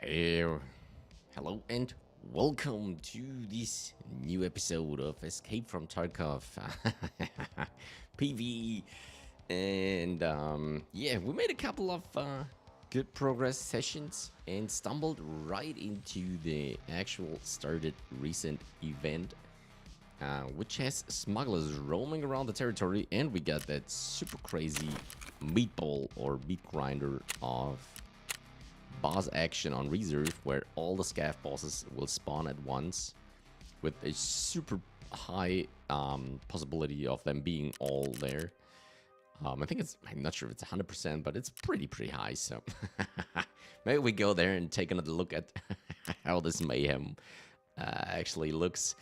Hello and welcome to this new episode of Escape from Tarkov PVE. And yeah, we made a couple of good progress sessions and stumbled right into the actual started recent event, which has smugglers roaming around the territory, and we got that super crazy meatball or meat grinder of boss action on reserve, where all the scav bosses will spawn at once with a super high possibility of them being all there. I think I'm not sure if it's 100%, but it's pretty high, so maybe we go there and take another look at how this mayhem actually looks.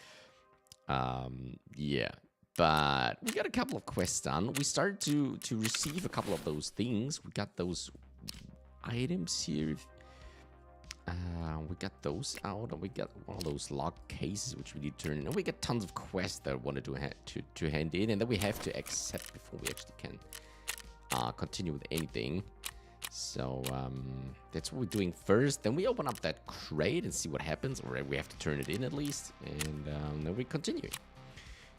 Yeah, but we got a couple of quests done. We started to receive a couple of those things. We got those items here. We got those out, and we got one of those locked cases which we need to turn in, and we got tons of quests that I wanted to hand in, and that we have to accept before we actually can continue with anything. So that's what we're doing first. Then we open up that crate and see what happens, or we have to turn it in at least, and then we continue.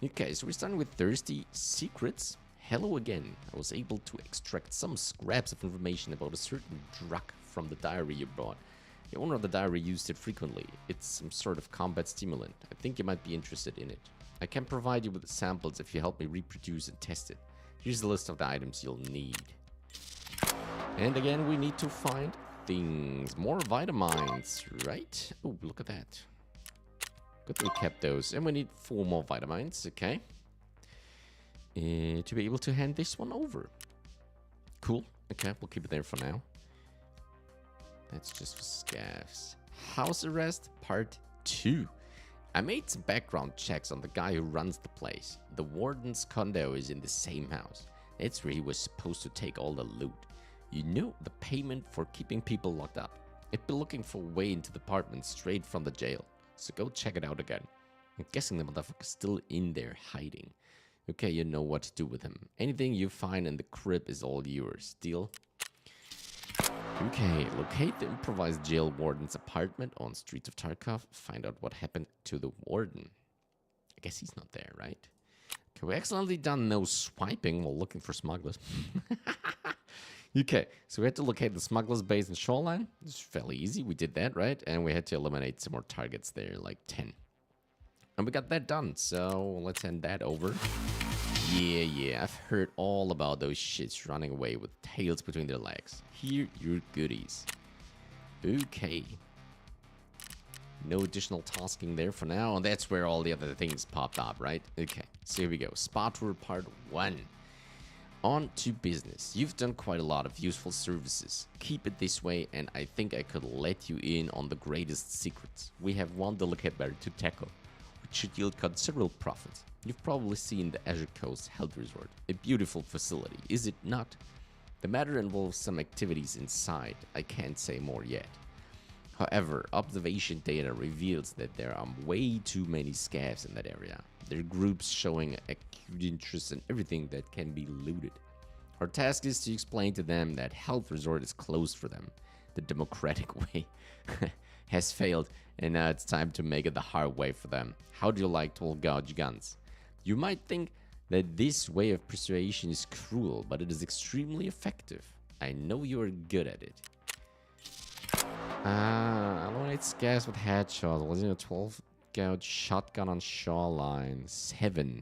Okay, so we're starting with Thirsty Secrets. Hello again. I was able to extract some scraps of information about a certain drug from the diary you brought. The owner of the diary used it frequently. It's some sort of combat stimulant. I think you might be interested in it. I can provide you with the samples if you help me reproduce and test it. Here's a list of the items you'll need. And again, we need to find things. More vitamins, right? Oh, look at that. Good that we kept those. And we need 4 more vitamins, okay. To be able to hand this one over. Cool. Okay, we'll keep it there for now. That's just for scavs. House arrest part 2. I made some background checks on the guy who runs the place. The warden's condo is in the same house. That's where he was supposed to take all the loot. You knew the payment for keeping people locked up. It'd be looking for a way into the apartment straight from the jail. So go check it out again. I'm guessing the motherfucker's still in there hiding. Okay, you know what to do with him. Anything you find in the crib is all yours. Deal? Okay, locate the improvised jail warden's apartment on streets of Tarkov. Find out what happened to the warden. I guess he's not there, right? Okay, we accidentally done no swiping while looking for smugglers. Okay, so we had to locate the smugglers base in Shoreline. It's fairly easy. We did that, right? And we had to eliminate some more targets there, like 10. And we got that done, so let's hand that over. Yeah, I've heard all about those shits running away with tails between their legs. Here, your goodies. Okay. No additional tasking there for now, and that's where all the other things popped up, right? Okay, so here we go. Spa Tour Part 1. On to business. You've done quite a lot of useful services. Keep it this way, and I think I could let you in on the greatest secrets. We have one delicate matter to tackle, which should yield considerable profits. You've probably seen the Azure Coast Health Resort, a beautiful facility, is it not? The matter involves some activities inside. I can't say more yet. However, observation data reveals that there are way too many scavs in that area. There are groups showing acute interest in everything that can be looted. Our task is to explain to them that Health Resort is closed for them. The democratic way has failed, and now it's time to make it the hard way for them. How do you like 12 gauge guns? You might think that this way of persuasion is cruel, but it is extremely effective. I know you are good at it. Eliminate scavs with headshot. Was it a 12 gauge shotgun on Shoreline? 7.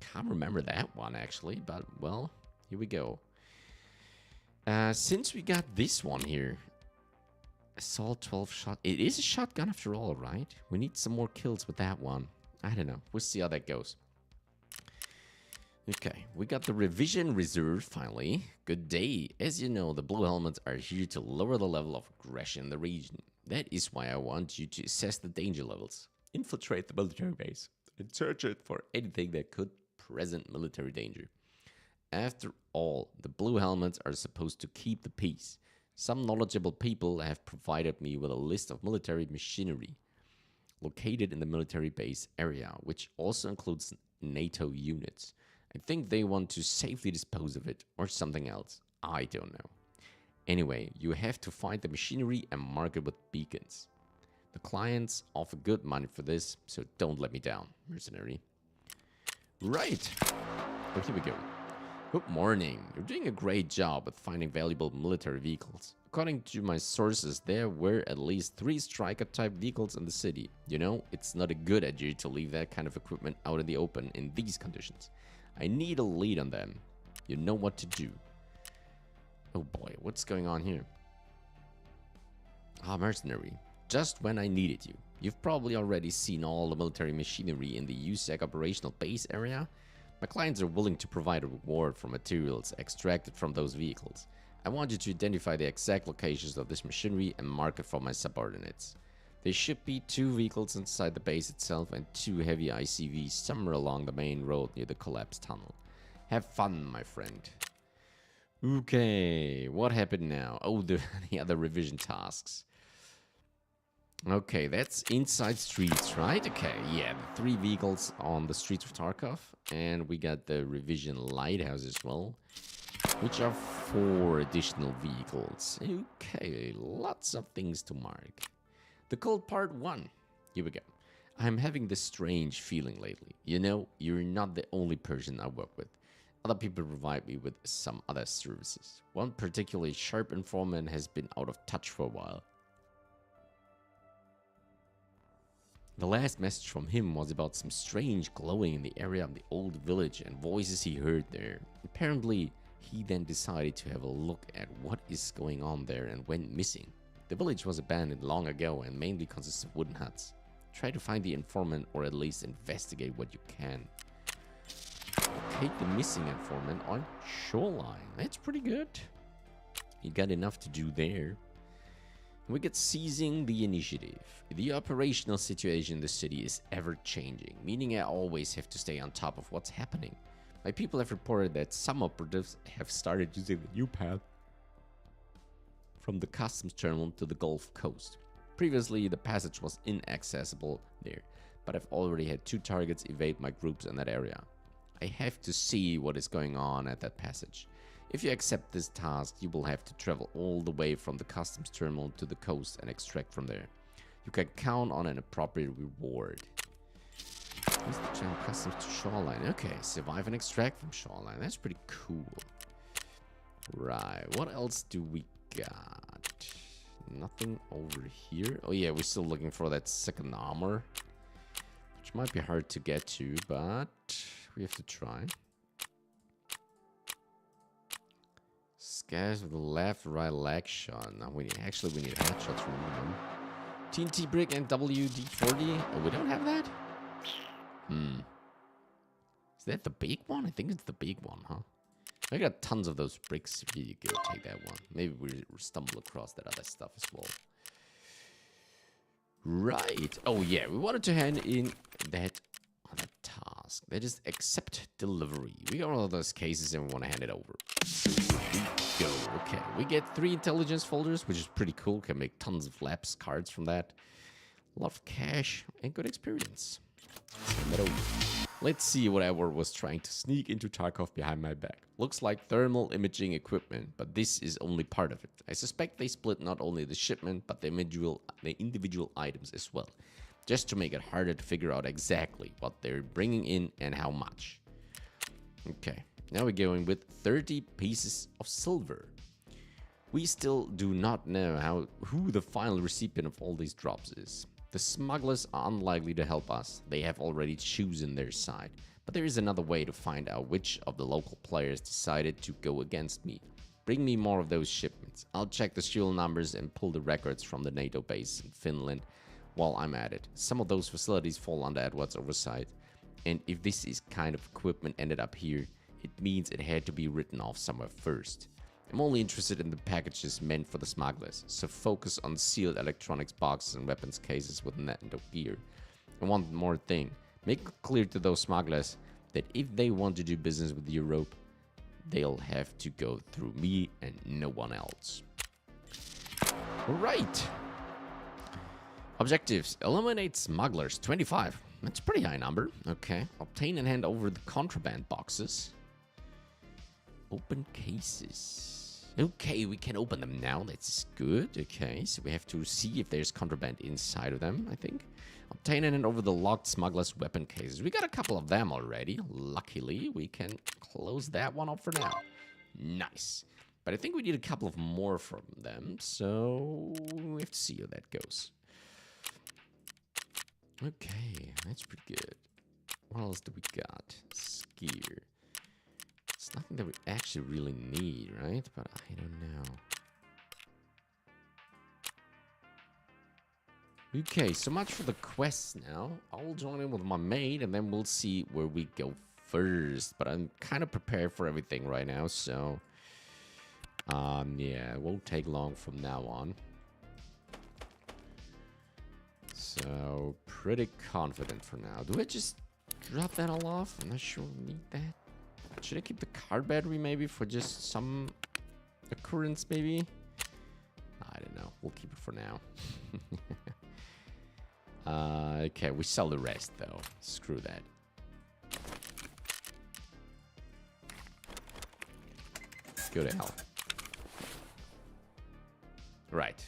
Can't remember that one actually, but well, here we go. Since we got this one here, Assault 12 shot. It is a shotgun after all, right? We need some more kills with that one. I don't know. We'll see how that goes. Okay, we got the Revision Reserve finally. Good day. As you know, the Blue Helmets are here to lower the level of aggression in the region. That is why I want you to assess the danger levels. Infiltrate the military base and search it for anything that could present military danger. After all, the Blue Helmets are supposed to keep the peace. Some knowledgeable people have provided me with a list of military machinery located in the military base area, which also includes NATO units. I think they want to safely dispose of it or something else. I don't know. Anyway, you have to find the machinery and mark it with beacons. The clients offer good money for this, so don't let me down, mercenary. Right. Oh, here we go. Good morning. You're doing a great job with finding valuable military vehicles. According to my sources, there were at least 3 striker-type vehicles in the city. You know, it's not a good idea to leave that kind of equipment out in the open in these conditions. I need a lead on them. You know what to do. Oh boy, what's going on here? Ah, mercenary. Just when I needed you. You've probably already seen all the military machinery in the USAC operational base area. My clients are willing to provide a reward for materials extracted from those vehicles. I want you to identify the exact locations of this machinery and mark it for my subordinates. There should be 2 vehicles inside the base itself and 2 heavy ICVs somewhere along the main road near the collapsed tunnel. Have fun, my friend. Okay, what happened now? Oh, the other revision tasks. Okay, that's inside streets, right? Okay, yeah, the 3 vehicles on the streets of Tarkov. And we got the revision lighthouse as well, which are 4 additional vehicles. Okay, lots of things to mark. The cold part 1. Here we go. I'm having this strange feeling lately. You know, you're not the only person I work with. Other people provide me with some other services. One particularly sharp informant has been out of touch for a while. The last message from him was about some strange glowing in the area of the old village and voices he heard there. Apparently, he then decided to have a look at what is going on there and went missing. The village was abandoned long ago and mainly consists of wooden huts. Try to find the informant or at least investigate what you can. Locate the missing informant on Shoreline. That's pretty good. You got enough to do there. We get seizing the initiative. The operational situation in the city is ever changing, meaning I always have to stay on top of what's happening. My people have reported that some operatives have started using the new path from the customs terminal to the Gulf Coast. Previously, the passage was inaccessible there, but I've already had 2 targets evade my groups in that area. I have to see what is going on at that passage. If you accept this task, you will have to travel all the way from the customs terminal to the coast and extract from there. You can count on an appropriate reward. Use the channel customs to Shoreline. Okay, survive and extract from Shoreline. That's pretty cool. Right, what else do we got? Nothing over here. Oh yeah, we're still looking for that second armor, which might be hard to get to, but we have to try. Scars with the left, right leg shot. Now we need headshots from them. TNT brick and WD-40. Oh, we don't have that? Is that the big one? I think it's the big one, huh? I got tons of those bricks. Here you go, take that one. Maybe we stumble across that other stuff as well. Right. Oh, yeah. We wanted to hand in that other task. That is accept delivery. We got all of those cases and we want to hand it over. Go. Okay, we get 3 intelligence folders, which is pretty cool. Can make tons of labs cards from that. A lot of cash and good experience. Send that over. Let's see whatever was trying to sneak into Tarkov behind my back. Looks like thermal imaging equipment, but this is only part of it. I suspect they split not only the shipment, but the individual items as well, just to make it harder to figure out exactly what they're bringing in and how much. Okay. Now we're going with 30 pieces of silver. We still do not know who the final recipient of all these drops is. The smugglers are unlikely to help us. They have already chosen their side. But there is another way to find out which of the local players decided to go against me. Bring me more of those shipments. I'll check the serial numbers and pull the records from the NATO base in Finland while I'm at it. Some of those facilities fall under Edward's oversight. And if this kind of equipment ended up here, it means it had to be written off somewhere first. I'm only interested in the packages meant for the smugglers, so focus on sealed electronics boxes and weapons cases with NATO gear. And one more thing, make it clear to those smugglers that if they want to do business with Europe, they'll have to go through me and no one else. Alright. Objectives, eliminate smugglers, 25. That's a pretty high number. Okay, obtain and hand over the contraband boxes. Open cases. Okay, we can open them now. That's good. Okay, so we have to see if there's contraband inside of them, I think. Obtaining it over the locked smuggler's weapon cases. We got a couple of them already. Luckily, we can close that one up for now. Nice. But I think we need a couple of more from them, so we have to see how that goes. Okay, that's pretty good. What else do we got? Skier. It's nothing that we actually really need, right? But I don't know. Okay, so much for the quests now. I'll join in with my mate, and then we'll see where we go first. But I'm kind of prepared for everything right now, so... yeah, it won't take long from now on. So, pretty confident for now. Do I just drop that all off? I'm not sure we need that. Should I keep the card battery maybe for just some occurrence maybe? I don't know. We'll keep it for now. Okay, we sell the rest though. Screw that. Go to hell. Right.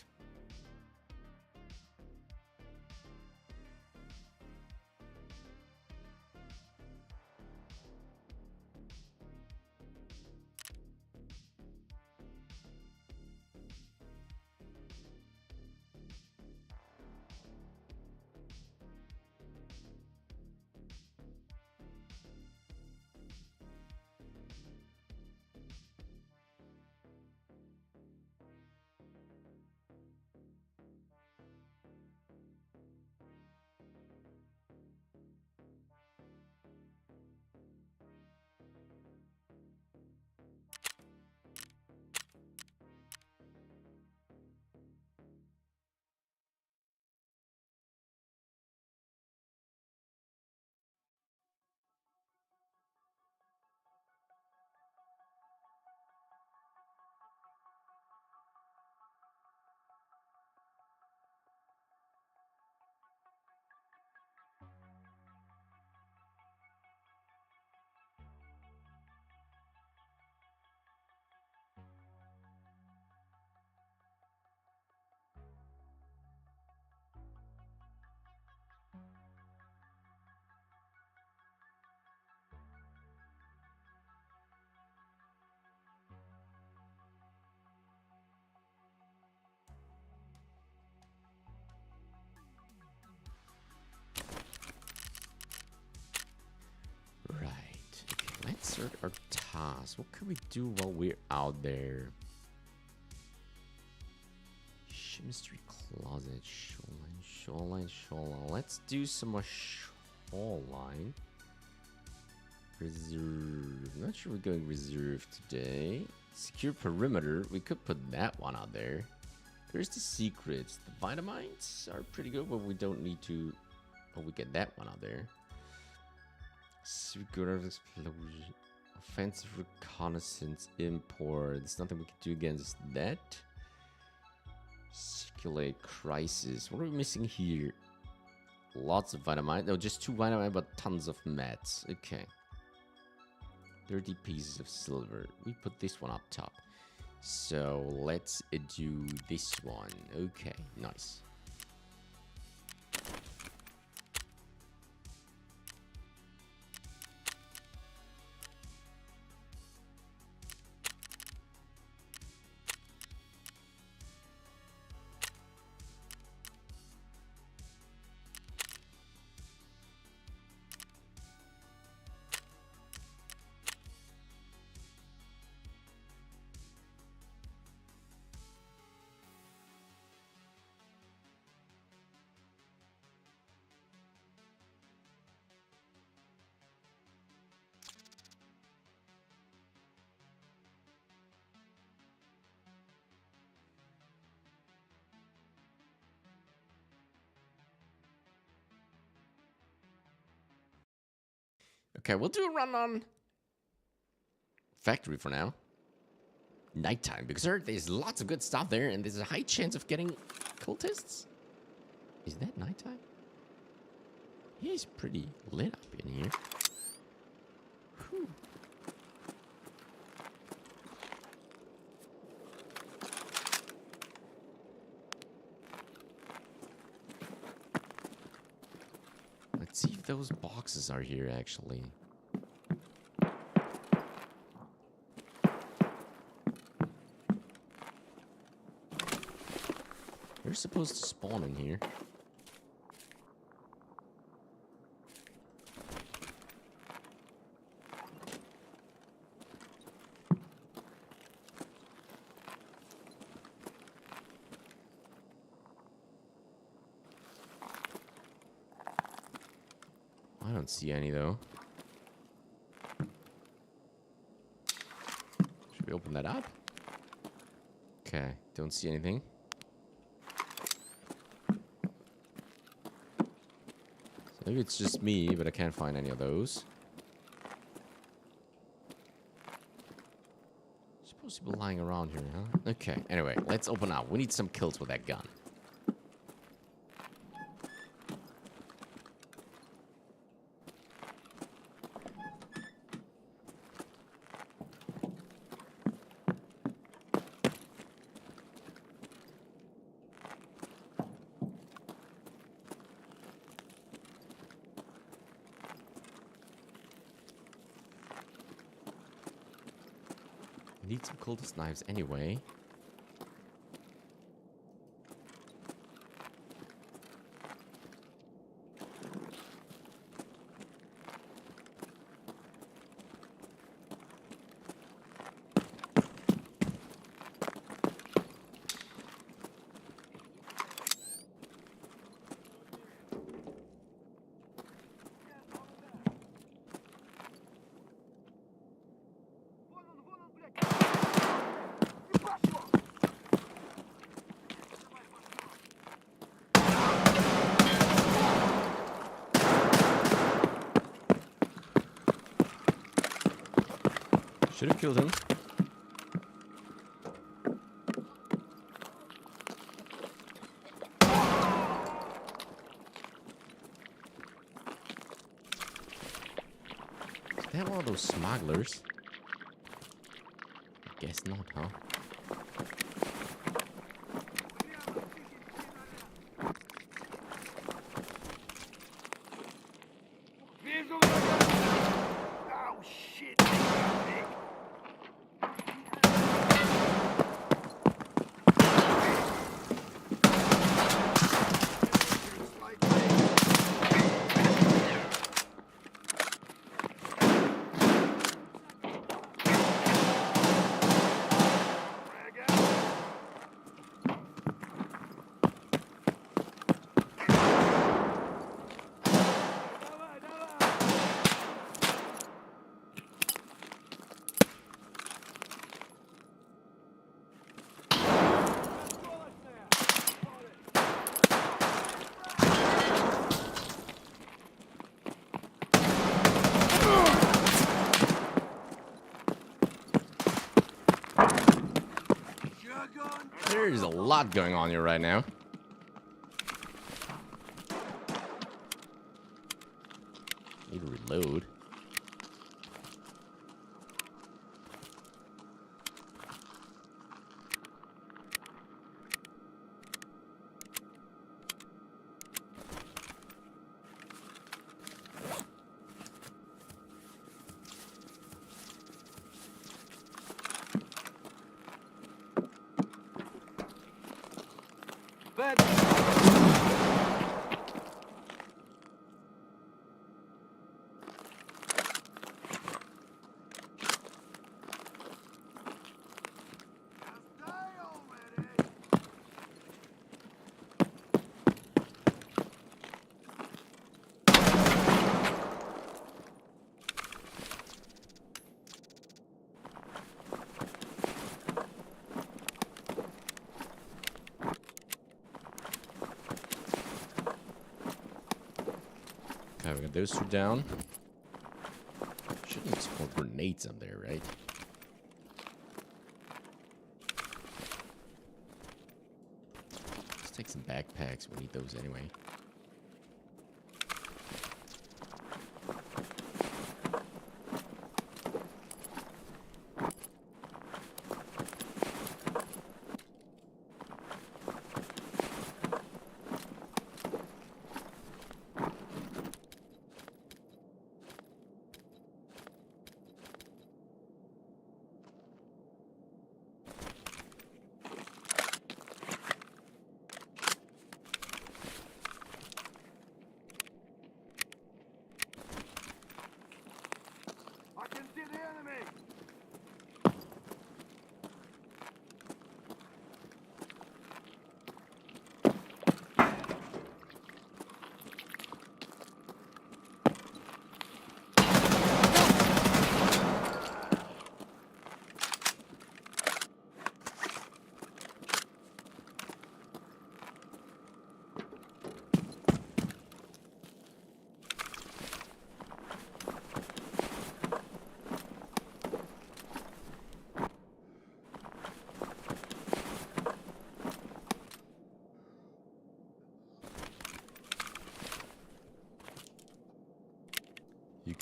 Let's sort our tasks. What can we do while we're out there? Chemistry closet, shoreline. Let's do some more shoreline. Reserve. Not sure we're going reserve today. Secure perimeter. We could put that one out there. Here's the secrets. The Vitamites are pretty good, but we don't need to. Oh, we get that one out there. Secret explosion. Offensive reconnaissance import. There's nothing we can do against that. Circulate crisis. What are we missing here? Lots of Vitamite. No, just 2 Vitamite, but tons of mats. Okay. 30 pieces of silver. We put this one up top. So let's do this one. Okay, nice. Okay, we'll do a run on factory for now. Nighttime, because there's lots of good stuff there, and there's a high chance of getting cultists. Is that nighttime? He's pretty lit up in here. Whew. those boxes are here, actually. They're supposed to spawn in here. I don't see any, though. Should we open that up? Okay, don't see anything. So maybe it's just me, but I can't find any of those. Supposed to be lying around here, huh? Okay, anyway, let's open up. We need some kills with that gun. I need some cultist knives anyway. Should have killed him. Is that one of those smugglers? I guess not, huh? Oh shit! There's a lot going on here right now. Need to reload. Okay, we got those two down. Shouldn't spawn grenades on there, right? Let's take some backpacks. We need those anyway.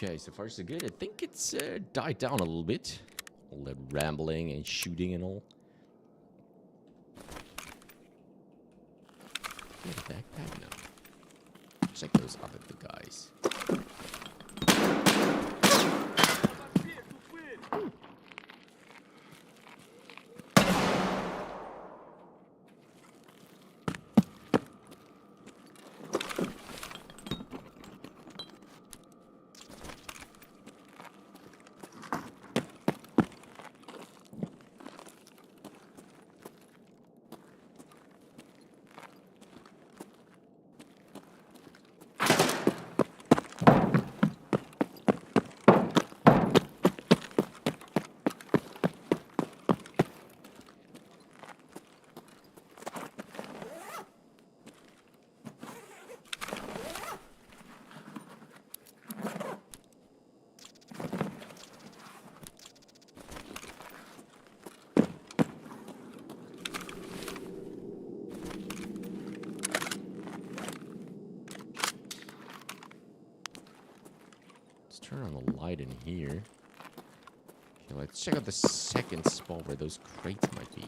Okay, so far so good. I think it's died down a little bit. All that rambling and shooting and all. Get a backpack now. Check those other two guys. Let's turn on the light in here. Okay, let's check out the second spot where those crates might be.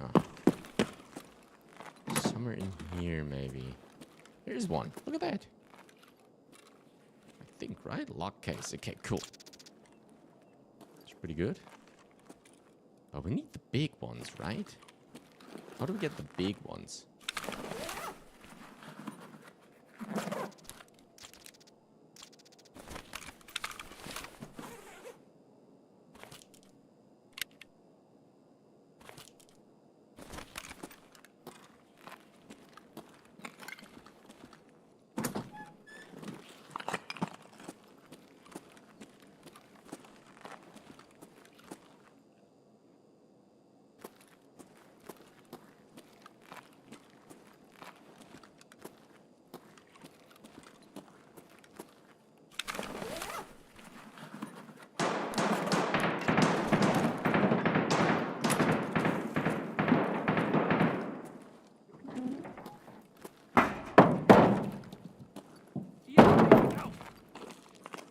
Oh. Somewhere in here, maybe. Here's one. Look at that. I think, right? Lock case. Okay, cool. It's pretty good. Oh, we need the big ones, right? How do we get the big ones?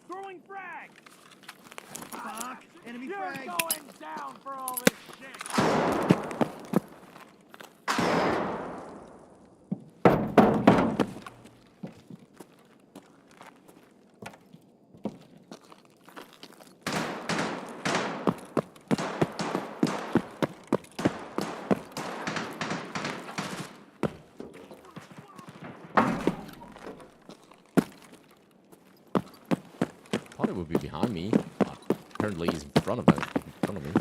Throwing frag! Fuck! Enemy You're frag! going down for all this shit! Thought it would be behind me. Apparently he's in front of it. In front of me.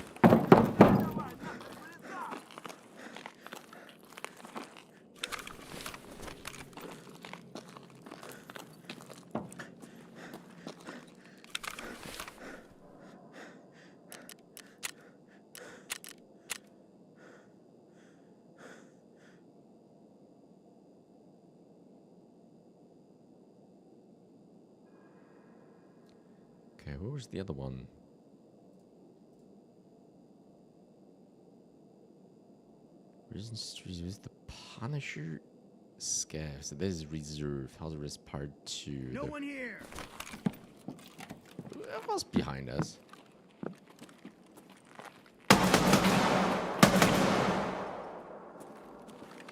Okay, where was the other one? Prison Street was the Punisher Scav. So this is Reserve. House Arrest Part 2. No one here! It was behind us.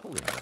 Holy hell.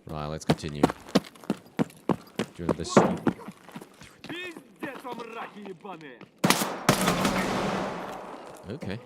Right, let's continue. Doing this. Пиздец вам, раки ебаные! Okay.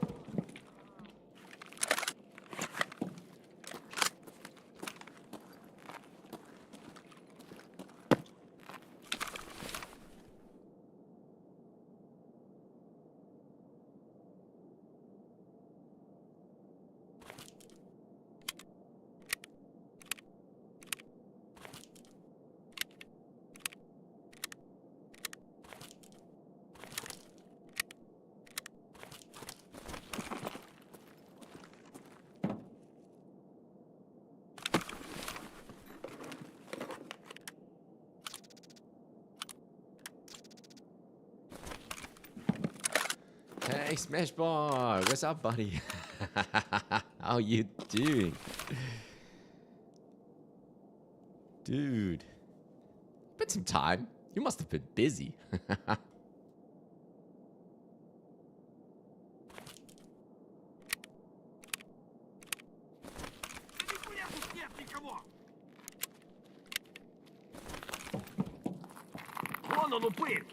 Hey, Smash Boy, what's up, buddy? How you doing? Dude. Been some time. You must have been busy. Нихуя тут нет никого! Вон он упырь!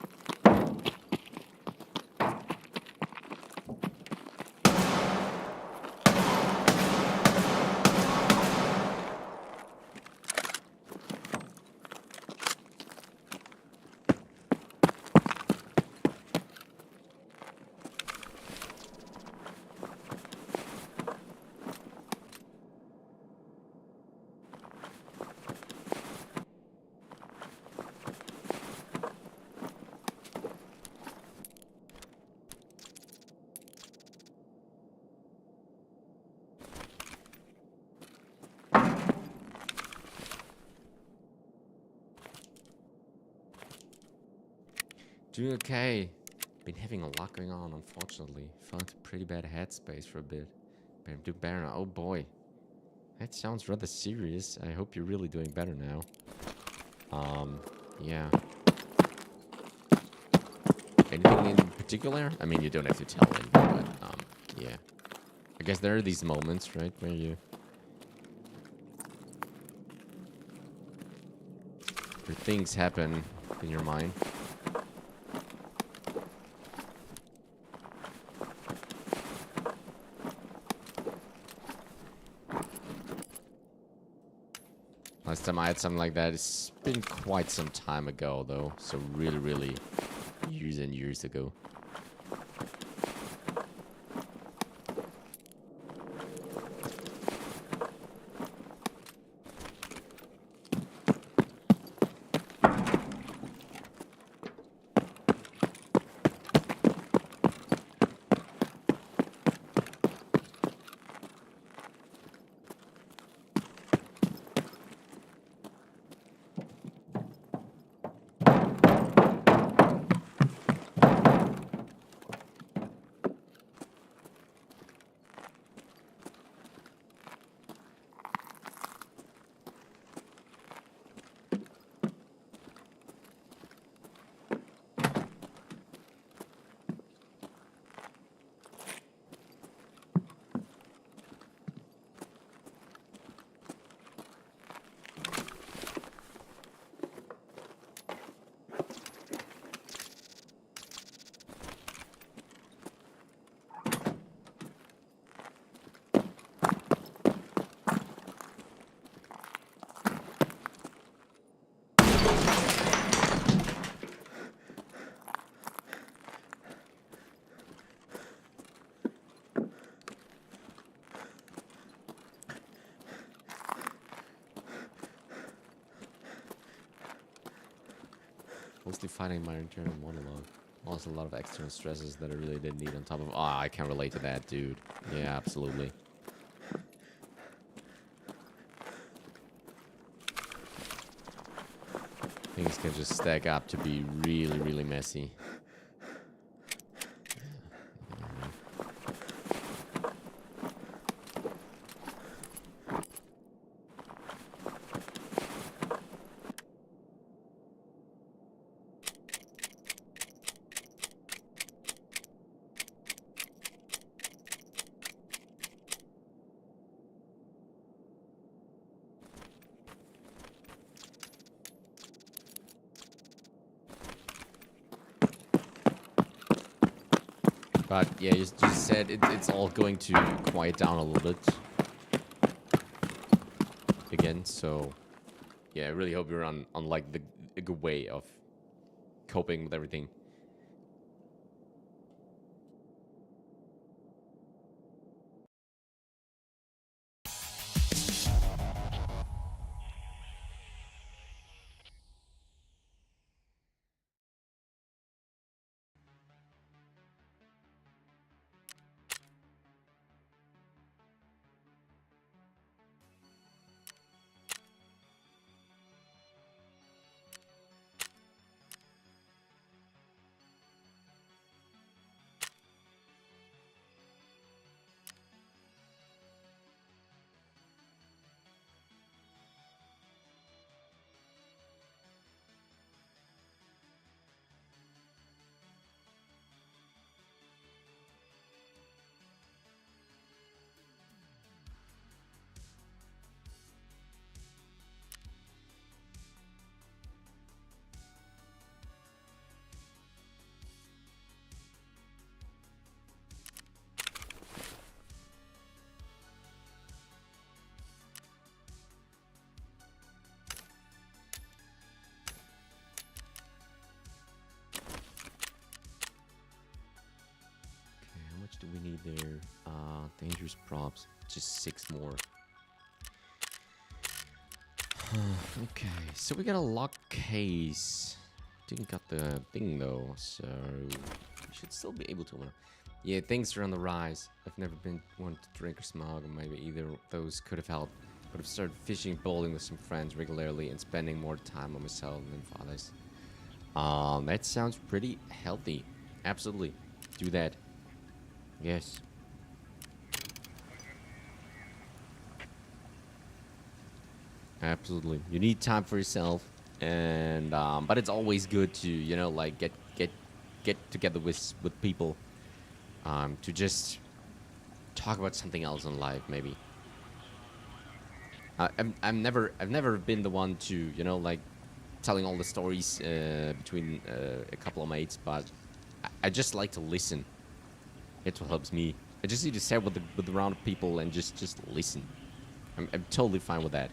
Doing okay. Been having a lot going on, unfortunately. Fell into pretty bad headspace for a bit. But I'm doing better now. Oh boy. That sounds rather serious. I hope you're really doing better now. Yeah. Anything in particular? I mean, you don't have to tell me, but, yeah. I guess there are these moments, right, where things happen in your mind. Last time I had something like that, it's been quite some time ago, though. So really, really years and years ago. Mostly fighting my internal monologue. Also a lot of external stresses that I really didn't need on top of... Ah, I can relate to that, dude. Yeah, absolutely. Things can just stack up to be really, really messy. But yeah, you just said it's all going to quiet down a little bit again. So yeah, I really hope you're on like a good way of coping with everything. How much do we need there? Dangerous props. Just 6 more. Okay, so we got a lock case. Didn't got the thing though, so we should still be able to. Yeah, things are on the rise. I've never been one to drink or smoke, or maybe either of those could have helped. But I've started fishing, bowling with some friends regularly, and spending more time on myself than fathers. That sounds pretty healthy. Absolutely, do that. Yes. Absolutely. You need time for yourself, and but it's always good to, you know, like get together with people, to just talk about something else in life, maybe. I've never been the one to, you know, like telling all the stories between a couple of mates, but I just like to listen. It's what helps me. I just need to sit with the round of people and just listen. I'm totally fine with that.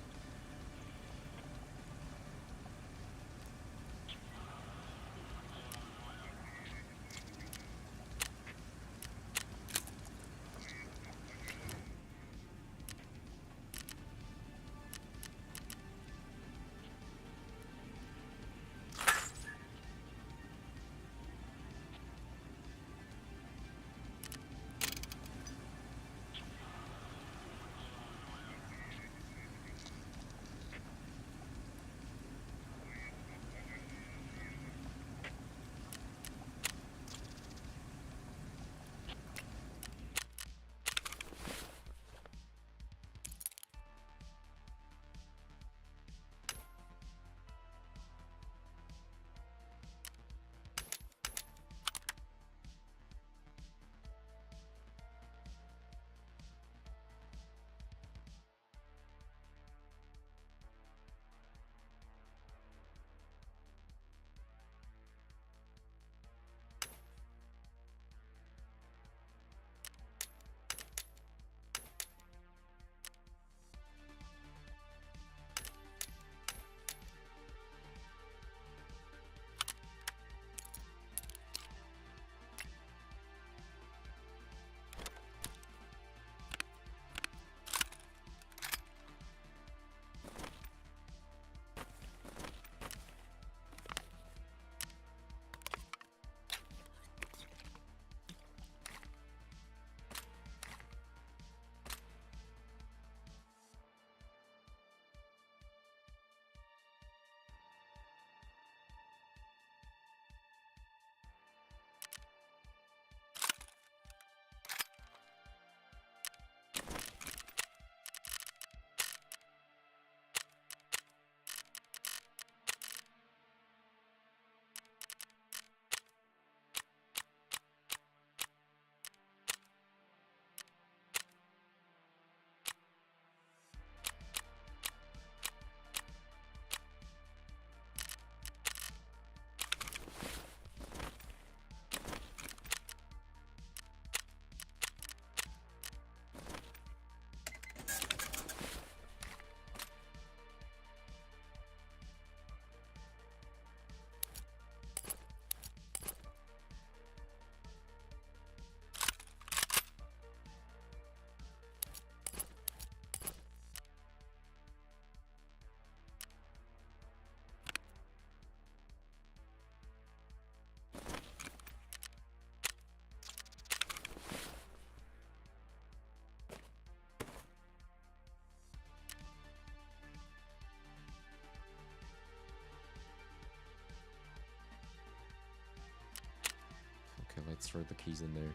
Okay, let's throw the keys in there.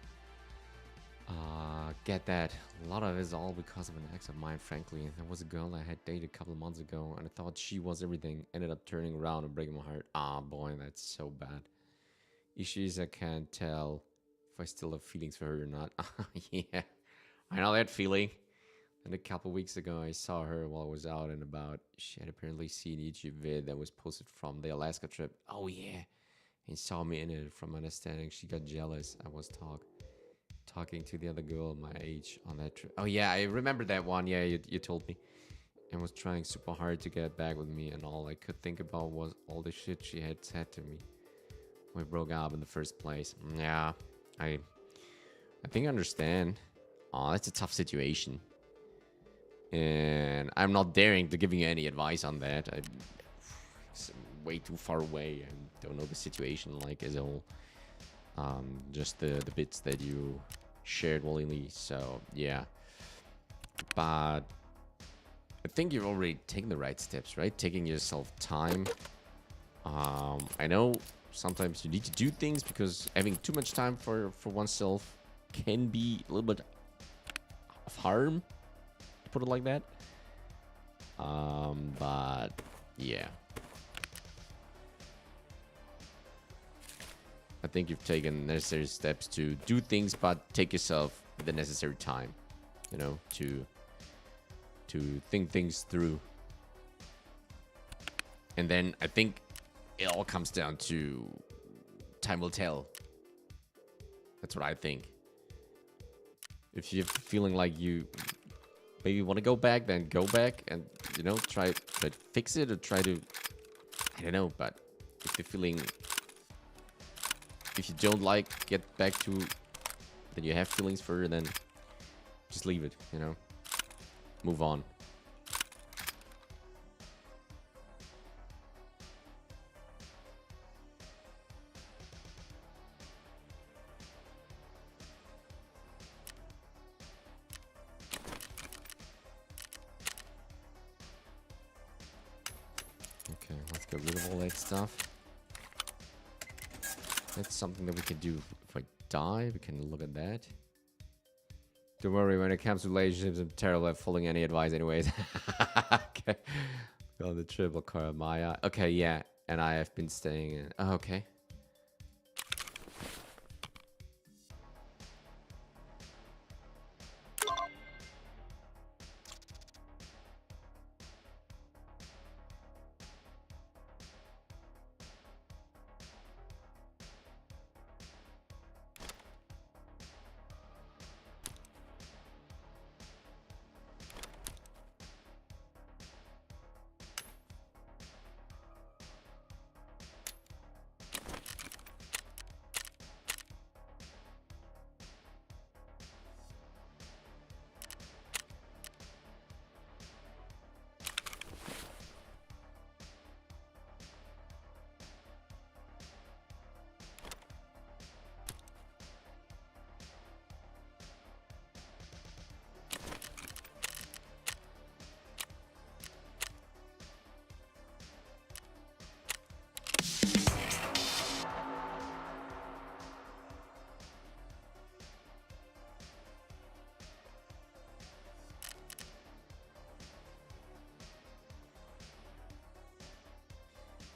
Get that. A lot of it is all because of an ex of mine, frankly. There was a girl I had dated a couple of months ago, and I thought she was everything. Ended up turning around and breaking my heart. Ah, boy, that's so bad. Issues I can't tell if I still have feelings for her or not. Yeah, I know that feeling. And a couple weeks ago, I saw her while I was out and about. She had apparently seen a YouTube vid that was posted from the Alaska trip. Oh, yeah. And saw me in it. From my understanding, she got jealous. I was talking to the other girl my age on that trip. Oh, yeah, I remember that one. Yeah, you told me. And was trying super hard to get back with me. And all I could think about was all the shit she had said to me. We broke up in the first place. Yeah, I think I understand. Oh, that's a tough situation. And I'm not daring to giving you any advice on that. It's way too far away and don't know the situation like as a whole. Just the bits that you shared willingly. So yeah, but I think you've already taken the right steps, right? Taking yourself time. I know sometimes you need to do things because having too much time for oneself can be a little bit of harm. Put it like that. But yeah, I think you've taken necessary steps to do things, but take yourself the necessary time, you know, to think things through. And then I think it all comes down to time will tell. That's what I think. If you're feeling like you maybe want to go back, then go back and, you know, try to fix it or try to, I don't know, but if you're feeling, if you don't like get back to, then you have feelings for her, then just leave it, you know, move on. Okay, let's get rid of all that stuff. That's something that we can do if I die. We can look at that. Don't worry, when it comes to relationships, I'm terrible at following any advice anyways. Okay. Got the triple car, Maya. Okay, yeah. And I have been staying in... Oh, okay.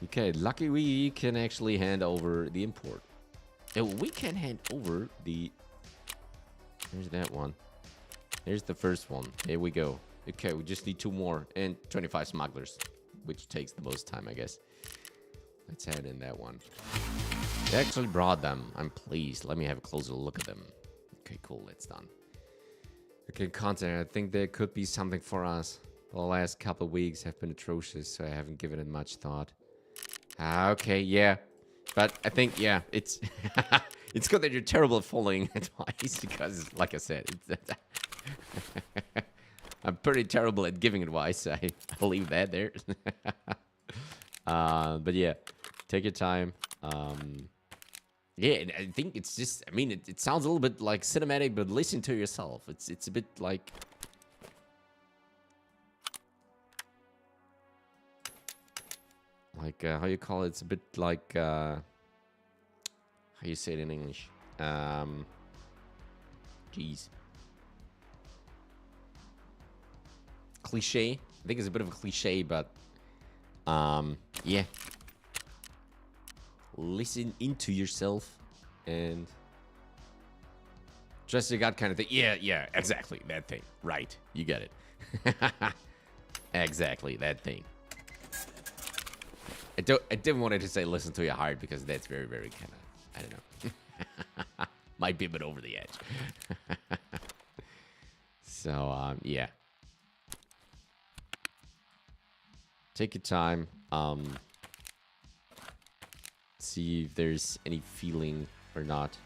Okay, lucky we can actually hand over the import. And we can hand over the... There's that one. Here's the first one. Here we go. Okay, we just need 2 more and 25 smugglers, which takes the most time, I guess. Let's hand in that one. They actually brought them. I'm pleased. Let me have a closer look at them. Okay, cool. That's done. Okay, content. I think there could be something for us. The last couple of weeks have been atrocious, so I haven't given it much thought. Okay, yeah. But I think, yeah, it's it's good that you're terrible at following advice because, like I said, I'm pretty terrible at giving advice. I'll leave that there. But yeah, take your time. Yeah, I think it's just, I mean, it sounds a little bit like cinematic, but listen to yourself. It's a bit like... Like, how you call it? It's a bit like, how you say it in English? Jeez. Cliche. I think it's a bit of a cliche, but yeah. Listen into yourself and trust your gut kind of thing. Yeah, exactly. That thing. Right. You get it. Exactly, that thing. I didn't want to say listen to your heart because that's very, very kind of, I don't know. Might be a bit over the edge. So, yeah. Take your time. See if there's any feeling or not.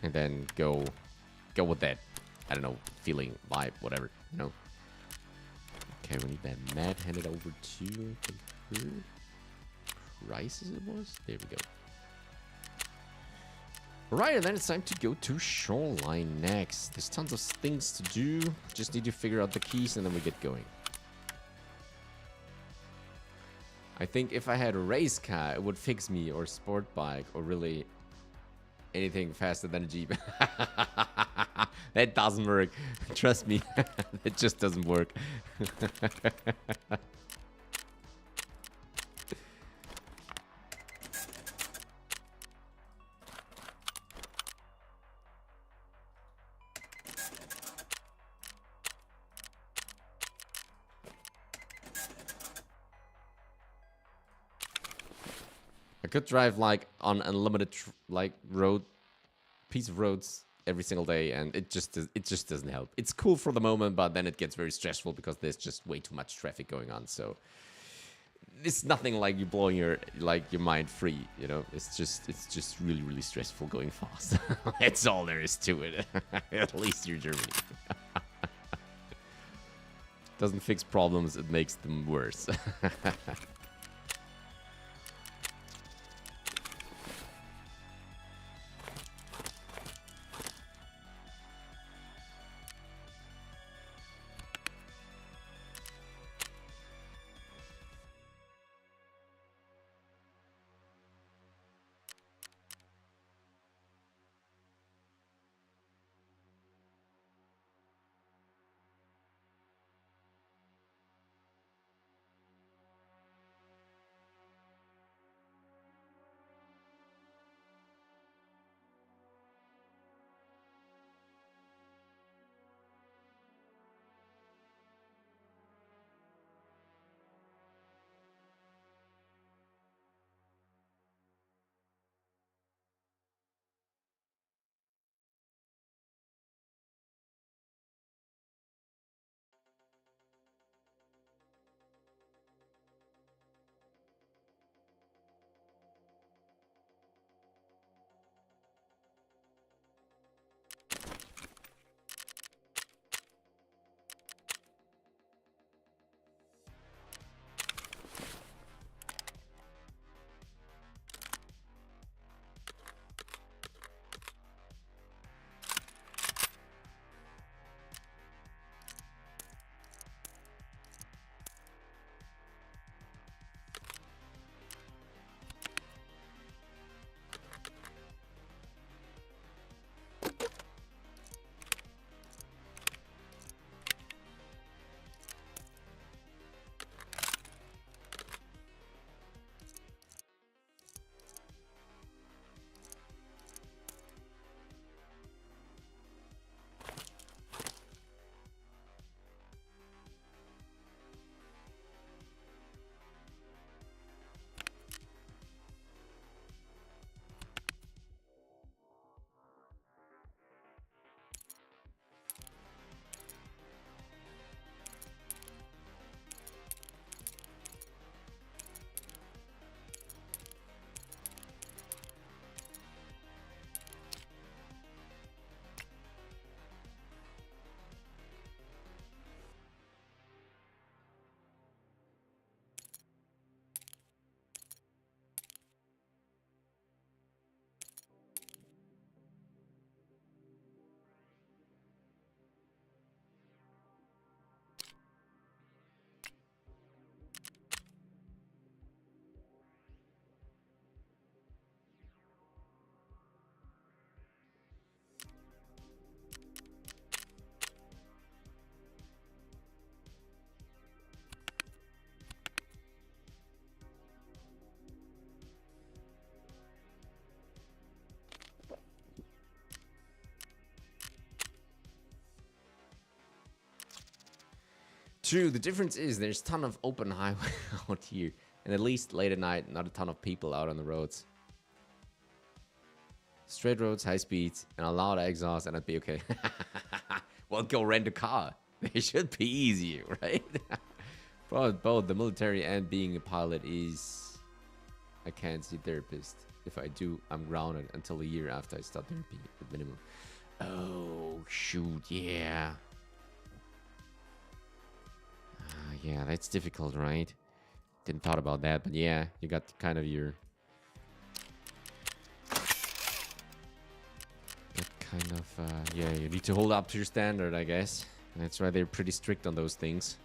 And then go with that, I don't know, feeling, vibe, whatever, you know. Okay, we need that mat handed over to her. Crisis it was? There we go. Alright, and then it's time to go to Shoreline next. There's tons of things to do. Just need to figure out the keys and then we get going. I think if I had a race car, it would fix me, or sport bike, or really anything faster than a Jeep. That doesn't work. Trust me, it just doesn't work. I could drive like on unlimited like piece of roads every single day, and it just doesn't help. It's cool for the moment, but then it gets very stressful because there's just way too much traffic going on. So it's nothing like you blowing your mind free, you know. It's just really, really stressful going fast. That's all there is to it. At least you're Germany. Doesn't fix problems, it makes them worse. True, the difference is there's a ton of open highway out here. And at least late at night, not a ton of people out on the roads. Straight roads, high speeds, and a loud exhaust, and I'd be okay. Well, go rent a car. It should be easier, right? Both the military and being a pilot is... I can't see therapist. If I do, I'm grounded until a year after I start therapy at minimum. Oh, shoot, yeah. Yeah, that's difficult, right? Didn't thought about that, but yeah, you got kind of your... yeah, you need to hold up to your standard, I guess. That's why they're pretty strict on those things.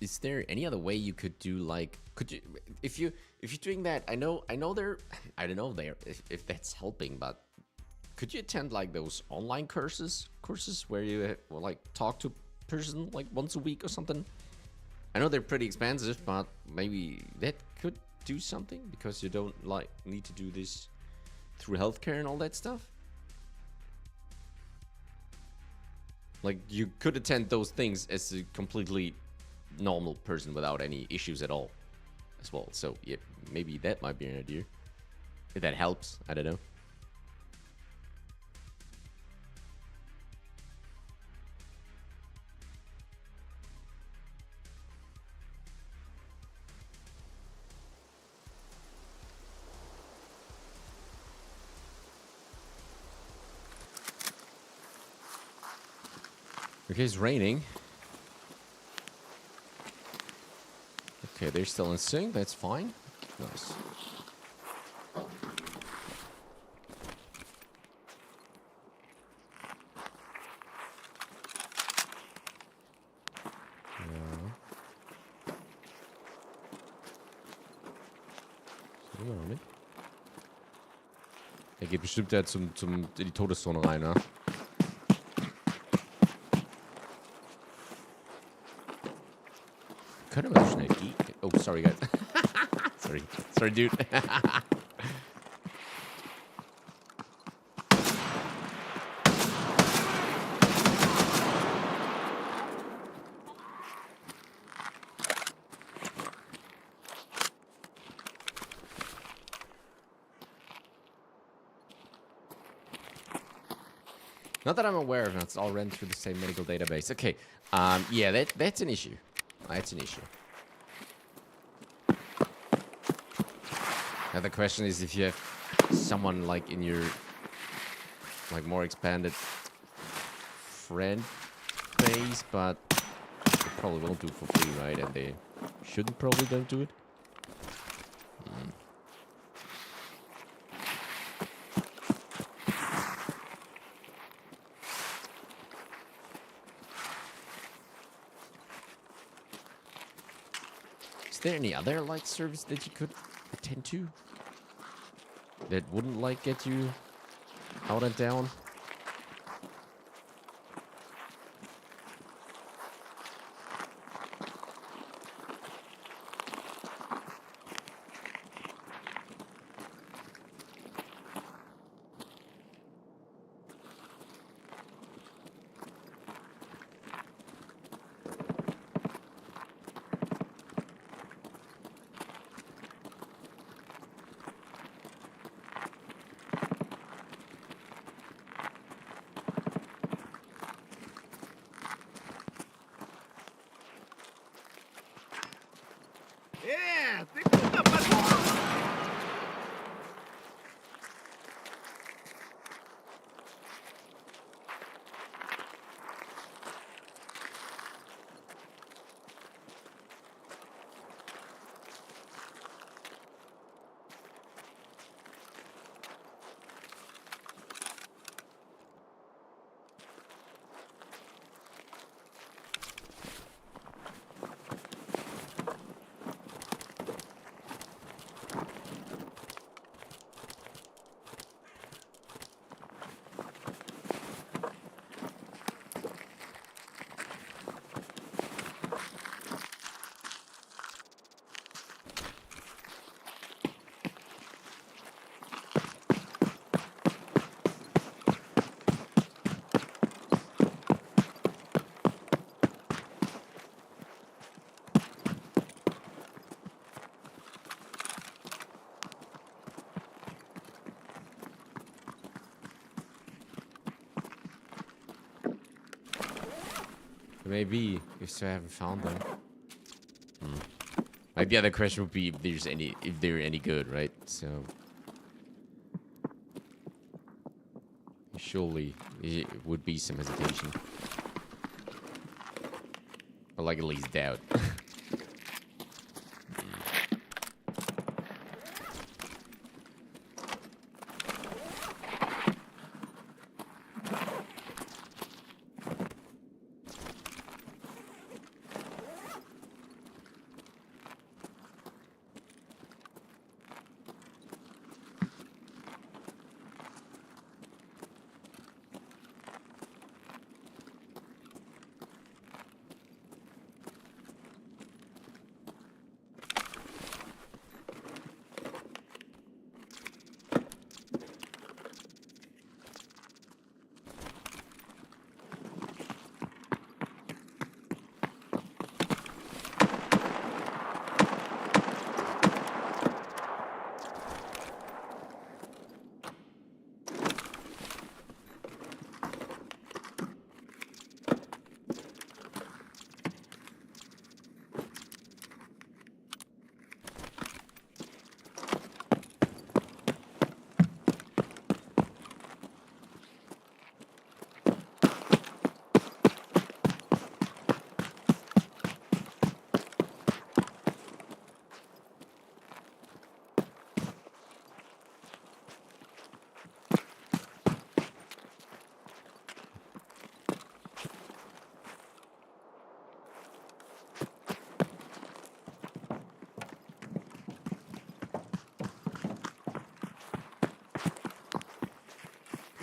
Is there any other way you could do, like, could you, if you're doing that, I know there, I don't know there if that's helping, but could you attend like those online courses where you like talk to a person like once a week or something? I know they're pretty expensive, but maybe that could do something because you don't like need to do this through healthcare and all that stuff. Like you could attend those things as a completely normal person without any issues at all as well. So yeah, maybe that might be an idea. If that helps, I don't know. Okay, it's raining. Okay, they're still in sync. That's fine. Nice. Ja. Er geht bestimmt ja in die Todeszone rein, ne? Können wir so schnell gehen? Oh, sorry, guys. sorry, dude. Not that I'm aware of, it's all ran through the same medical database. Okay, yeah, that's an issue. That's an issue. Now the question is if you have someone like in your like more expanded friend base, but they probably won't do it for free, right? And they shouldn't probably don't do it. Is there any other like service that you could attend to that wouldn't like get you out and down? Maybe. If so, I haven't found them. Like the other question would be if they're any good, right? So surely it would be some hesitation. Or like at least doubt.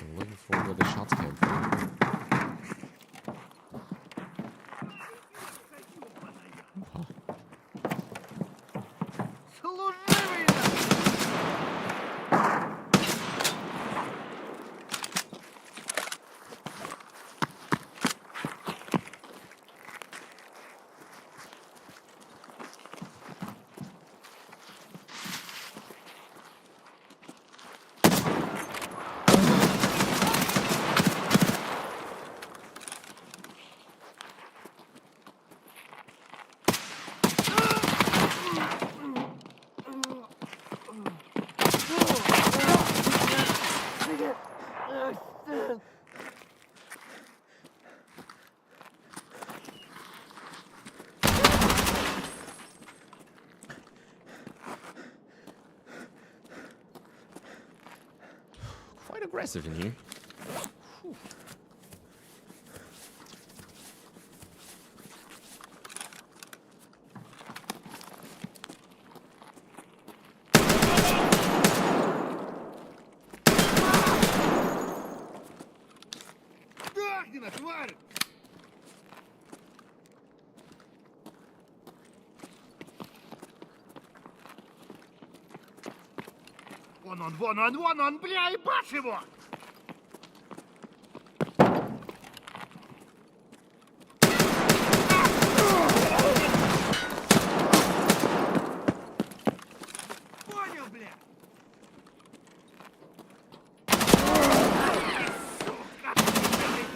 I'm looking for where the shots came from. Служивый! Quite aggressive in here. Whew. Дохнина, тварь! Вон он, бля, ебашь его! Понял, бля! Сука, ты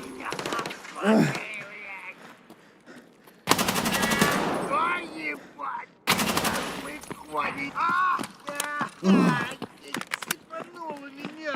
меня нахуй, блядь! Ой, ебать! Выходит! Цепануло меня!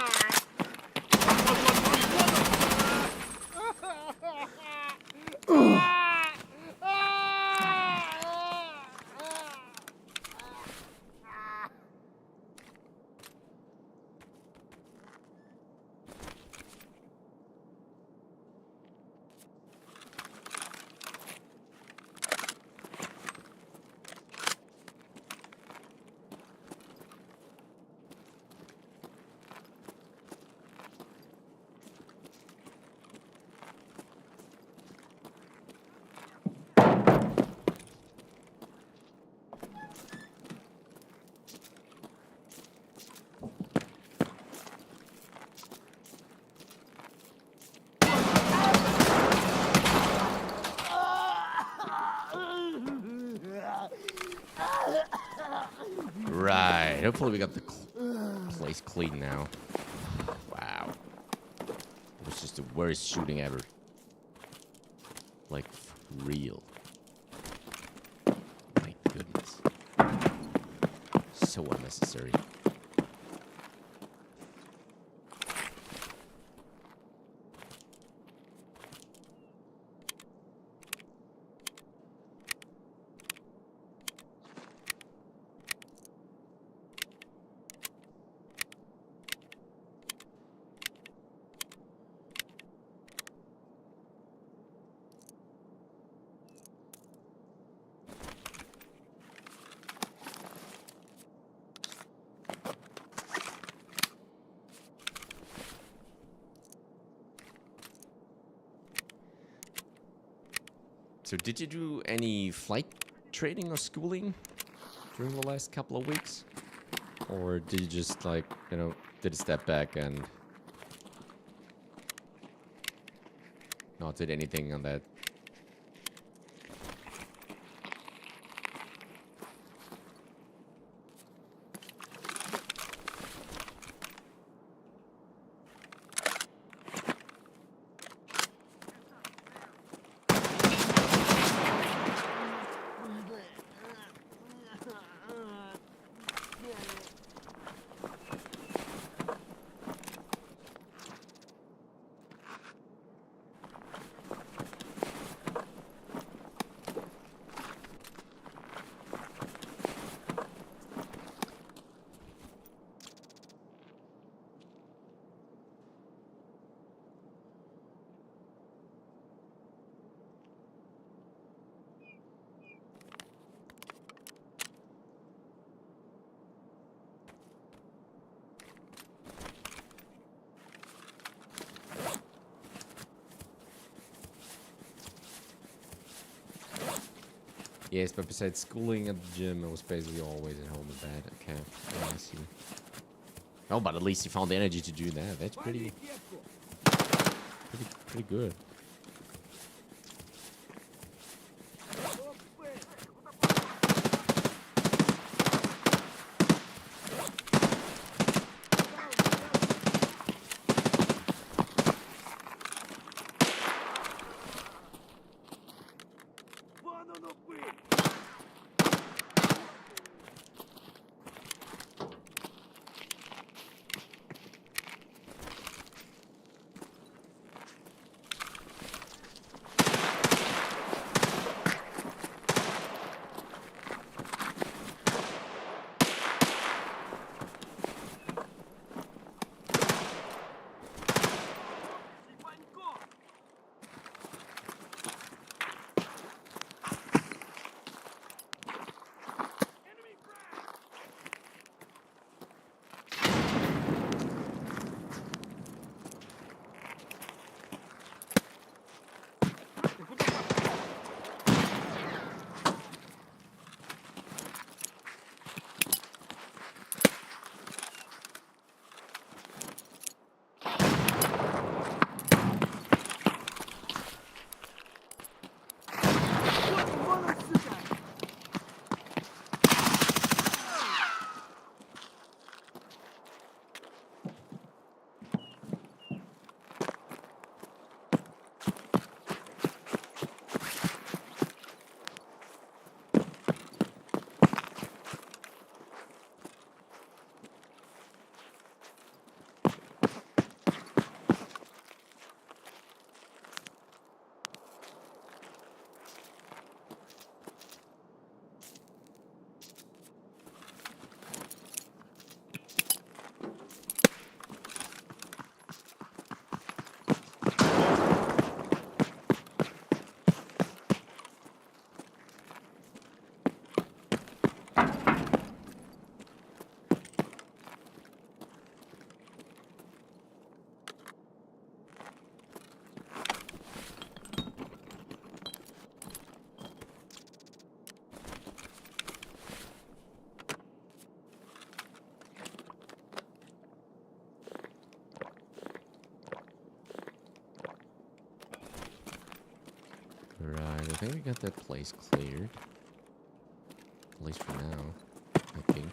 Right. Hopefully we got the place clean now. Wow. It was just the worst shooting ever. Like, real. My goodness. So unnecessary. So did you do any flight training or schooling during the last couple of weeks? Or did you just, like, you know, did a step back and not did anything on that? Yes, but besides schooling at the gym, I was basically always at home in bed. Okay, yeah, I see. Oh, but at least you found the energy to do that. That's pretty good. Right, I think we got that place cleared. At least for now, I think.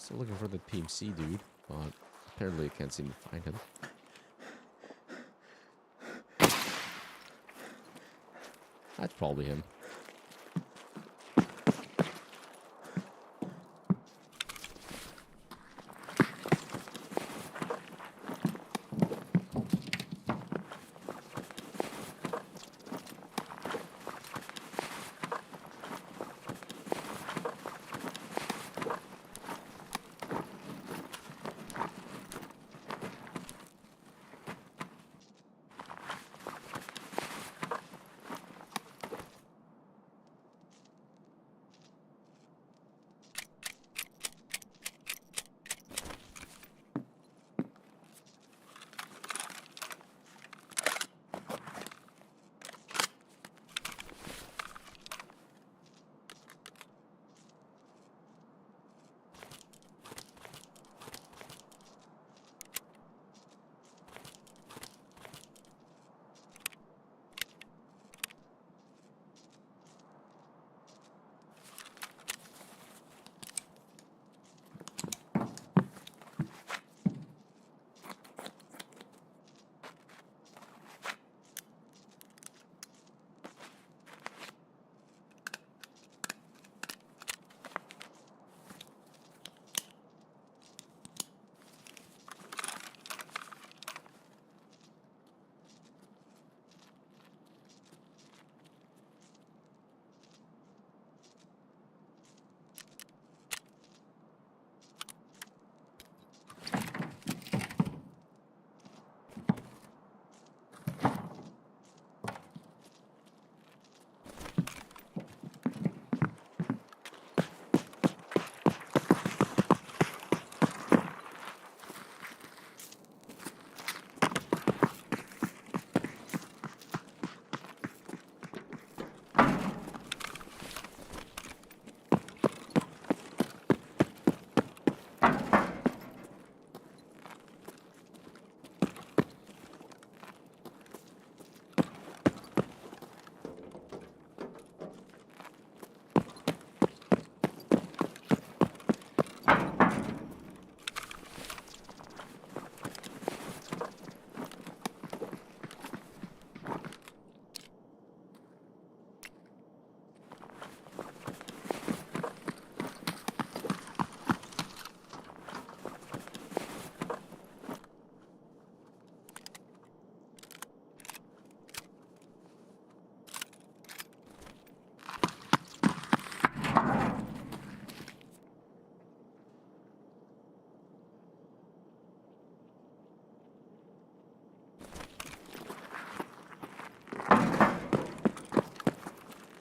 Still looking for the PMC dude, but apparently I can't seem to find him. That's probably him.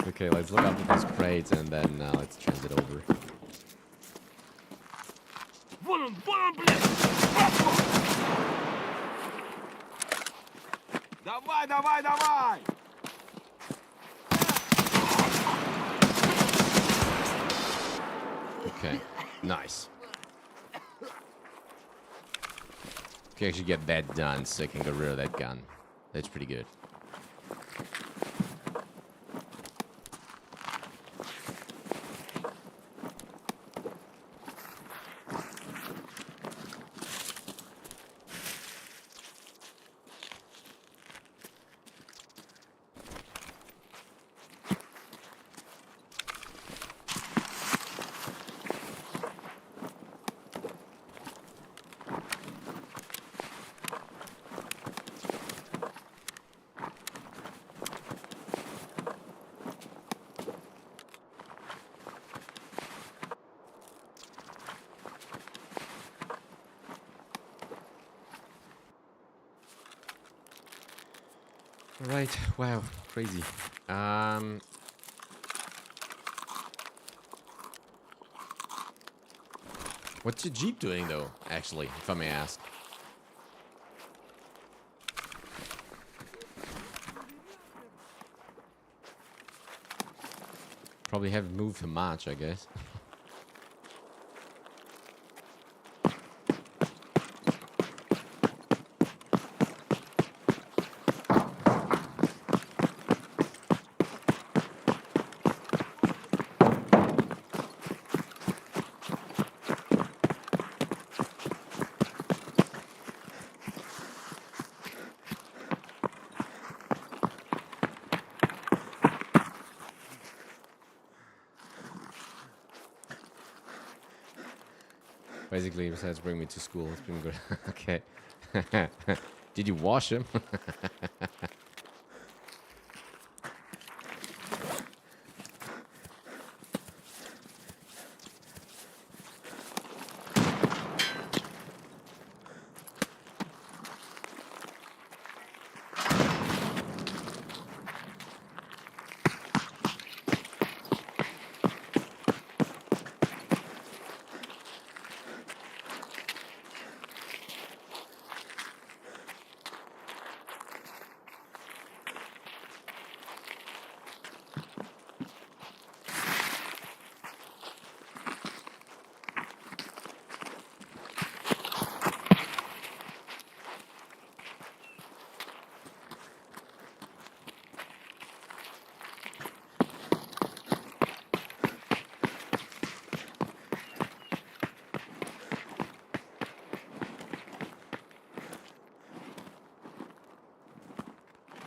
Okay, let's look up at these crates and then let's transit over. Вон он, блядь! Давай, давай, давай! Okay, nice. Okay, actually get that done so I can get rid of that gun. That's pretty good. Right, wow, crazy. What's your Jeep doing though, actually, if I may ask? Probably haven't moved much, I guess. Basically, besides bring me to school, it's been good. Okay. Did you wash him?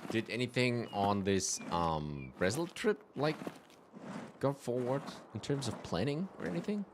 Did anything on this Brazil trip like go forward in terms of planning or anything?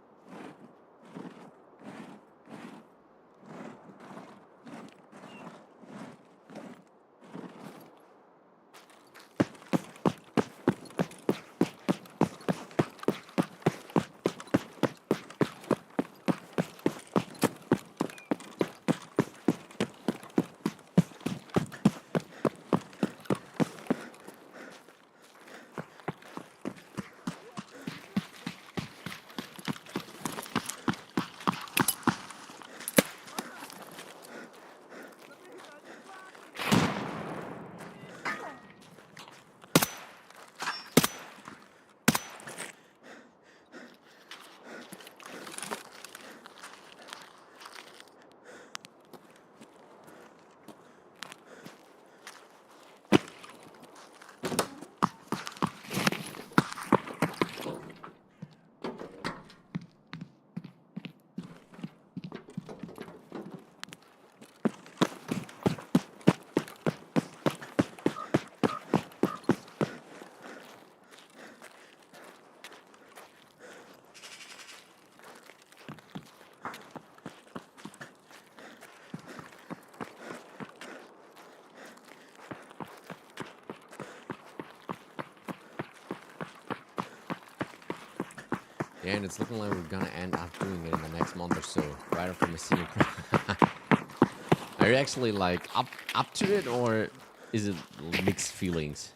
Yeah, and it's looking like we're gonna end up doing it in the next month or so, right after my senior. Are you actually like up to it, or is it mixed feelings?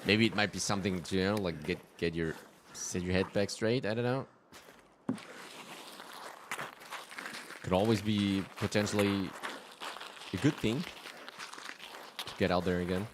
Maybe it might be something to, you know, like get your set your head back straight. I don't know. Could always be potentially a good thing to get out there again.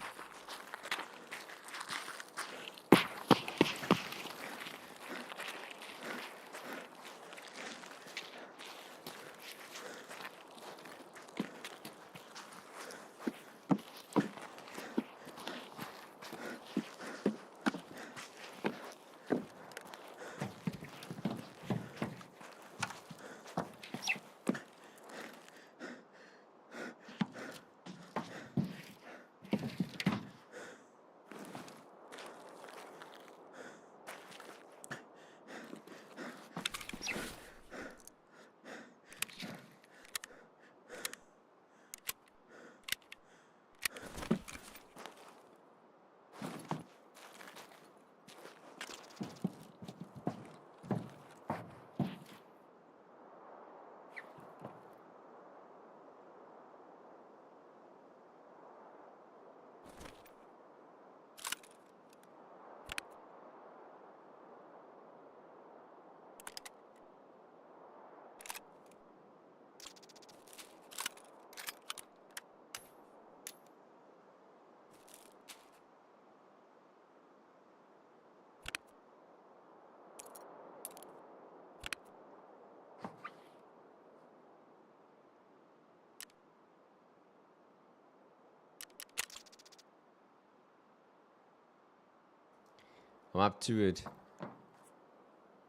I'm up to it.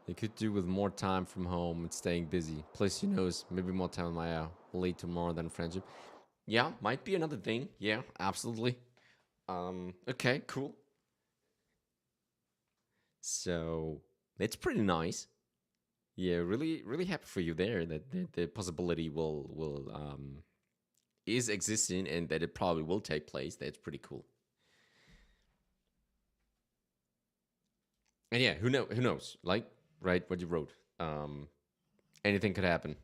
You could do with more time from home and staying busy. Plus, who knows, maybe more time with my will lead to more than friendship. Yeah, might be another thing. Yeah, absolutely. Okay, cool. So, it's pretty nice. Yeah, really happy for you there that the possibility will is existing and that it probably will take place. That's pretty cool. And yeah, who knows? Like, right, what you wrote. Anything could happen.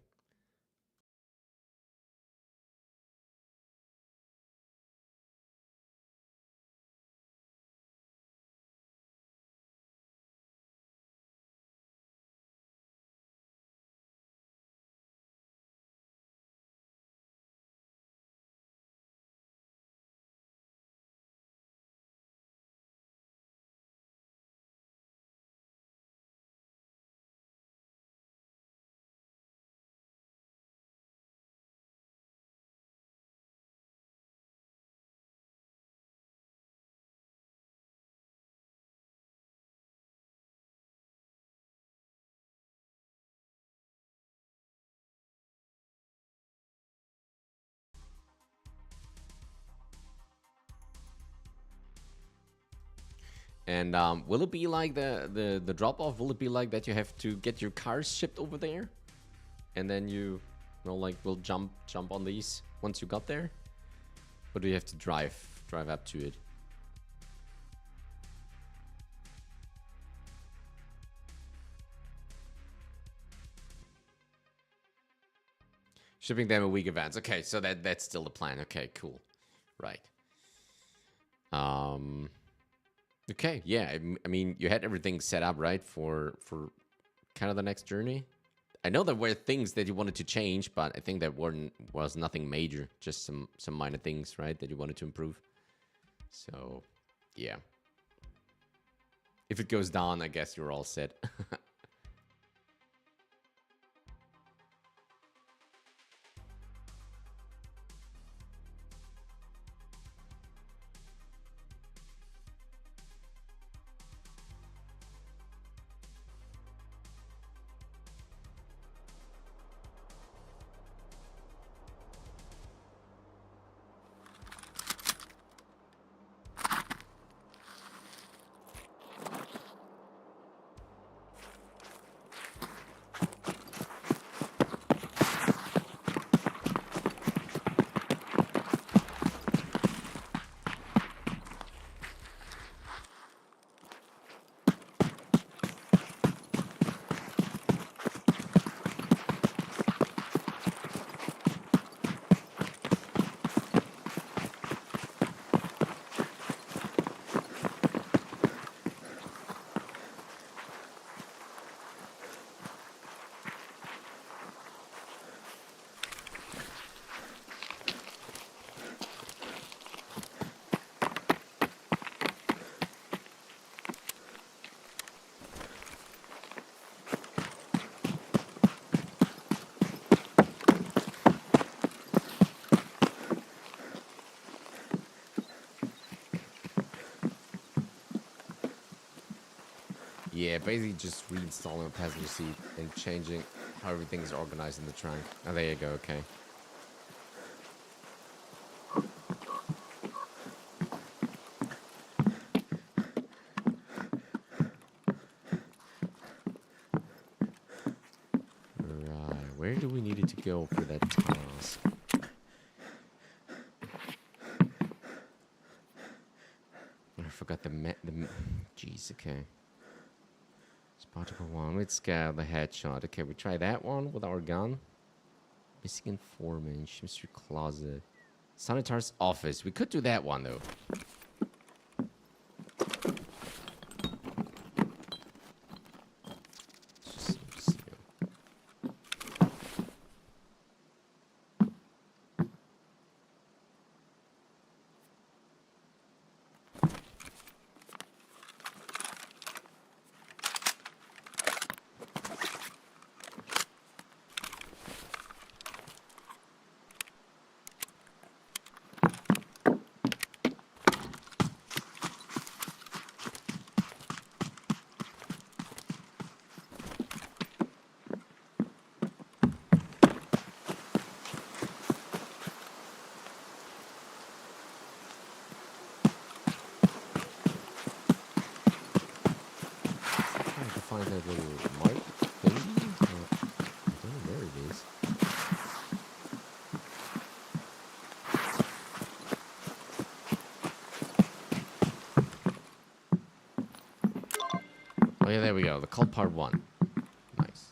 And will it be like the drop off? Will it be like that you have to get your cars shipped over there, and then you know, like, will jump on these once you got there, or do you have to drive up to it? Shipping them a week advance. Okay, so that's still the plan. Okay, cool. Right. Okay, yeah. I mean, you had everything set up, right, for kind of the next journey. I know there were things that you wanted to change, but I think that was nothing major, just some minor things, right, that you wanted to improve. So, yeah. If it goes down, I guess you're all set. Yeah, basically just reinstalling a passenger seat and changing how everything's organized in the trunk. Oh, there you go, okay. Right, where do we need it to go for that task? I forgot the jeez, okay. Spotable one. Let's scout the headshot. Okay, we try that one with our gun. Missing informant. Mystery closet. Sanitar's office. We could do that one though. Find that little mark thingy. Oh, yeah, there we go. The cult part 1. Nice.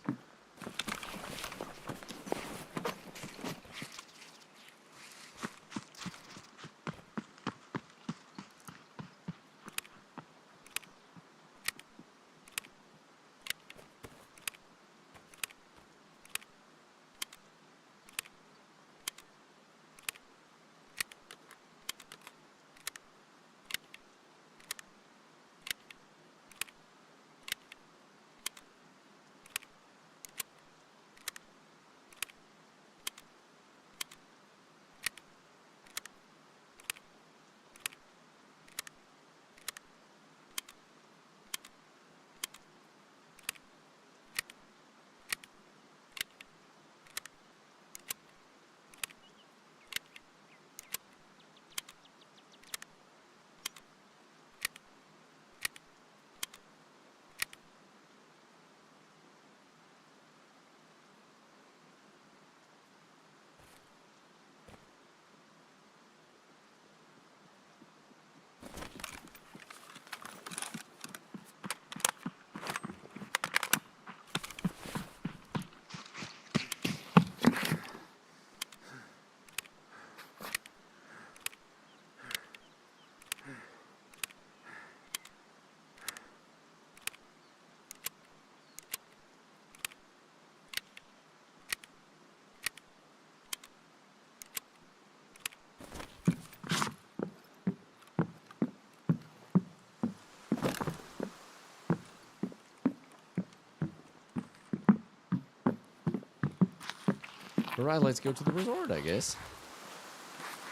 Alright, let's go to the resort, I guess.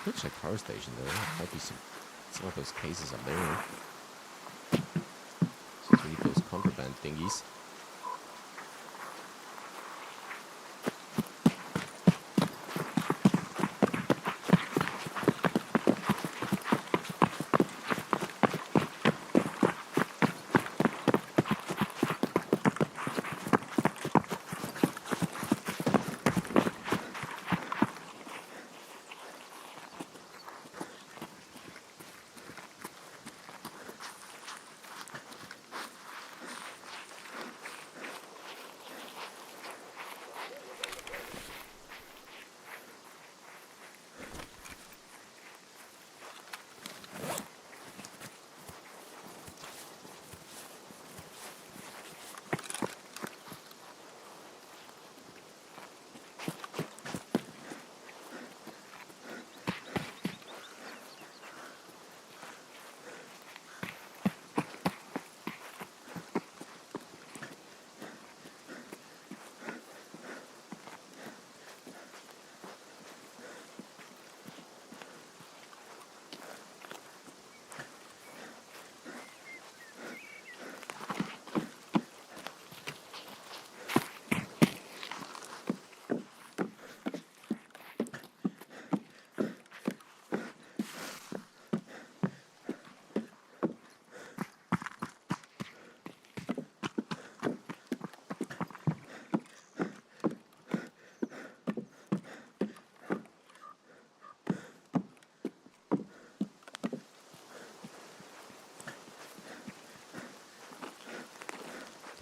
Could check power station though. Might be some of those cases up there. Since we need those contraband thingies.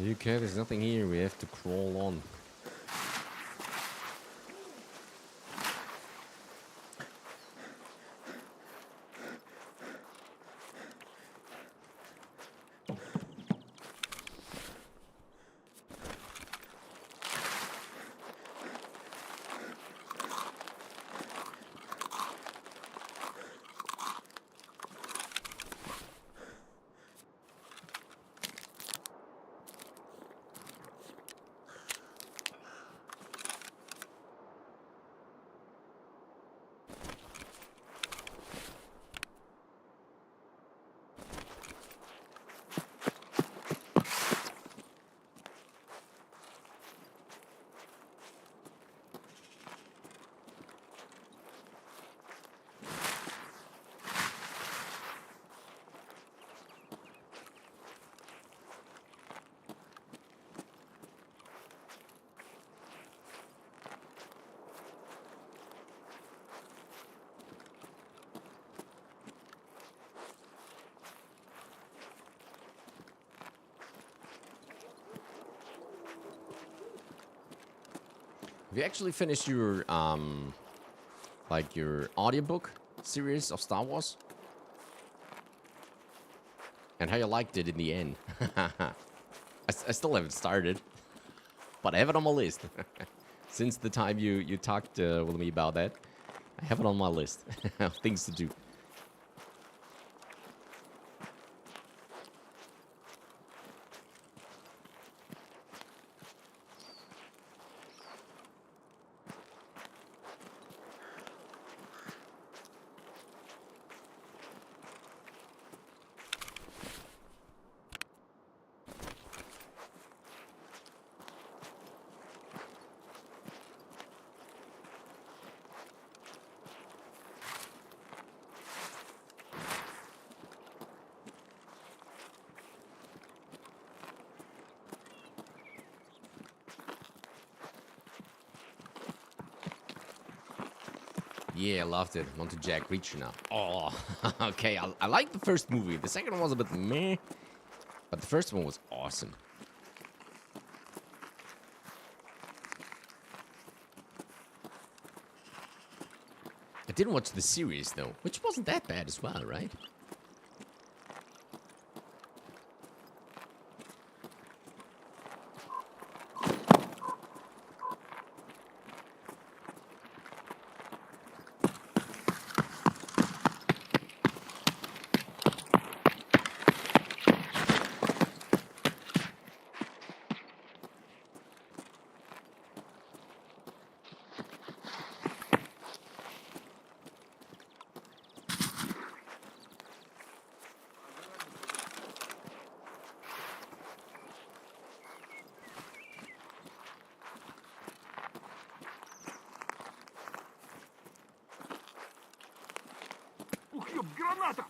Okay, there's nothing here. We have to crawl on. Have you actually finished your like your audiobook series of Star Wars? And how you liked it in the end? I still haven't started, but I have it on my list. Since the time you talked with me about that, I have it on my list of things to do. Yeah, I loved it. On to Jack Reacher now. Oh, okay. I like the first movie. The second one was a bit meh, but the first one was awesome. I didn't watch the series though, which wasn't that bad as well, right? Ух, ёб, граната!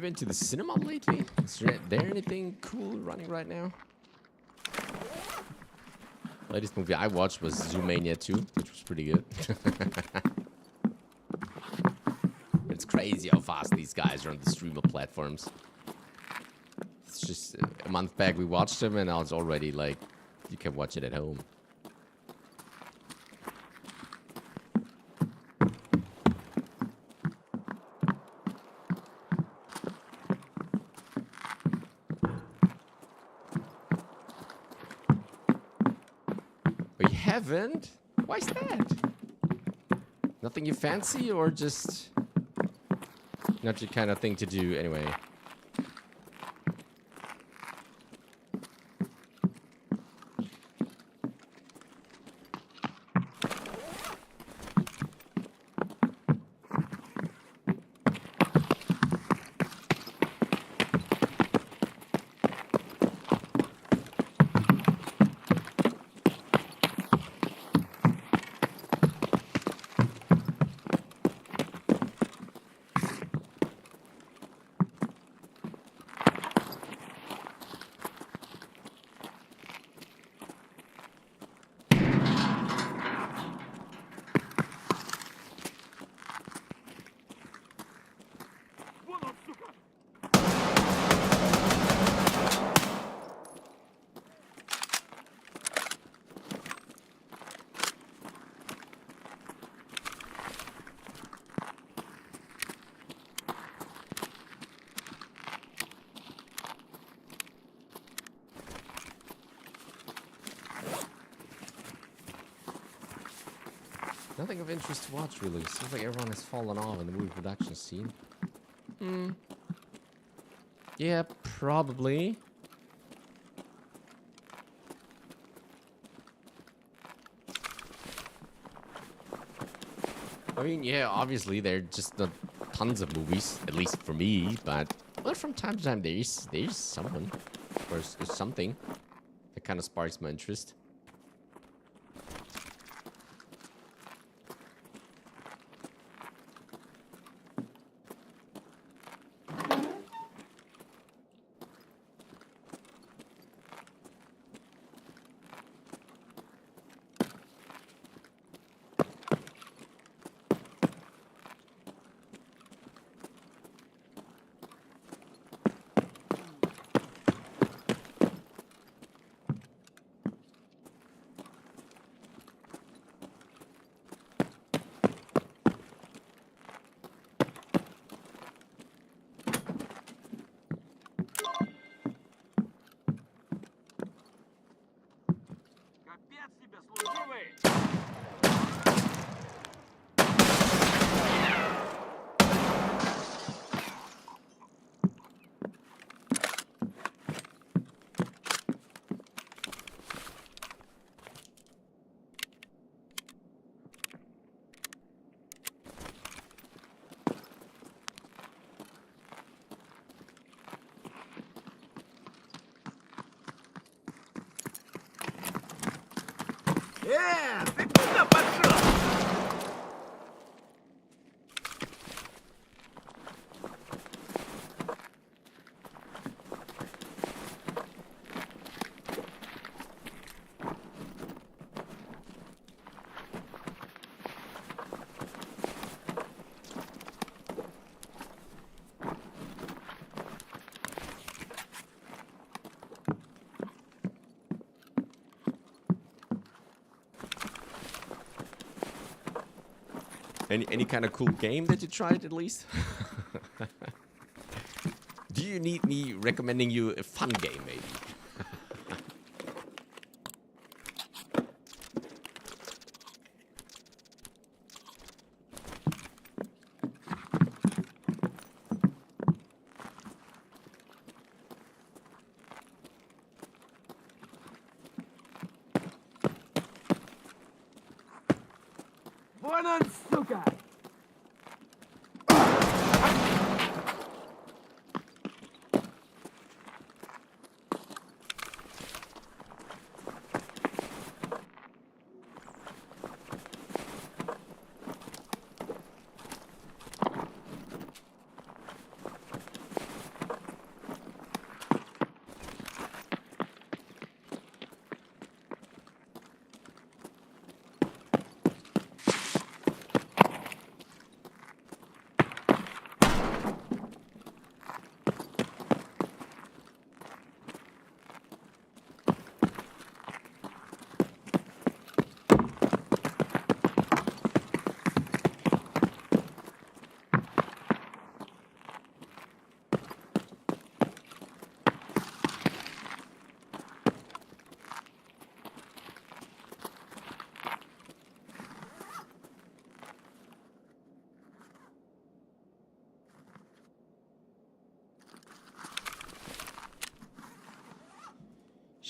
been to the cinema lately? Is there anything cool running right now? Latest movie I watched was Zoomania 2, which was pretty good. It's crazy how fast these guys are on the streamer platforms. It's just a month back we watched them and now it's already like, you can watch it at home. But you haven't? Why is that? Nothing you fancy or just not your kind of thing to do anyway? Вон он, сука! Nothing of interest to watch, really. Seems like everyone has fallen off in the movie production scene. Yeah, probably. I mean, yeah, obviously there are just not tons of movies, at least for me, but well, from time to time there's someone, or there's something that kind of sparks my interest. Капец тебе, служивый! Ты куда пошел? Any kind of cool game that you tried at least? Do you need me recommending you a fun game maybe? Вон он, сука!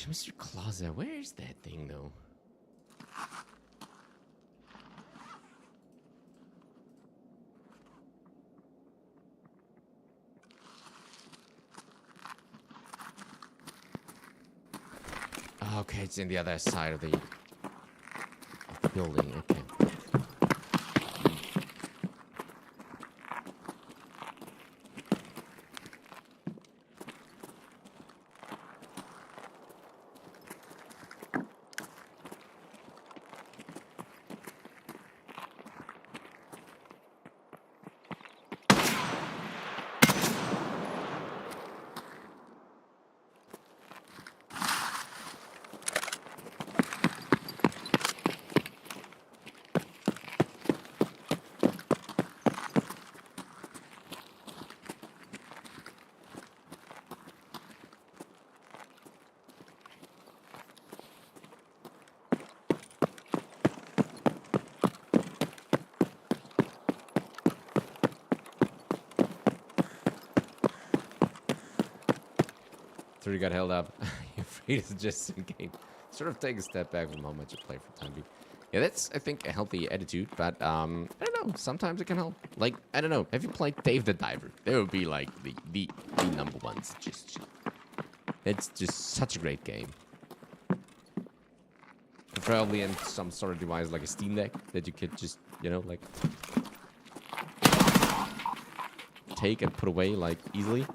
Mr. Closet, where is that thing though? Okay, it's in the other side of the building. Okay. Three got held up. You're afraid it's just a game. Sort of take a step back from how much you play for time being. Yeah, that's, I think, a healthy attitude, but I don't know. Sometimes it can help. Like, I don't know. Have you played Dave the Diver? They would be like the number ones. It's just such a great game. Preferably in some sort of device like a Steam Deck that you could just, you know, like take and put away like easily.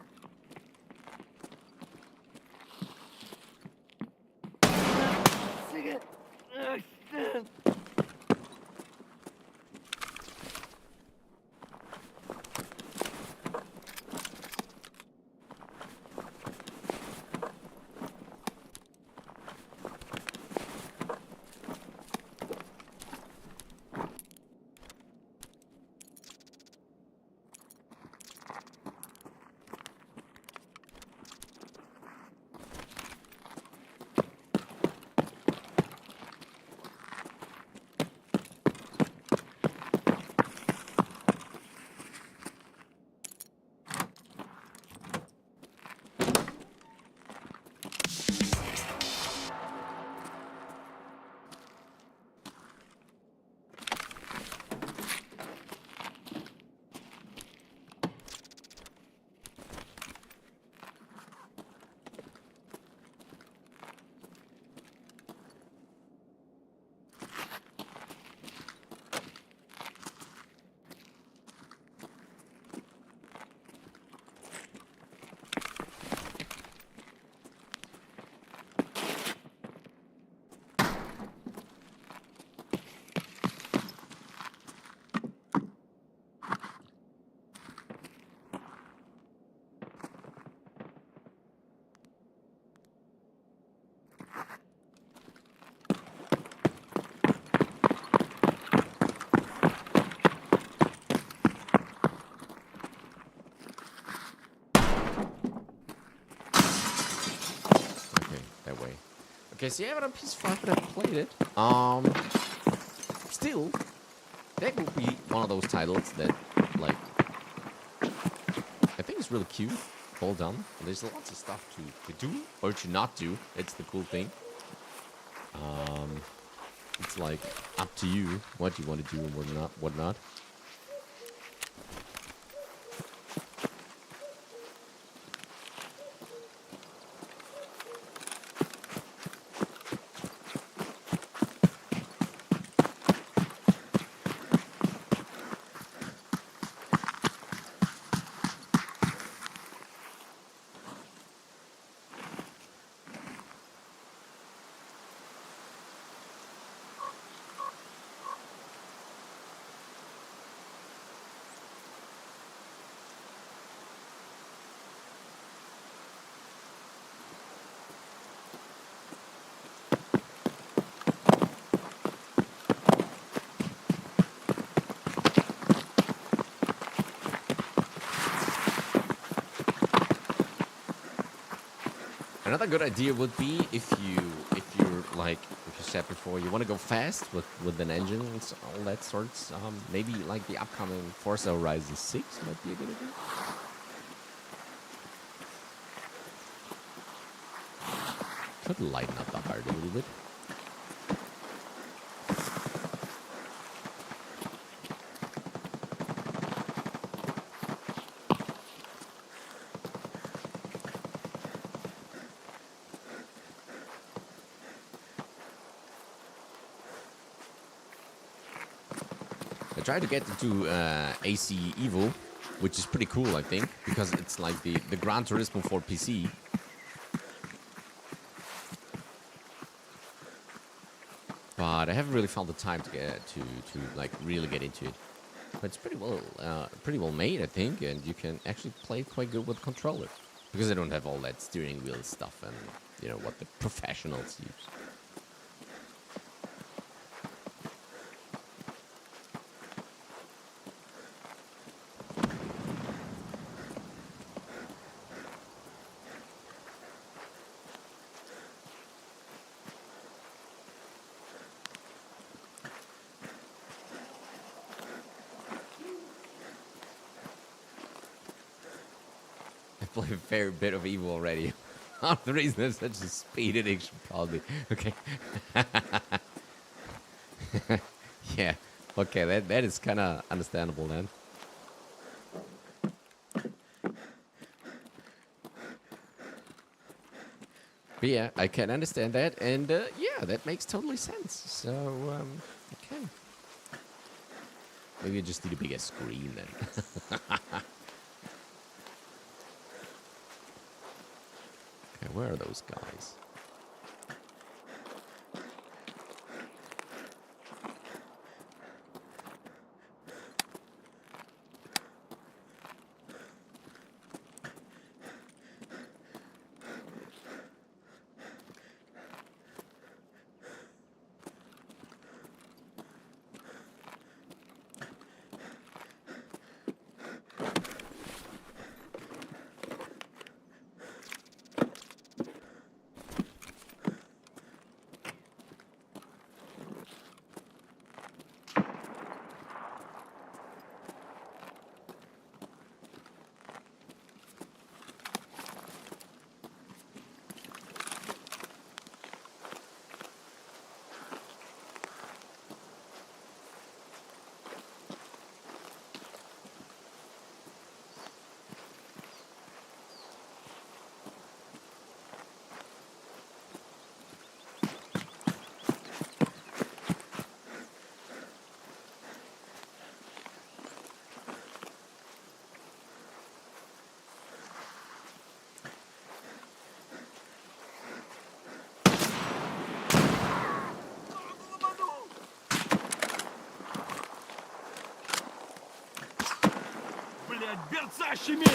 Okay, so you have it on PS5, but I played it. Still, that would be one of those titles that, like, I think it's really cute, well done. There's lots of stuff to do or to not do. It's the cool thing. It's like up to you what you want to do and what not. Another good idea would be if you're like, if you said before, you want to go fast with an engine and all that sorts. Maybe like the upcoming Forza Horizon 6 might be a good idea. Could lighten up the heart a little bit. I tried to get into AC Evo, which is pretty cool, I think, because it's like the Gran Turismo for PC. But I haven't really found the time to get to like really get into it. But it's pretty well made, I think, and you can actually play quite good with the controller because I don't have all that steering wheel stuff and you know what the professionals use. Play a fair bit of Evo already. The reason there's such a speed addiction, probably. Okay. Yeah. Okay, that is kind of understandable then. But yeah, I can understand that, and yeah, that makes totally sense. So, okay. Maybe you just need a bigger screen then. Okay, where are those guys? Блядь, берца щеми!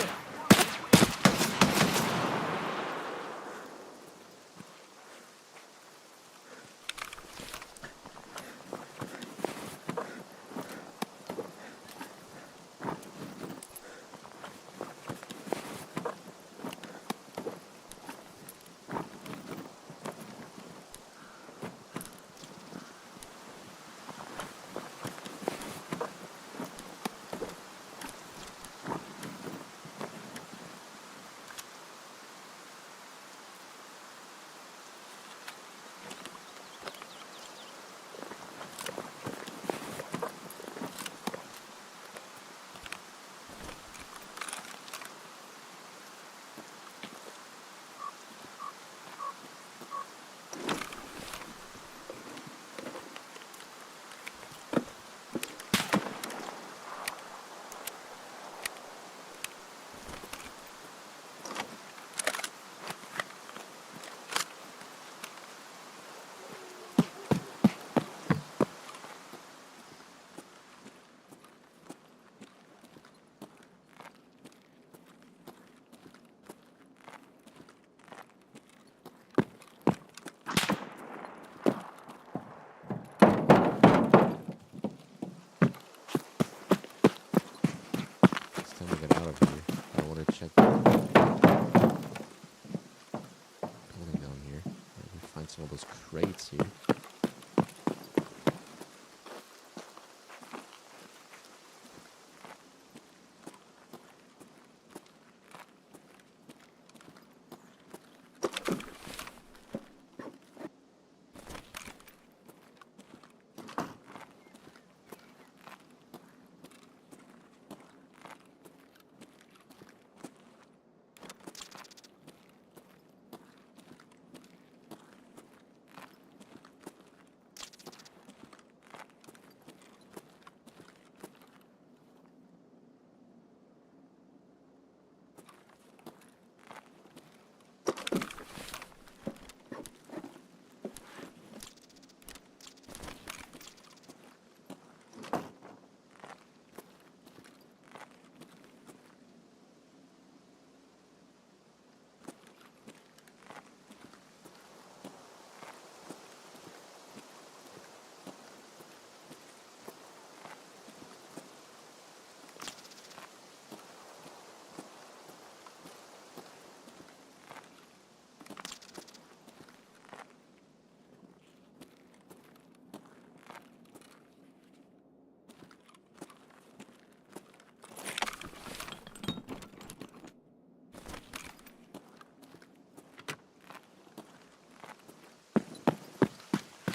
Some of those crates here.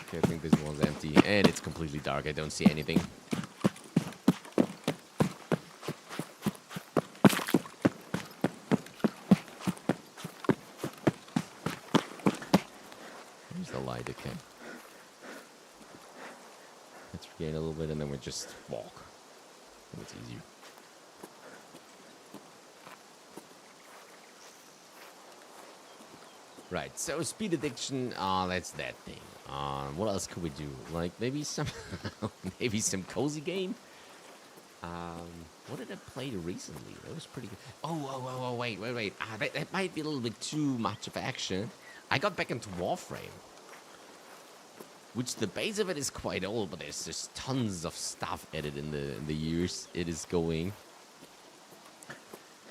Okay, I think this one's empty. And it's completely dark. I don't see anything. There's the light, okay. Let's regain a little bit and then we just walk. I think it's easier. Right, so speed addiction, that's that thing. What else could we do? Like maybe some, maybe some cozy game. What did I play recently? That was pretty good. Oh, wait. That might be a little bit too much of action. I got back into Warframe, which the base of it is quite old, but there's just tons of stuff added in the years it is going.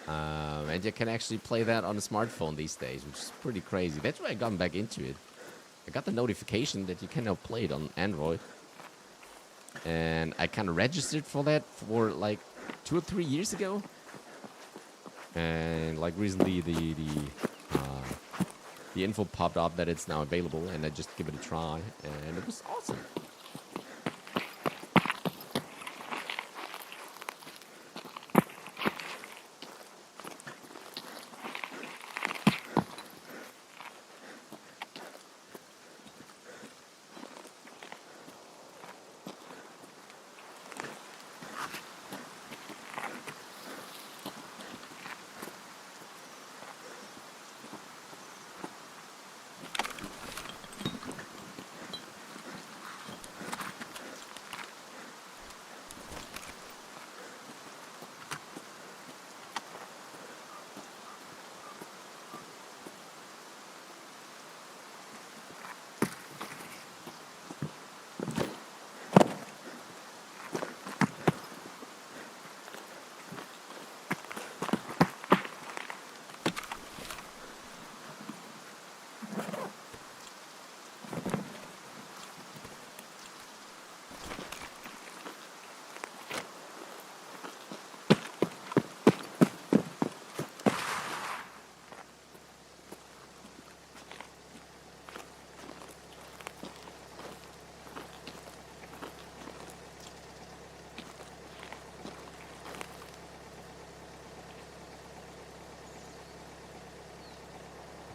And you can actually play that on a smartphone these days, which is pretty crazy. That's why I got back into it. I got the notification that you can now play it on Android. And I kind of registered for that for like 2 or 3 years ago. And like recently the info popped up that it's now available, and I just give it a try, and it was awesome.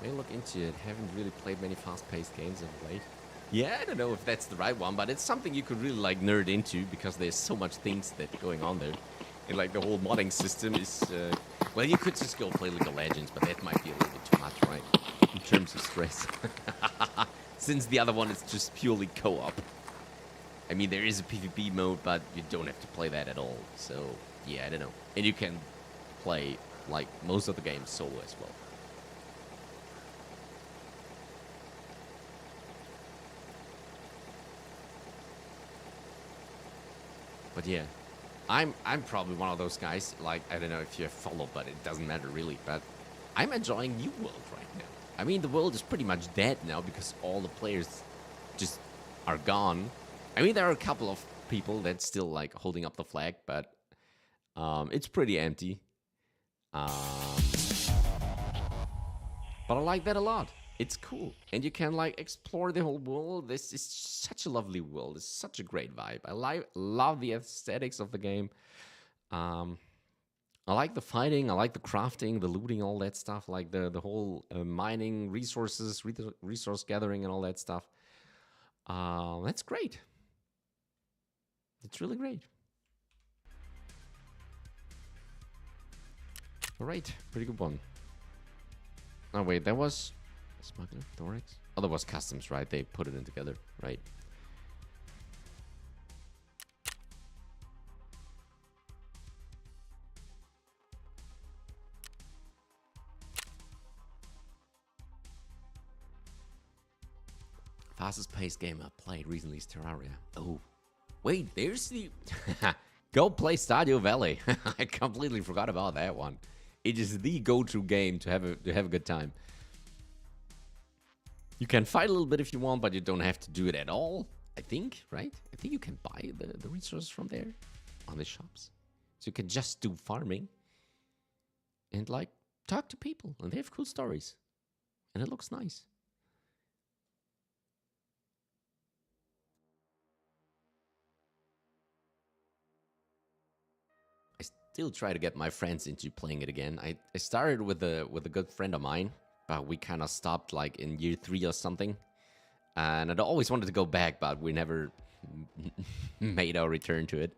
May look into it. Haven't really played many fast-paced games of late. Yeah, I don't know if that's the right one, but it's something you could really like nerd into because there's so much things that going on there. And like the whole modding system is, well, you could just go play League of Legends, but that might be a little bit too much, right? In terms of stress. Since the other one is just purely co-op. I mean, there is a PvP mode, but you don't have to play that at all. So, yeah, I don't know. And you can play, like, most of the games solo as well. But yeah, I'm probably one of those guys, like, I don't know if you have followed, but it doesn't matter really, but I'm enjoying New World right now. I mean, the world is pretty much dead now because all the players just are gone. I mean, there are a couple of people that's still, like, holding up the flag, but it's pretty empty. But I like that a lot. It's cool. And you can, like, explore the whole world. This is such a lovely world. It's such a great vibe. I love the aesthetics of the game. I like the fighting. I like the crafting, the looting, all that stuff. Like the whole mining, resources, resource gathering and all that stuff. That's great. It's really great. All right. Pretty good one. Oh, wait. That was... Smuggler, Thorax? Oh, that was customs, right? They put it in together, right? Fastest paced game I played recently is Terraria. Oh, wait, there's the... Go play Stardew Valley. I completely forgot about that one. It is the go-to game to have a good time. You can fight a little bit if you want, but you don't have to do it at all, I think, right? I think you can buy the resources from there on the shops. So you can just do farming and, like, talk to people. And they have cool stories. And it looks nice. still try to get my friends into playing it again. I started with a good friend of mine, but we kind of stopped like in year 3 or something. And I'd always wanted to go back, but we never made our return to it.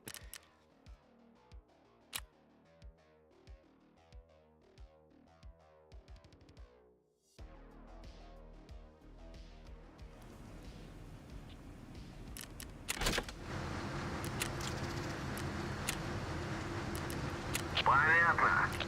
Понятно.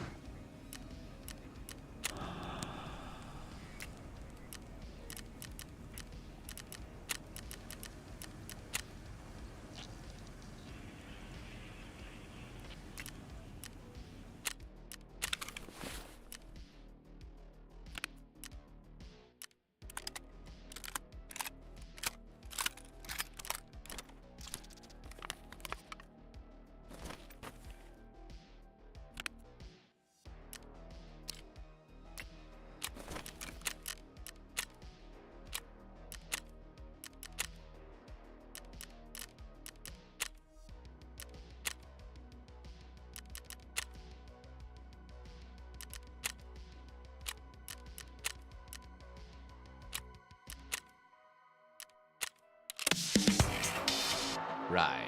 Right.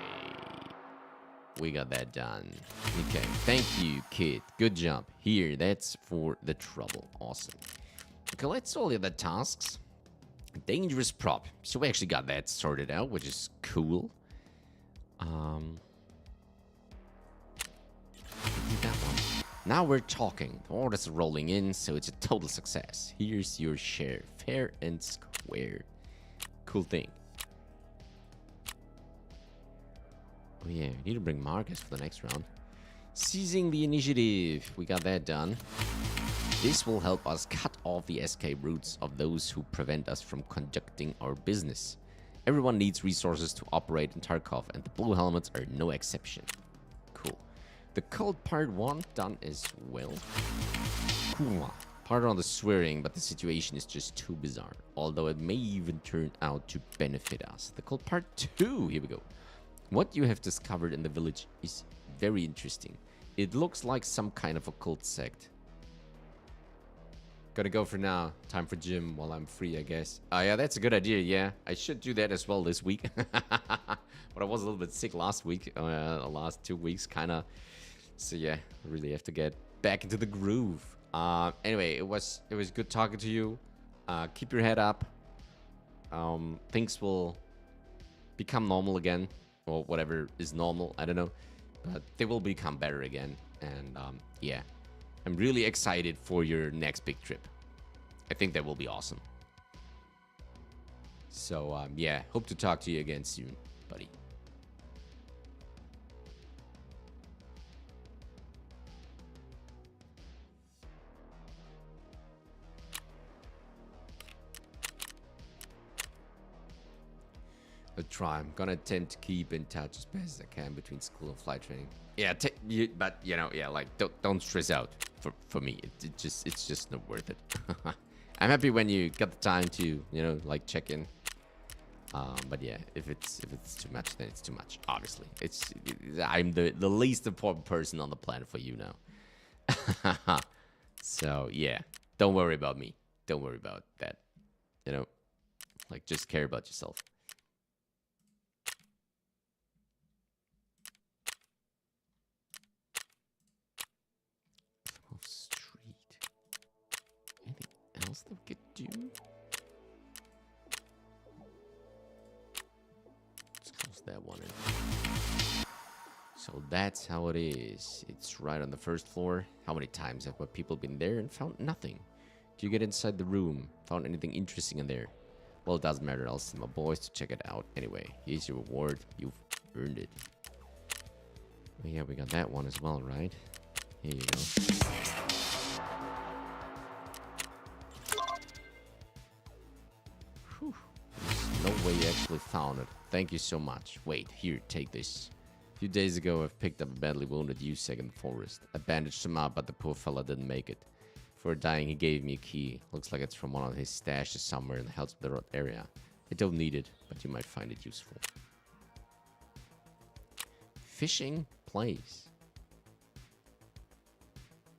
We got that done. Okay. Thank you, kid. Good job. Here, that's for the trouble. Awesome. Collect all the other tasks. Dangerous prop. So we actually got that sorted out, which is cool. That one. Now we're talking. The order's rolling in, so it's a total success. Here's your share. Fair and square. Cool thing. Oh yeah, we need to bring Marcus for the next round. Seizing the initiative. We got that done. This will help us cut off the escape routes of those who prevent us from conducting our business. Everyone needs resources to operate in Tarkov, and the blue helmets are no exception. Cool. The cult part 1 done as well. Cool. Pardon on the swearing, but the situation is just too bizarre. Although it may even turn out to benefit us. The cult part 2. Here we go. What you have discovered in the village is very interesting. It looks like some kind of a cult sect. Gotta go for now. Time for gym while I'm free, I guess. Oh yeah, that's a good idea, yeah. I should do that as well this week. But I was a little bit sick last week. The last 2 weeks, kinda. So yeah, really have to get back into the groove. Anyway, it was good talking to you. Keep your head up. Things will become normal again. Or whatever is normal, I don't know. But they will become better again. And yeah, I'm really excited for your next big trip. I think that will be awesome. So yeah, hope to talk to you again soon, buddy. Try. I'm gonna attempt to keep in touch as best as I can between school and flight training. Yeah, but you know, yeah, like don't stress out for me. It's just not worth it. I'm happy when you got the time to, you know, like check in. But yeah, if it's too much, then it's too much. Obviously, I'm the least important person on the planet for you now. So yeah, don't worry about me. Don't worry about that. You know, like just care about yourself. Else that we could do? Let's close that one in. So that's how it is. It's right on the first floor. How many times have my people been there and found nothing? Do you get inside the room? Found anything interesting in there? Well, it doesn't matter. I'll send my boys to check it out. Anyway, here's your reward. You've earned it. Oh, yeah, we got that one as well, right? Here you go. No way you actually found it. Thank you so much. Wait, here, take this. A few days ago, I've picked up a badly wounded USEC in the forest. I bandaged him up, but the poor fella didn't make it. Before dying, he gave me a key. Looks like it's from one of his stashes somewhere in the Hells of the Road area. I don't need it, but you might find it useful. Fishing place.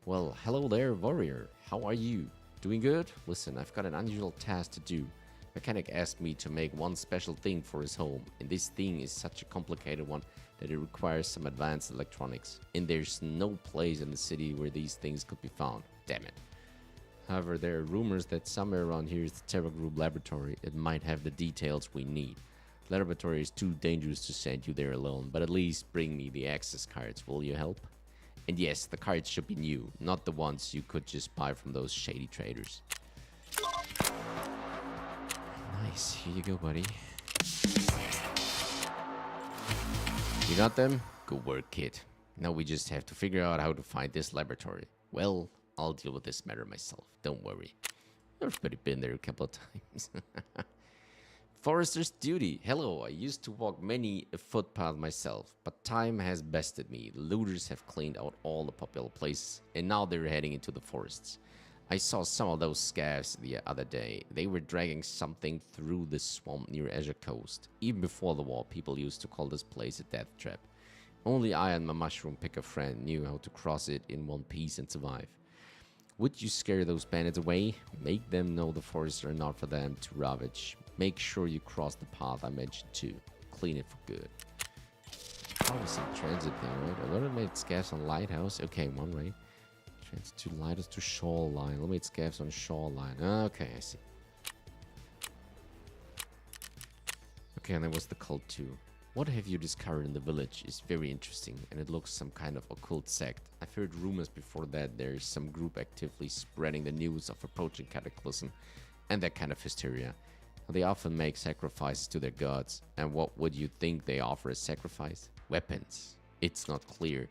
Well, hello there, warrior. How are you? Doing good? Listen, I've got an unusual task to do. Mechanic asked me to make one special thing for his home, and this thing is such a complicated one that it requires some advanced electronics. And there's no place in the city where these things could be found. Damn it. However, there are rumors that somewhere around here is the Terror Group laboratory. It might have the details we need. The laboratory is too dangerous to send you there alone, but at least bring me the access cards. Will you help? And yes, the cards should be new, not the ones you could just buy from those shady traders. Nice. Here you go, buddy. You got them? Good work, kid. Now we just have to figure out how to find this laboratory. Well, I'll deal with this matter myself. Don't worry. I've already been there a couple of times. Forester's duty. Hello, I used to walk many a footpath myself, but time has bested me. The looters have cleaned out all the popular places, and now they're heading into the forests. I saw some of those scavs the other day. They were dragging something through the swamp near Azure Coast. Even before the war, people used to call this place a death trap. Only I and my mushroom picker friend knew how to cross it in one piece and survive. Would you scare those bandits away? Make them know the forests are not for them to ravage. Make sure you cross the path I mentioned too. Clean it for good. Probably some transit thing, right? Eliminate scavs on Lighthouse. Okay, one right. Transit to Lighthouse to Shoreline. Eliminate scavs on Shoreline. Okay, I see. Okay, and there was the cult too. What have you discovered in the village is very interesting, and it looks some kind of occult sect. I've heard rumors before that there is some group actively spreading the news of approaching cataclysm and that kind of hysteria. They often make sacrifices to their gods, and what would you think they offer as sacrifice? Weapons. It's not clear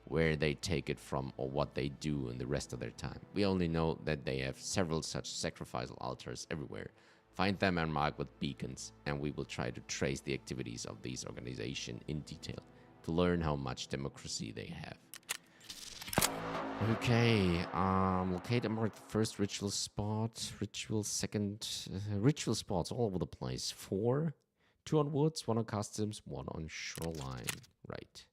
where they take it from or what they do in the rest of their time. We only know that they have several such sacrificial altars everywhere. Find them and mark with beacons, and we will try to trace the activities of these organizations in detail to learn how much democracy they have. Okay, locate and mark the first ritual spot, ritual spots all over the place. 4, 2 on woods, 1 on customs, 1 on shoreline. Right.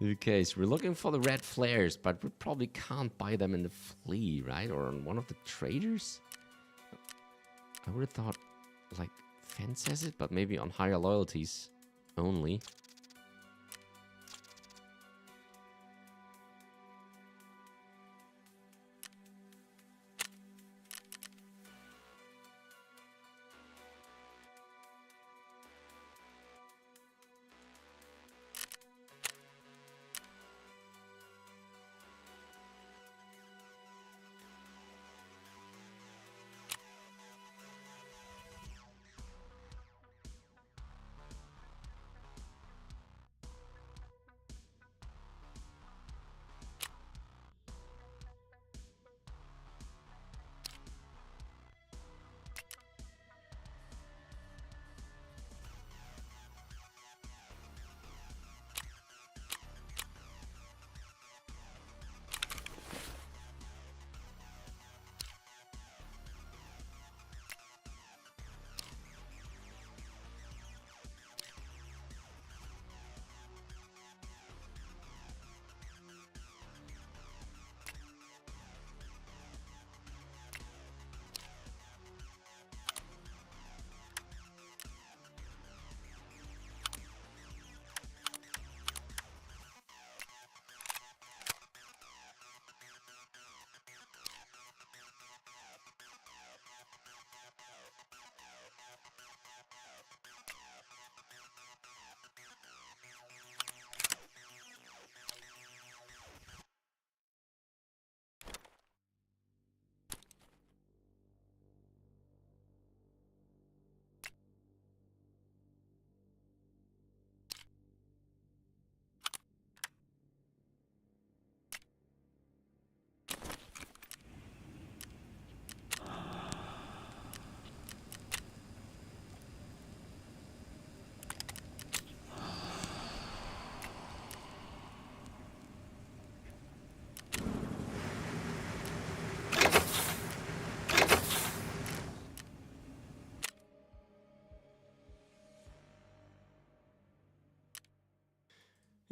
Okay, so we're looking for the red flares, but we probably can't buy them in the flea, right? Or on one of the traders? I would have thought, like, Fence has it, but maybe on higher loyalties only.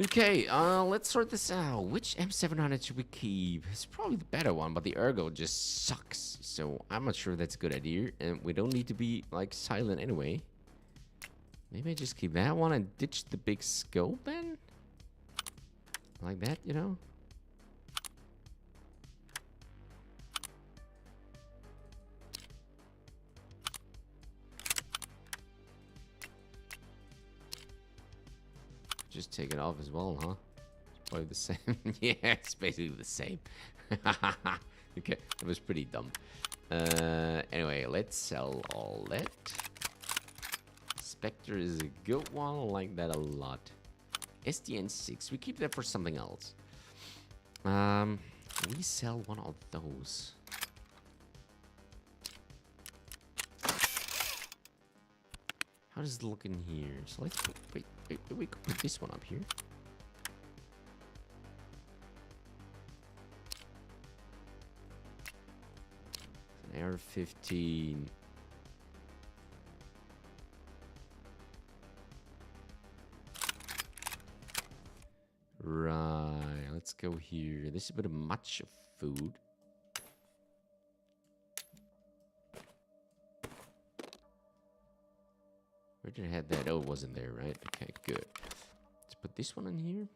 Okay, let's sort this out. Which M700 should we keep? It's probably the better one, but the ergo just sucks. So I'm not sure that's a good idea. And we don't need to be, like, silent anyway. Maybe I just keep that one and ditch the big scope then? Like that, you know? Just take it off as well, huh? It's probably the same. Yeah, it's basically the same. Okay, that was pretty dumb. Anyway, let's sell all that. Spectre is a good one. I like that a lot. SDN6, we keep that for something else. We sell one of those. How does it look in here? So let's put, wait, we could put this one up here. An AR-15. Right, let's go here. This is a bit of much of food. Where did I have that? Oh, it wasn't there, right? Okay, good. Let's put this one in here.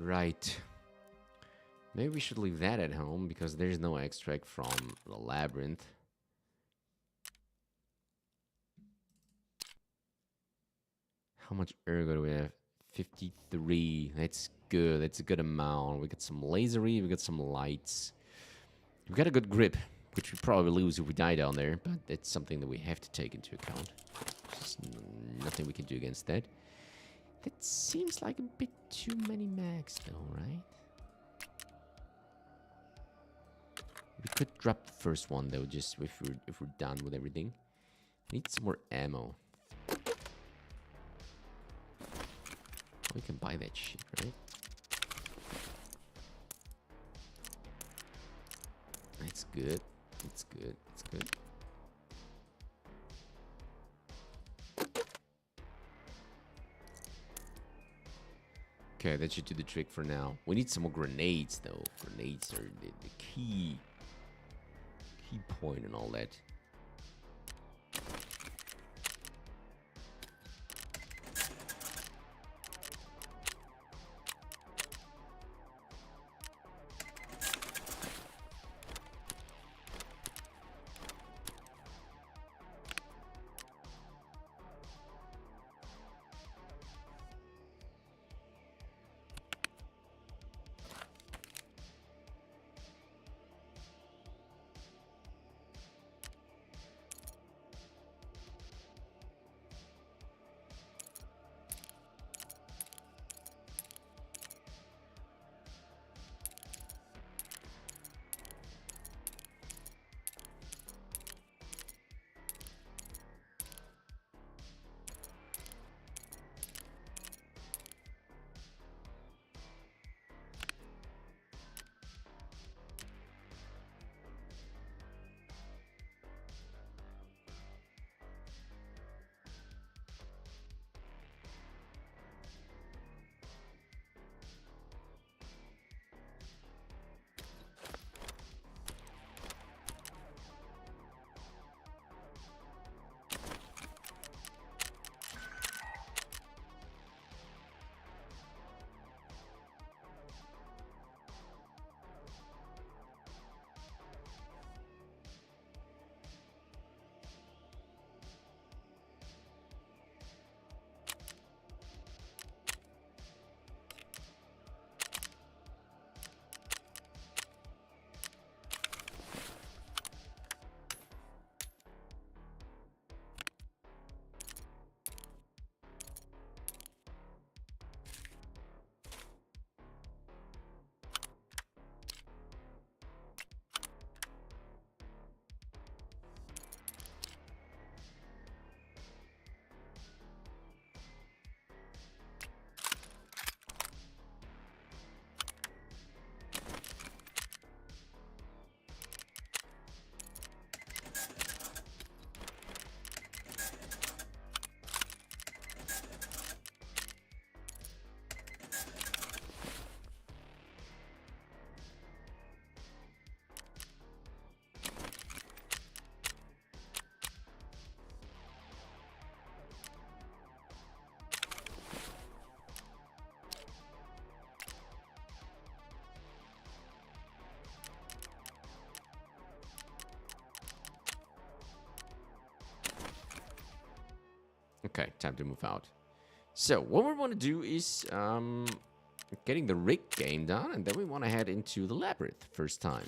Right. Maybe we should leave that at home because there's no extract from the Labrynth. How much ergo do we have? 53. That's good. That's a good amount. We got some lasery. We got some lights. We got a good grip, which we probably lose if we die down there, but that's something that we have to take into account. There's nothing we can do against that. That seems like a bit too many mags, though, right? We could drop the first one, though, just if we're done with everything. Need some more ammo. We can buy that shit, right? That's good. That's good. That's good. Okay, that should do the trick for now. We need some more grenades, though. Grenades are the key point and all that. Okay, time to move out. So what we want to do is getting the rig game done, and then we want to head into the Labyrinth first time.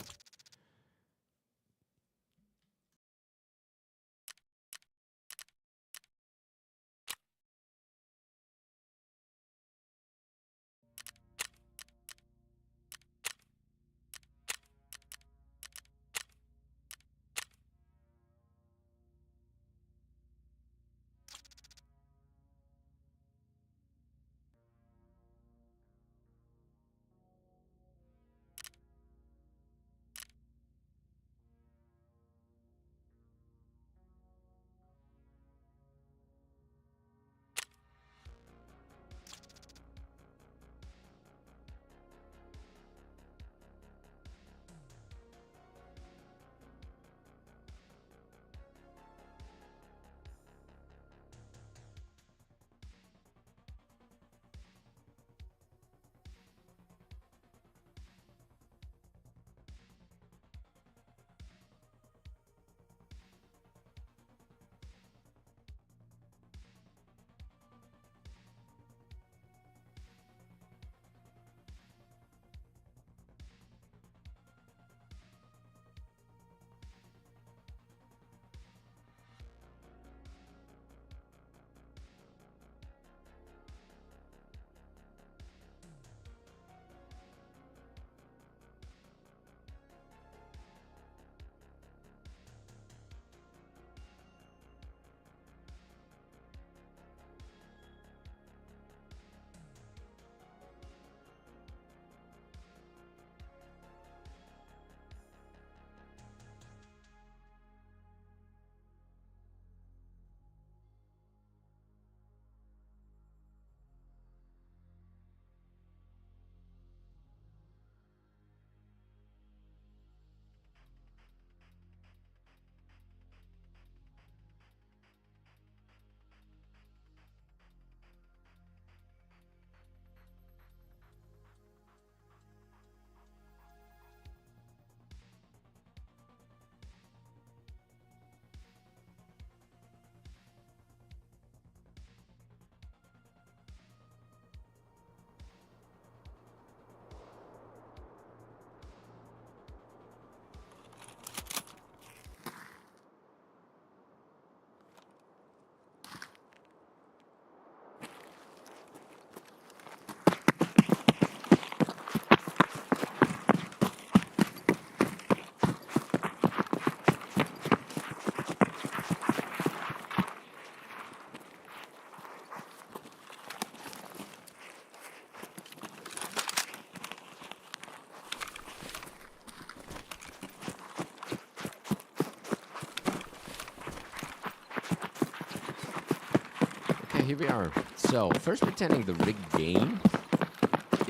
here we are. So, first pretending the rig game.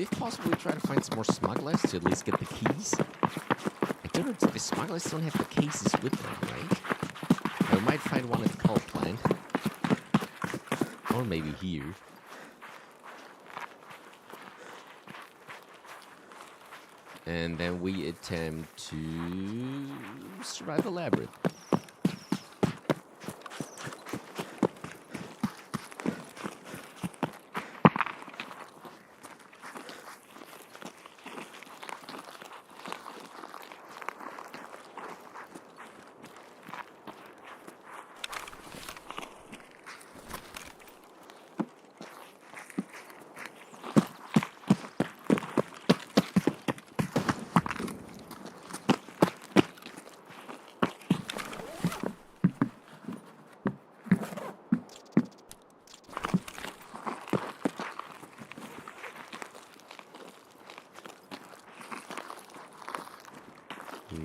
If possible, we try to find some more smugglers to at least get the keys. I don't know if the smugglers don't have the cases with them, right? I might find one at the power plant. Or maybe here. And then we attempt to survive a labyrinth.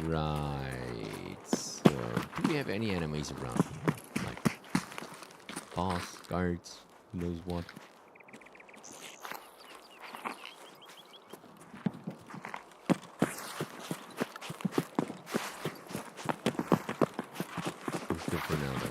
Right. So, do we have any enemies around here? Like boss, guards, who knows what? It's good for now, though.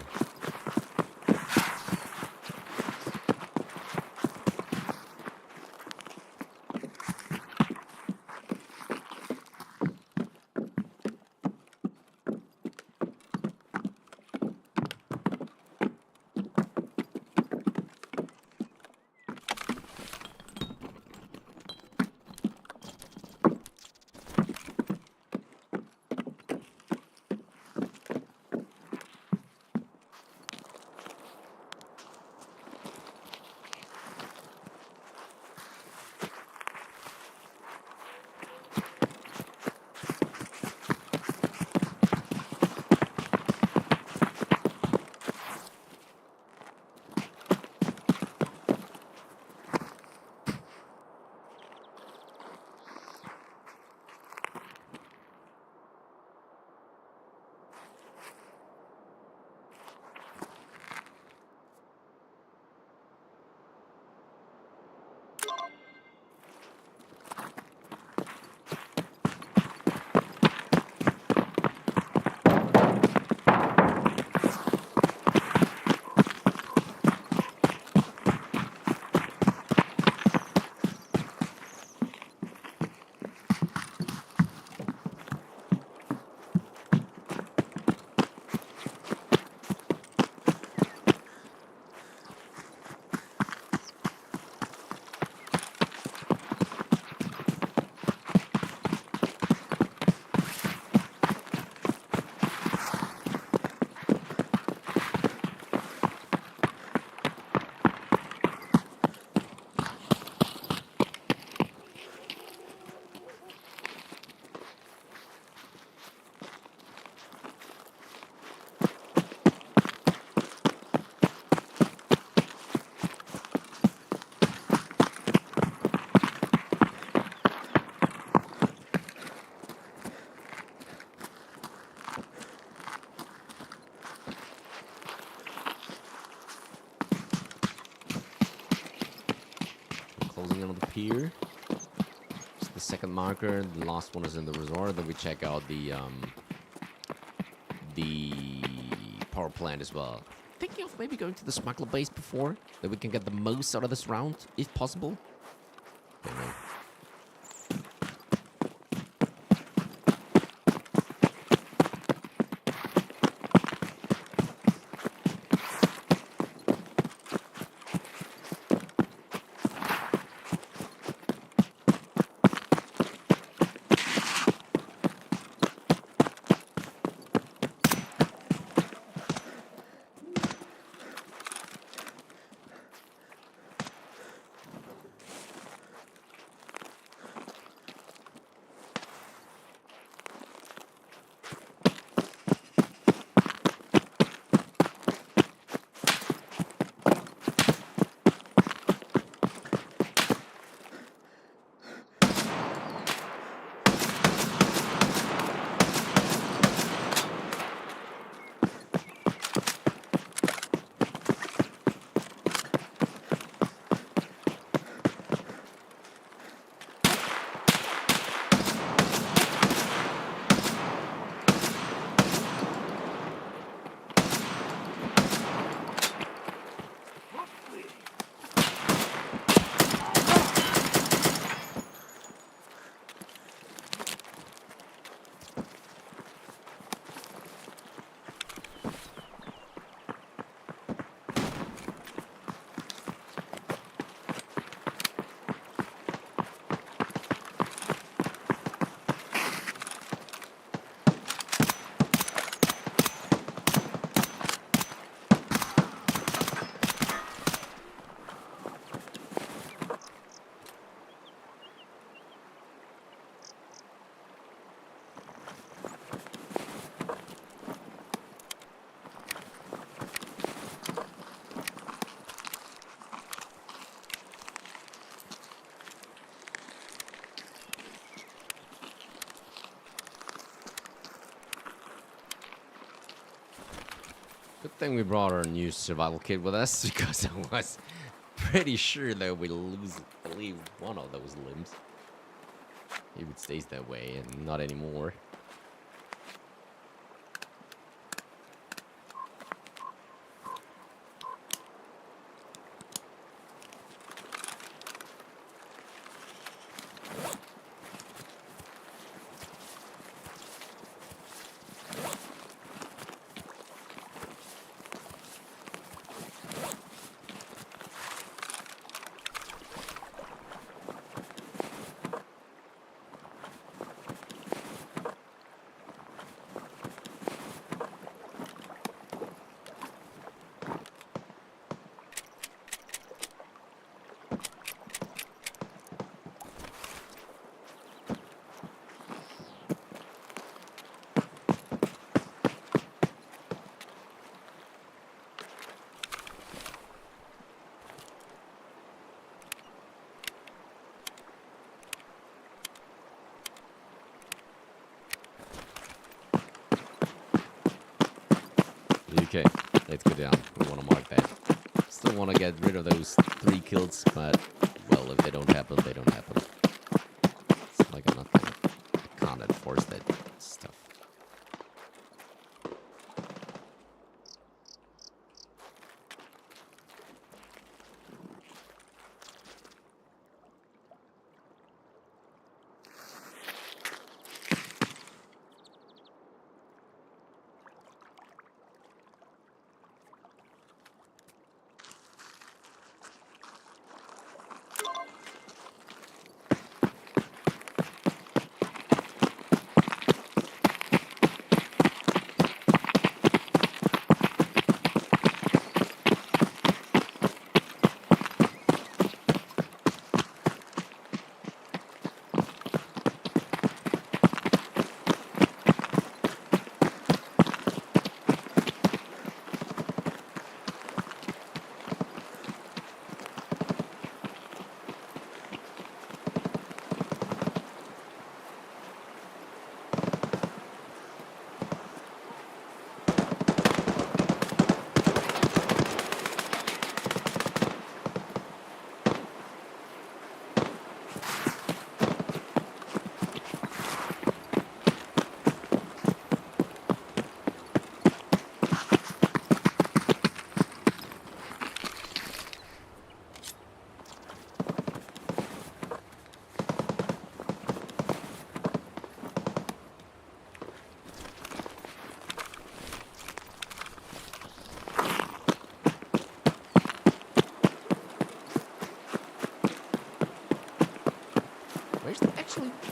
Closing in on the pier. It's the second marker. The last one is in the resort. Then we check out the power plant as well. Thinking of maybe going to the smuggler base before, that we can get the most out of this round, if possible. Don't know. Good thing we brought our new survival kit with us because I was pretty sure that we lose at least one of those limbs. If it stays that way and not anymore. Okay, let's go down. We want to mark that. Still want to get rid of those 3 kills, but, well, if they don't happen, they don't happen. It's like I'm not gonna, I can't enforce that stuff.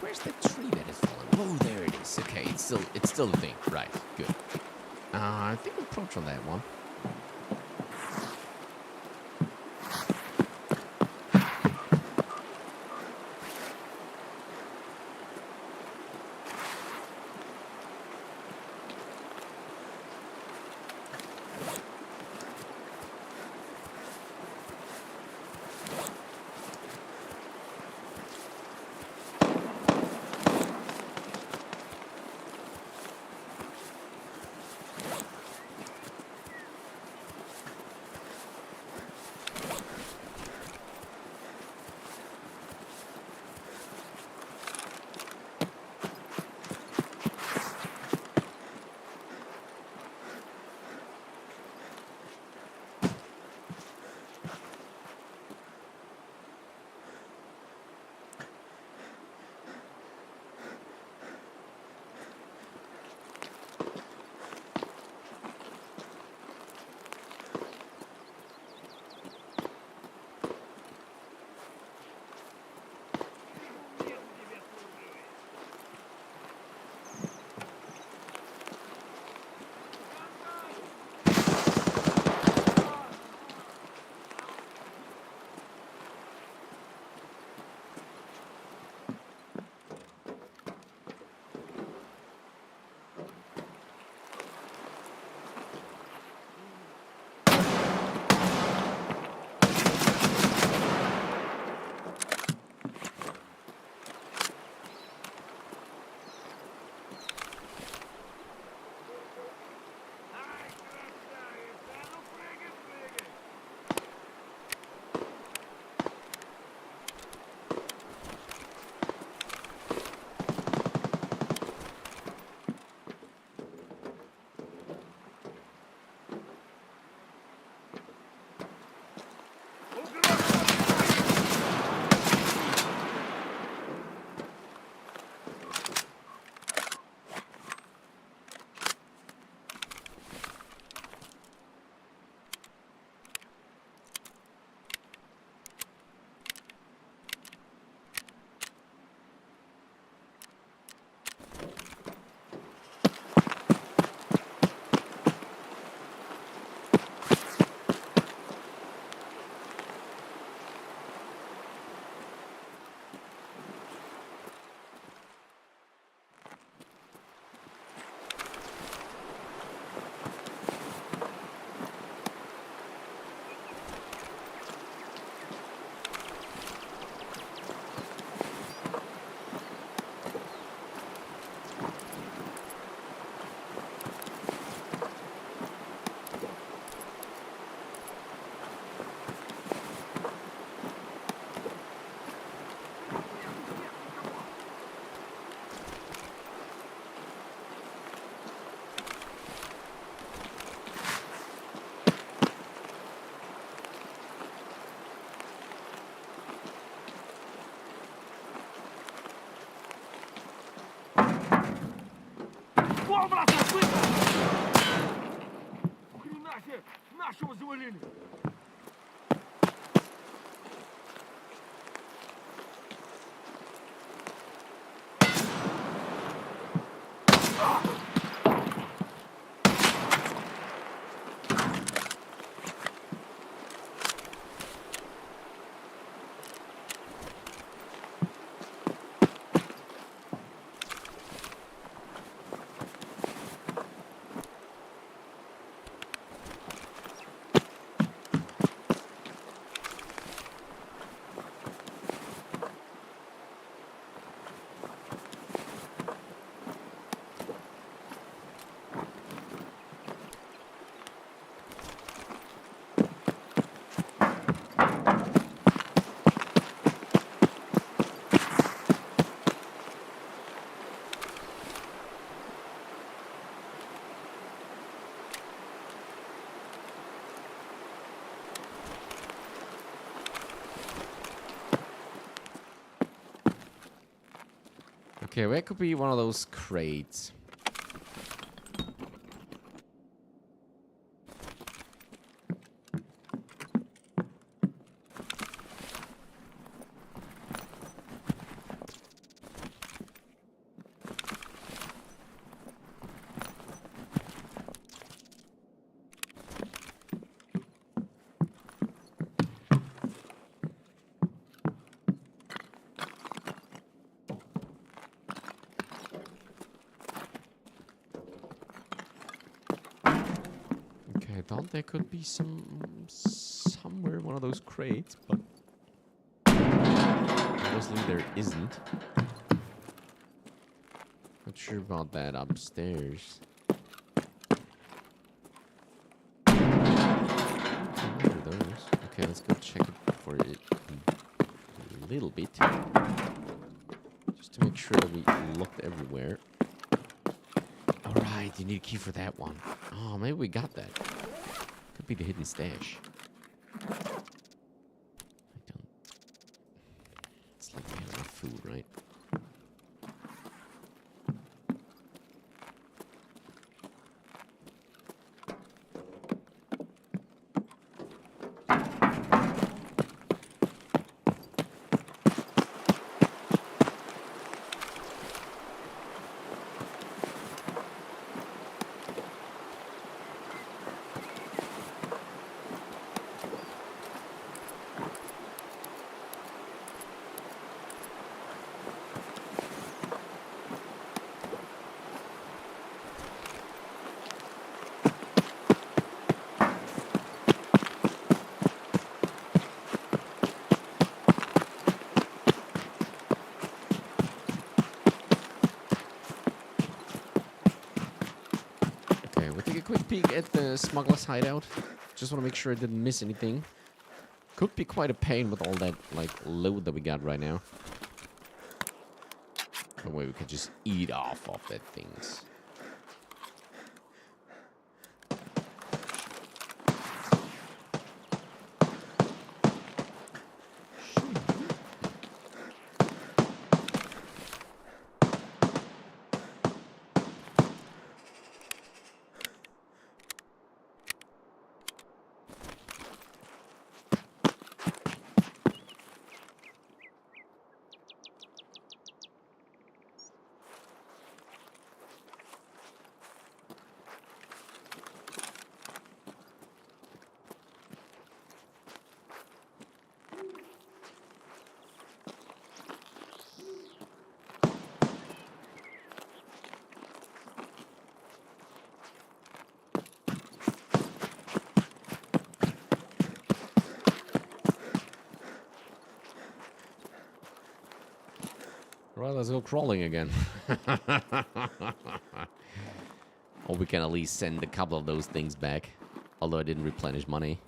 Where's the tree that is fallen? Oh, there it is. Okay, it's still a thing. Right, good. I think we'll approach on that one. Shoreline. Okay, where could be one of those crates? I thought there could be somewhere one of those crates, but obviously there isn't. Not sure about that upstairs. Where are those? Okay, let's go check it for it a little bit, just to make sure that we looked everywhere. All right, you need a key for that one. Oh, maybe we got that. Could be the hidden stash. I don't. It's like we have enough food, right? Quick peek at the Smugglers hideout. Just want to make sure I didn't miss anything. Could be quite a pain with all that like load that we got right now. The way we could just eat off of that things. Right, let's go crawling again. Or we can at least send a couple of those things back. Although I didn't replenish money.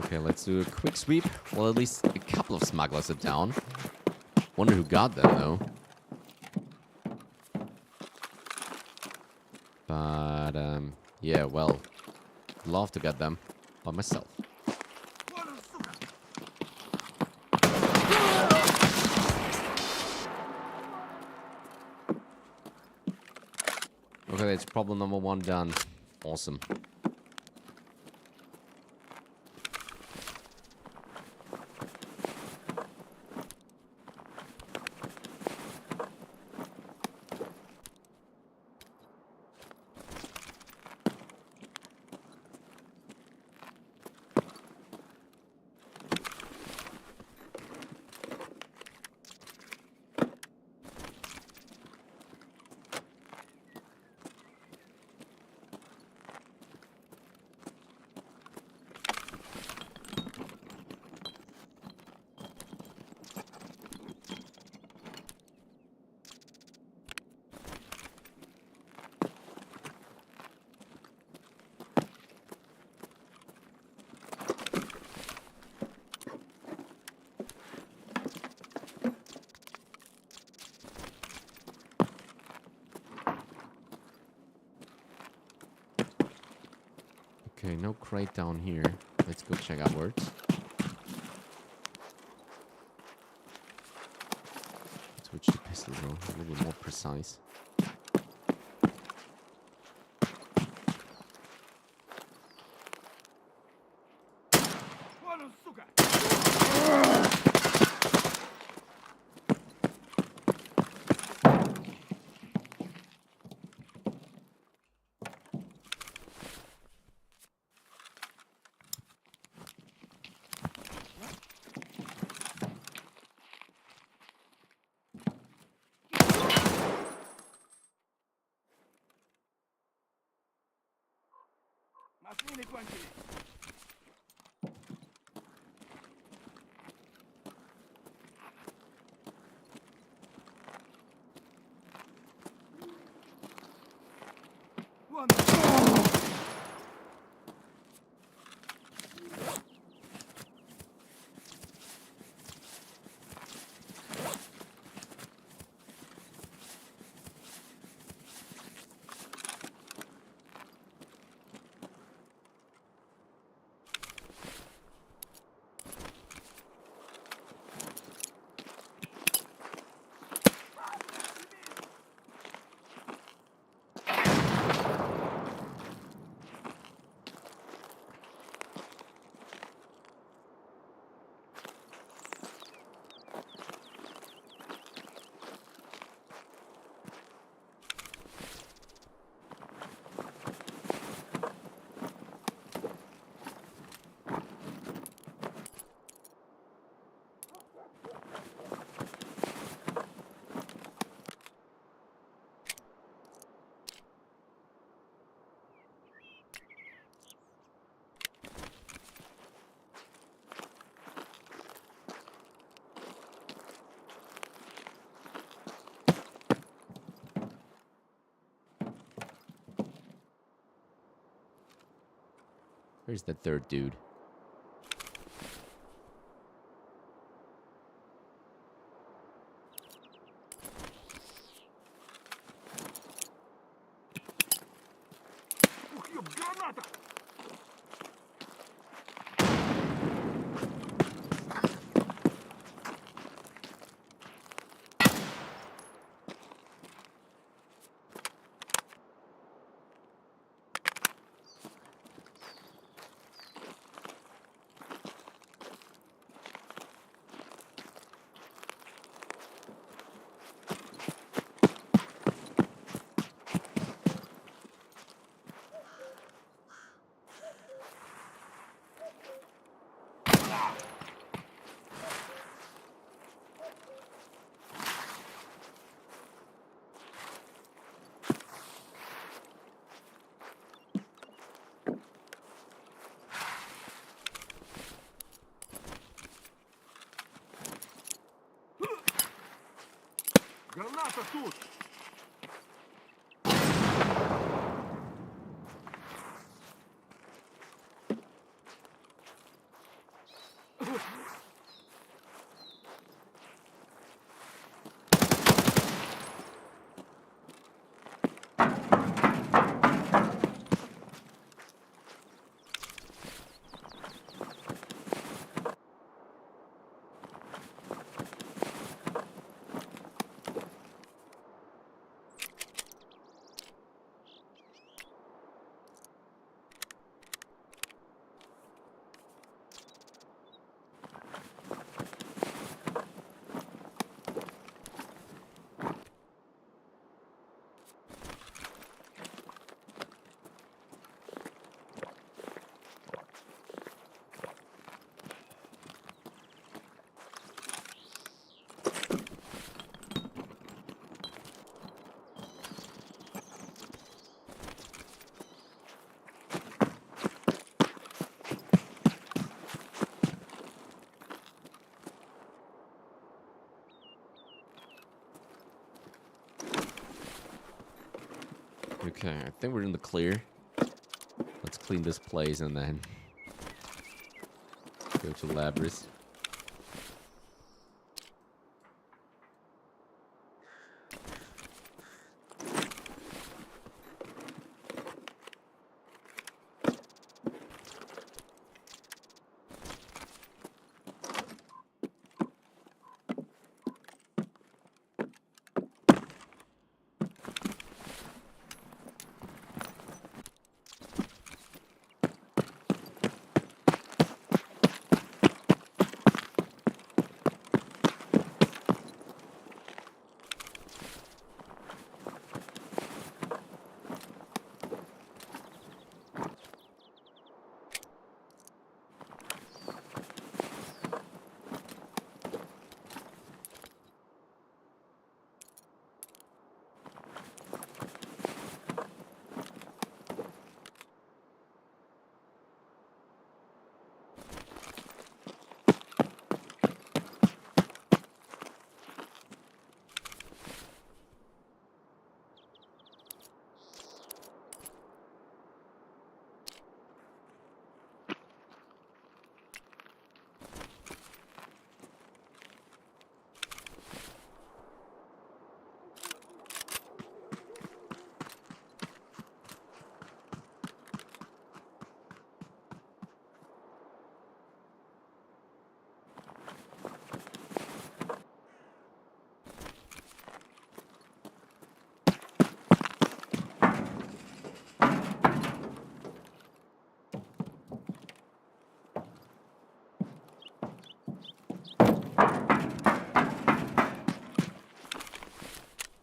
Okay, let's do a quick sweep. Well, at least a couple of smugglers are down. Wonder who got them, though. But, yeah, well, love to get them by myself. Okay, that's problem number 1 done. Awesome. Okay, no crate down here. Let's go check outwards. Switch to pistol though, a little bit more precise. Машины кончились. Вон. Where's the third dude? Ух, ёб, граната! Граната тут! Okay, I think we're in the clear. Let's clean this place and then go to Labrynth.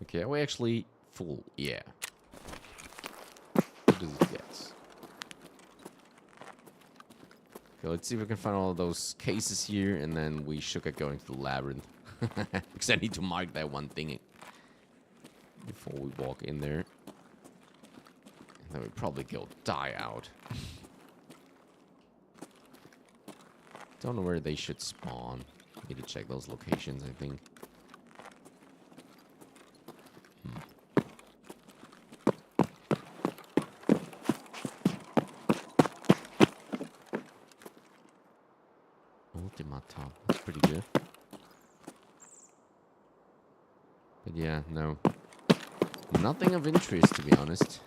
Okay, are we actually full? Yeah. What does it get? Okay, let's see if we can find all of those cases here, and then we should get going to the Labrynth. Because I need to mark that one thing before we walk in there. And then we probably go die out. Don't know where they should spawn. Need to check those locations, I think. Ultimata. That's pretty good. But yeah, no. Nothing of interest, to be honest.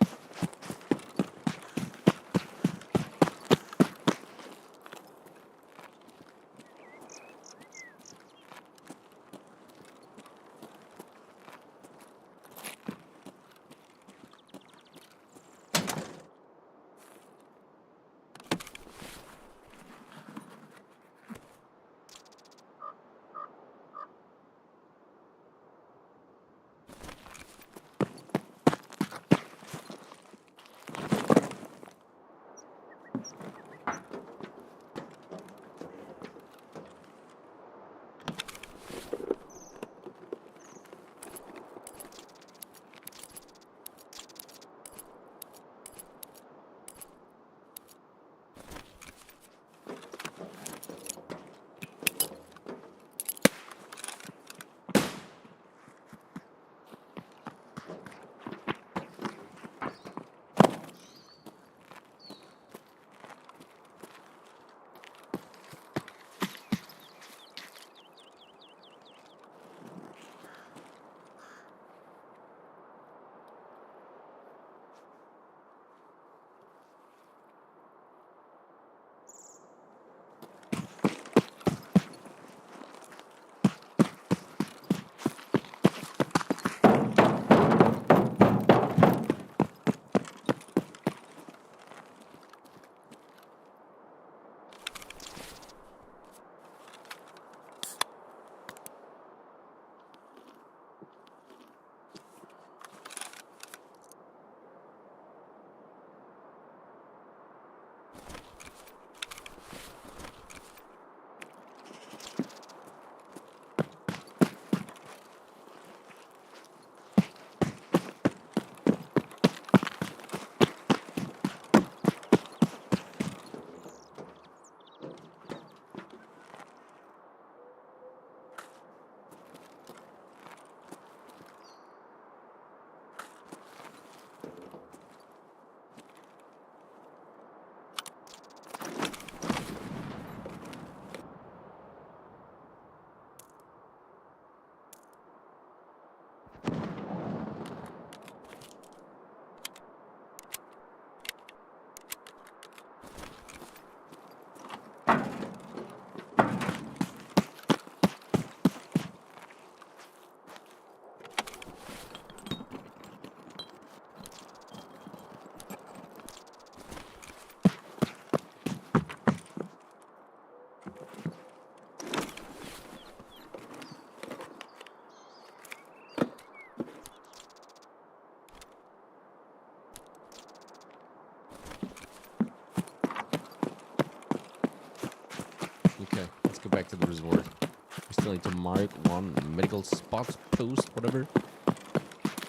go back to the resort. We still need to mark one medical spot, post, whatever.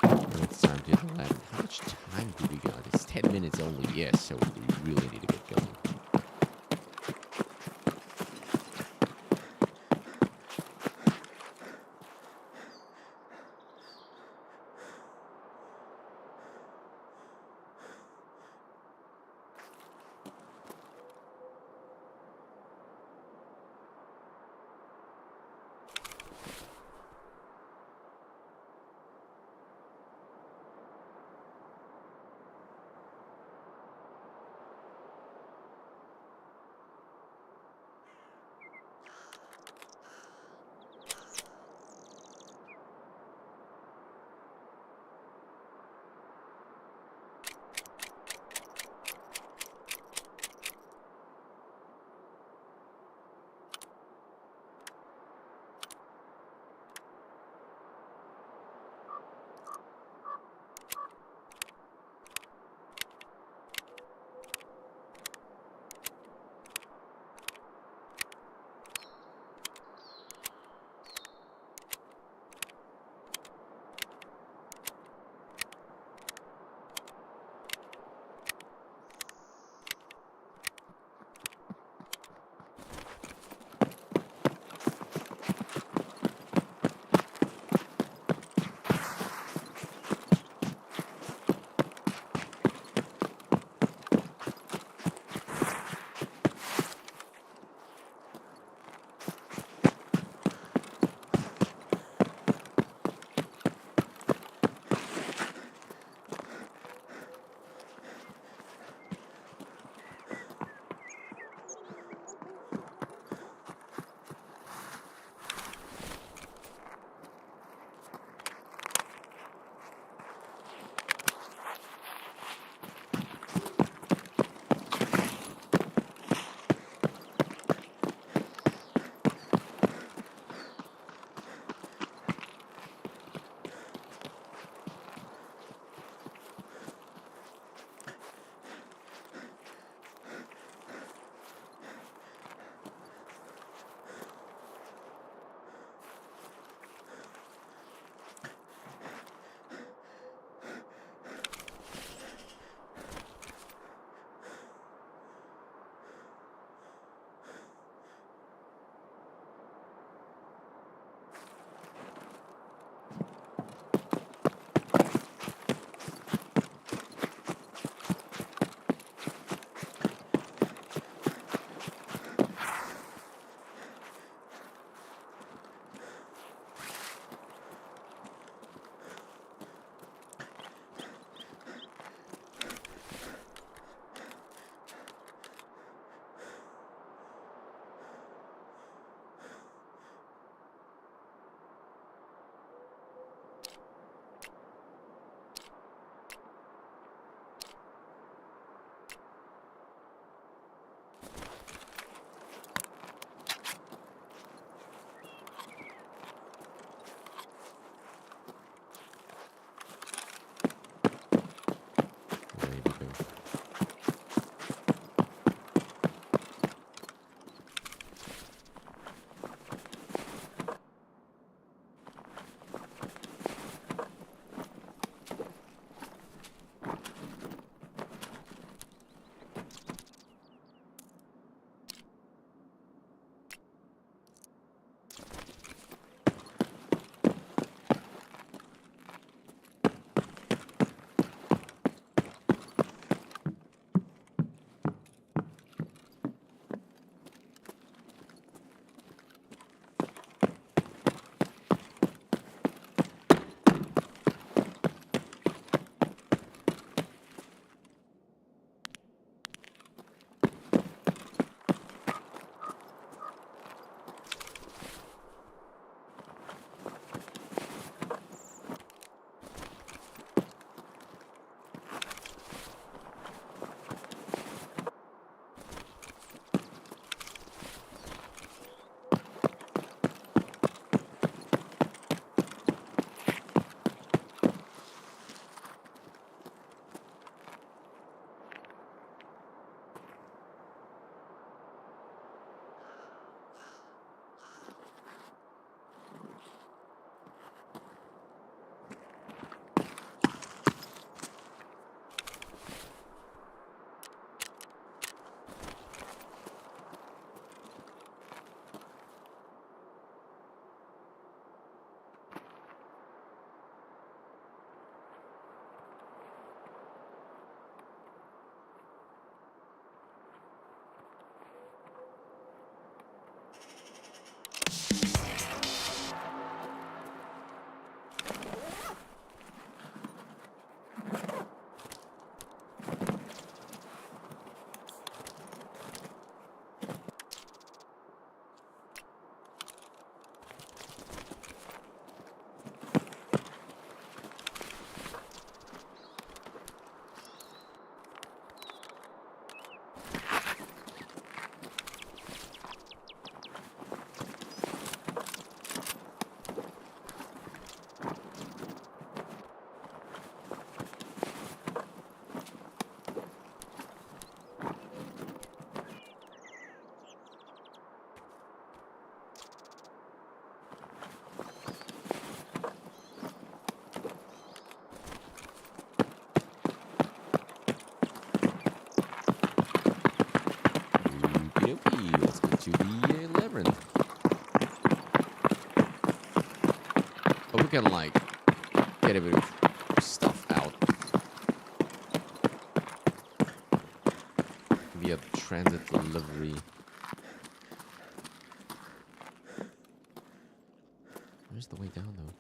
And it's time to hit the land. How much time do we got? It's 10 minutes only, yes, so we really need to get going. to the Labrynth. But we can, like, get a bit of stuff out via transit delivery. Where's the way down, though?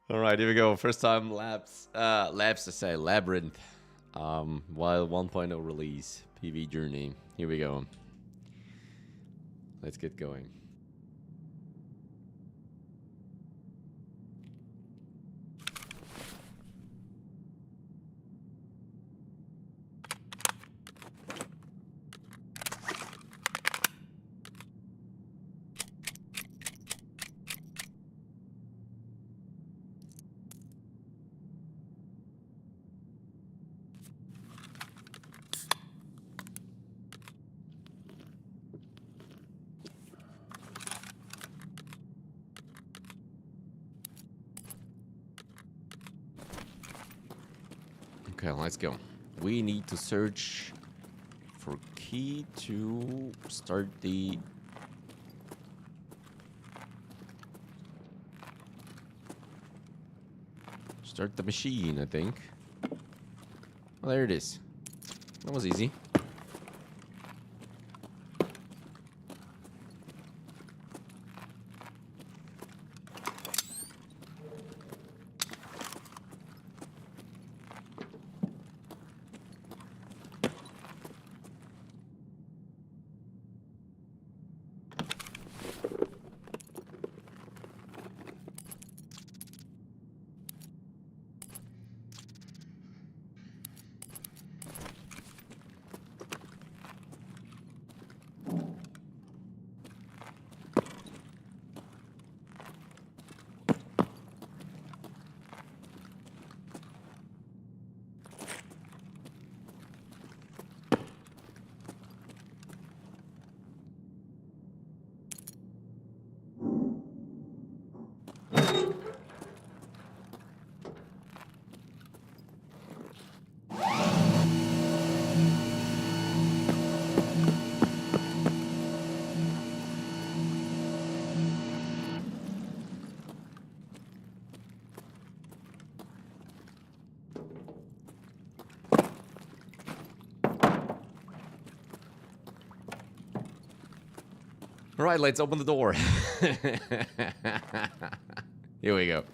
All right, here we go. First time labs to say Labrynth. While 1.0 release, PV journey. Here we go. Let's get going. Okay, let's go. We need to search for key to start the machine, I think. Well, there it is. That was easy. All right, let's open the door. Here we go.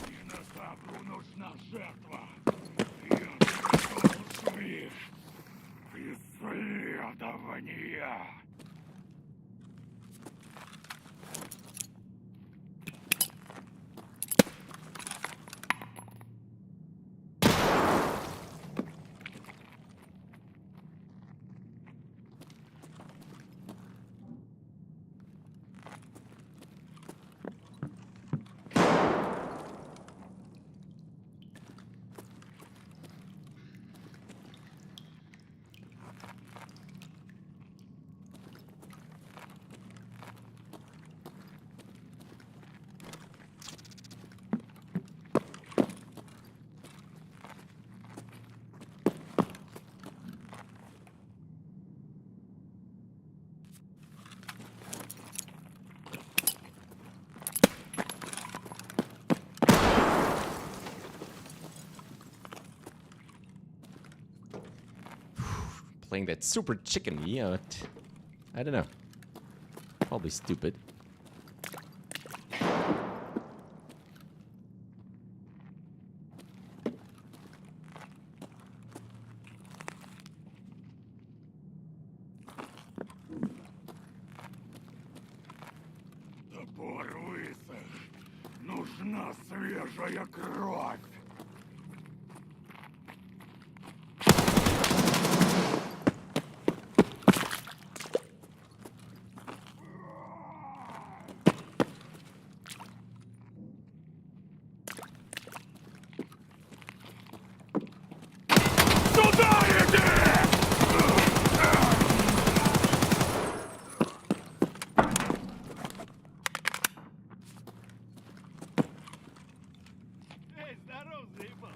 Динозавру нужна жертва. Я продолжу исследования. Playing that super chicken, yeah. I don't know. Probably stupid. Топор высох. Нужна свежая кровь. Эй, здорово, заебал.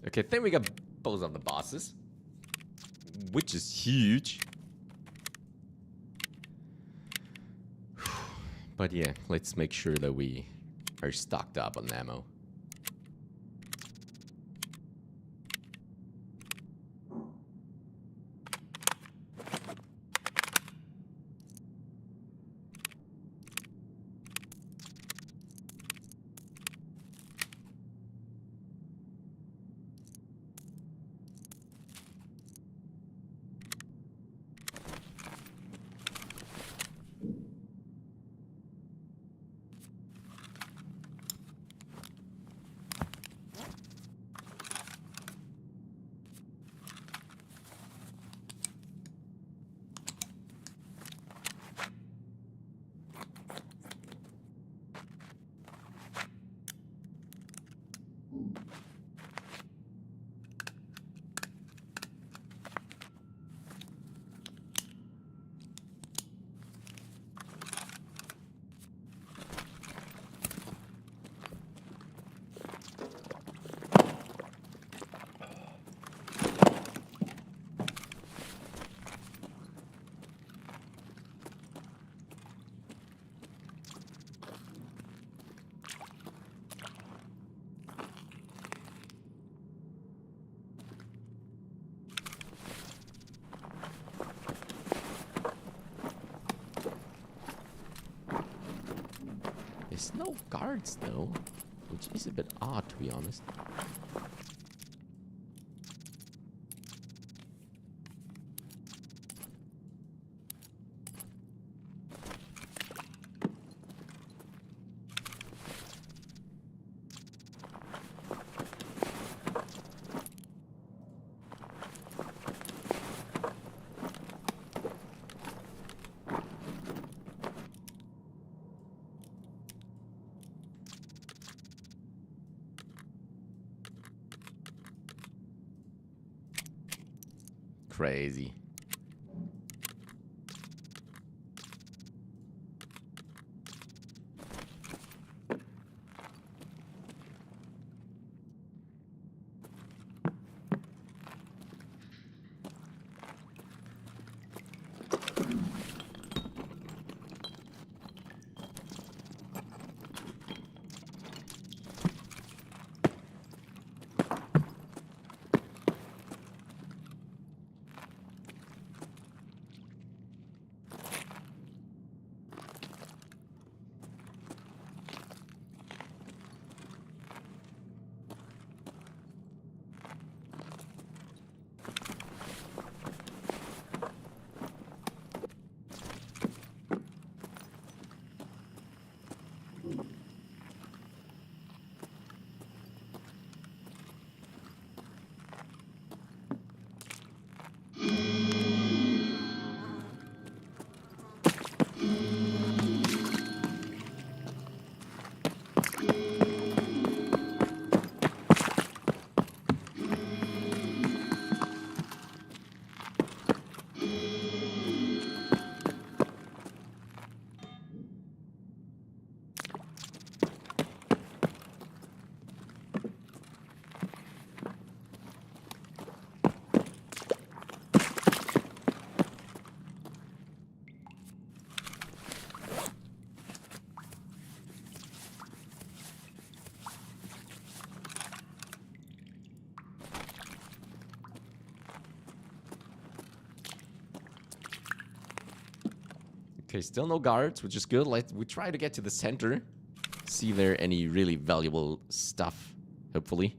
Okay, then we got both of the bosses. which is huge. But yeah, let's make sure that we are stocked up on ammo. There's no guards though, which is a bit odd to be honest. Crazy. Okay, still no guards, which is good. We try to get to the center. See if there are any really valuable stuff, hopefully.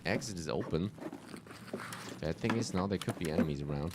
exit is open. Bad thing is now there could be enemies around.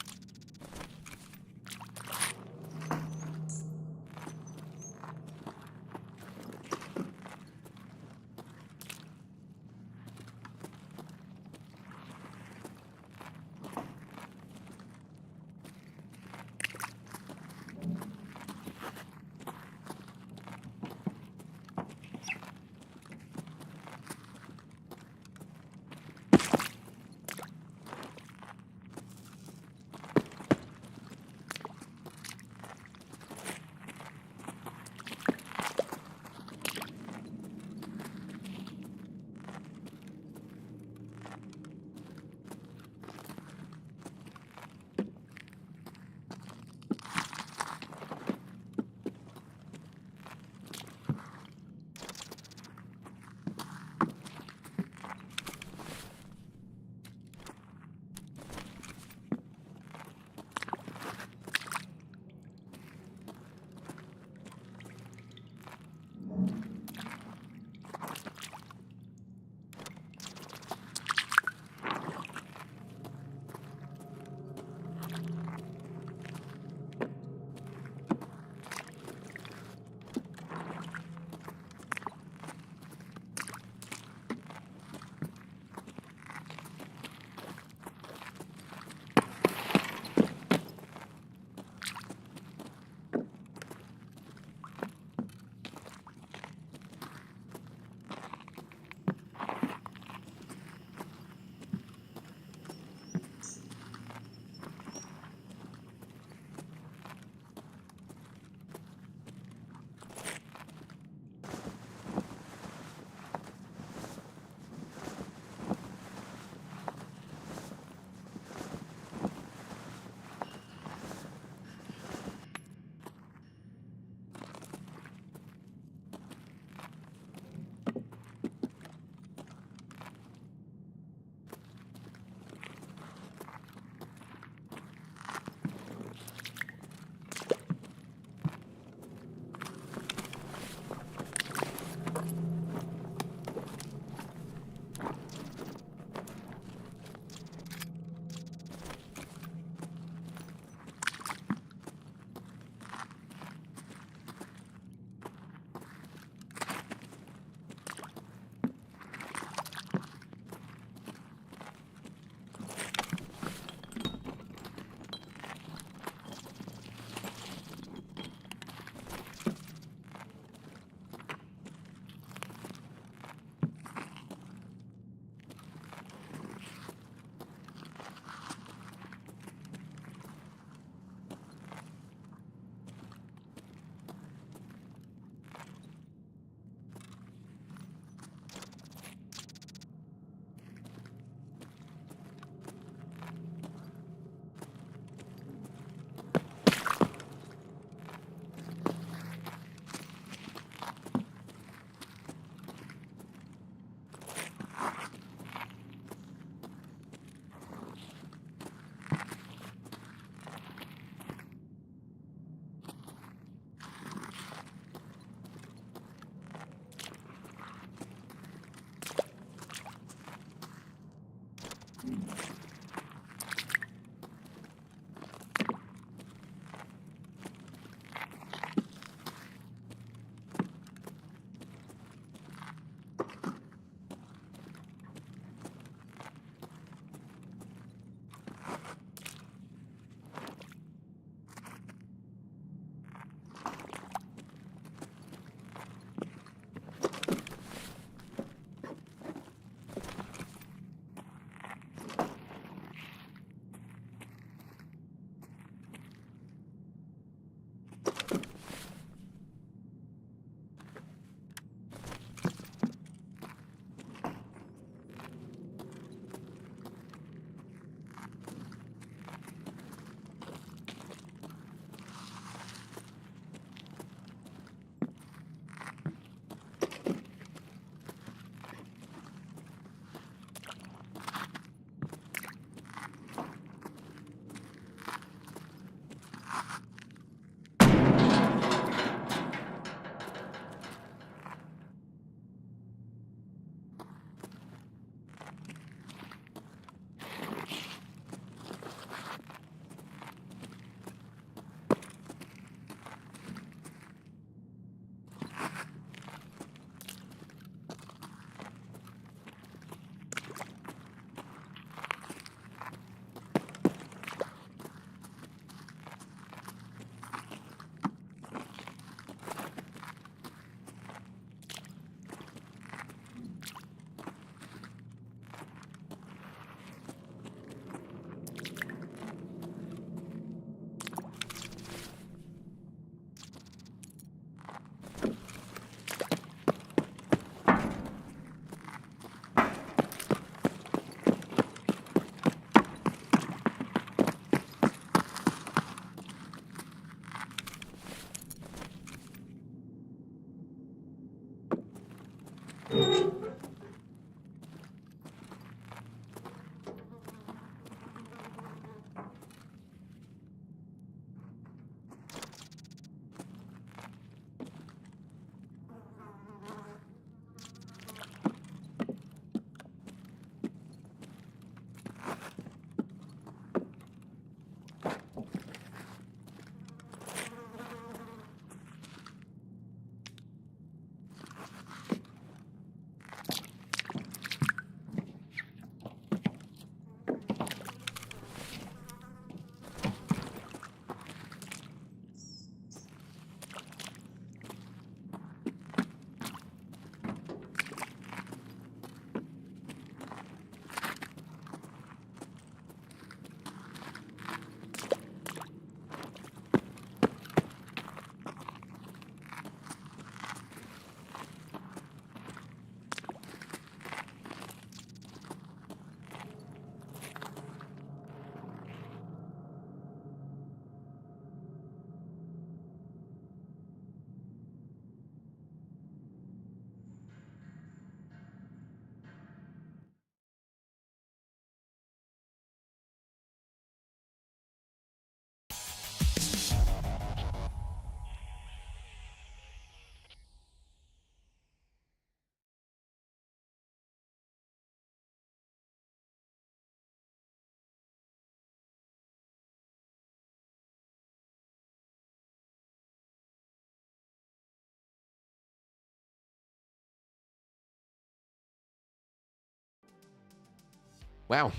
Wow,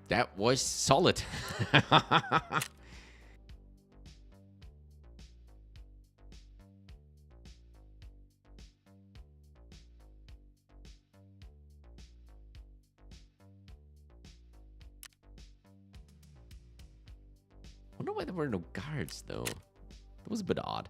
that was solid. Wonder why there were no guards though. That was a bit odd.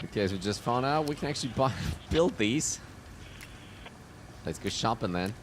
Okay, so we just found out we can actually build these. Let's go shopping then.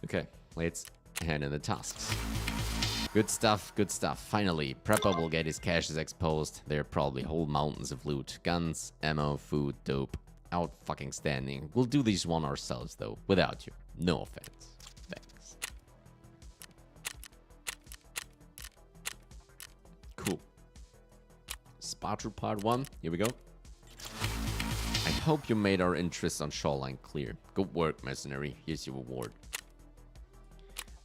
Okay, let's hand in the tasks. Good stuff, good stuff. Finally, Prepper will get his caches exposed. There are probably whole mountains of loot. Guns, ammo, food, dope. Out fucking standing. We'll do this one ourselves though, without you. No offense. Thanks. Cool. Spartu part 1. Here we go. hope you made our interest on Shoreline clear. Good work, mercenary. Here's your reward.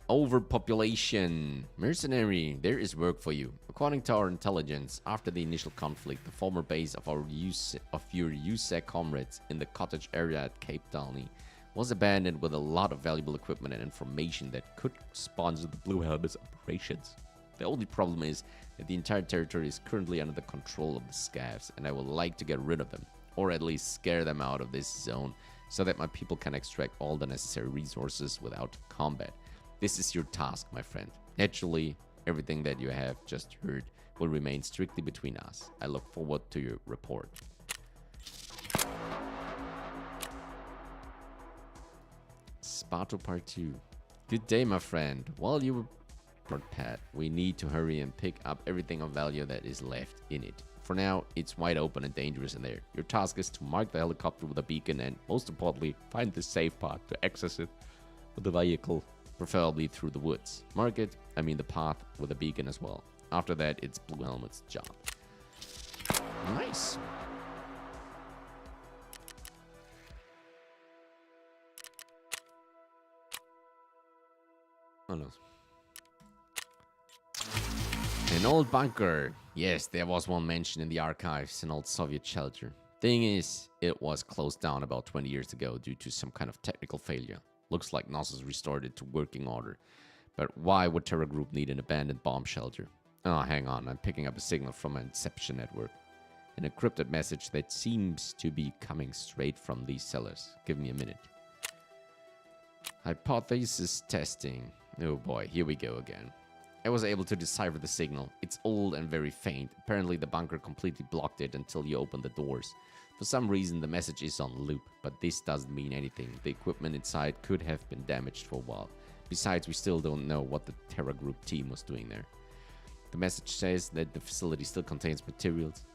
Overpopulation. Mercenary, there is work for you. According to our intelligence, after the initial conflict, the former base of your USEC comrades in the cottage area at Cape Dalney was abandoned with a lot of valuable equipment and information that could sponsor the Blue Helmets operations. The only problem is that the entire territory is currently under the control of the Scavs, and I would like to get rid of them, or at least scare them out of this zone, so that my people can extract all the necessary resources without combat. This is your task, my friend. Naturally, everything that you have just heard will remain strictly between us. I look forward to your report. Sparto Part 2. Good day, my friend. While you were Pat, we need to hurry and pick up everything of value that is left in it. For now, it's wide open and dangerous in there. Your task is to mark the helicopter with a beacon and, most importantly, find the safe path to access it with the vehicle, preferably through the woods. Mark it, I mean the path, with a beacon as well. After that, it's Blue Helmet's job. Nice. Oh no. An old bunker. Yes, there was one mentioned in the archives, an old Soviet shelter. Thing is, it was closed down about 20 years ago due to some kind of technical failure. Looks like NOS restored it to working order. But why would Terra Group need an abandoned bomb shelter? Oh, hang on, I'm picking up a signal from an Inception network. An encrypted message that seems to be coming straight from these sellers. Give me a minute. Hypothesis testing. Oh boy, here we go again. I was able to decipher the signal. It's old and very faint. Apparently the bunker completely blocked it until you opened the doors. For some reason the message is on loop, but this doesn't mean anything. The equipment inside could have been damaged for a while. Besides, we still don't know what the Terra Group team was doing there. The message says that the facility still contains materials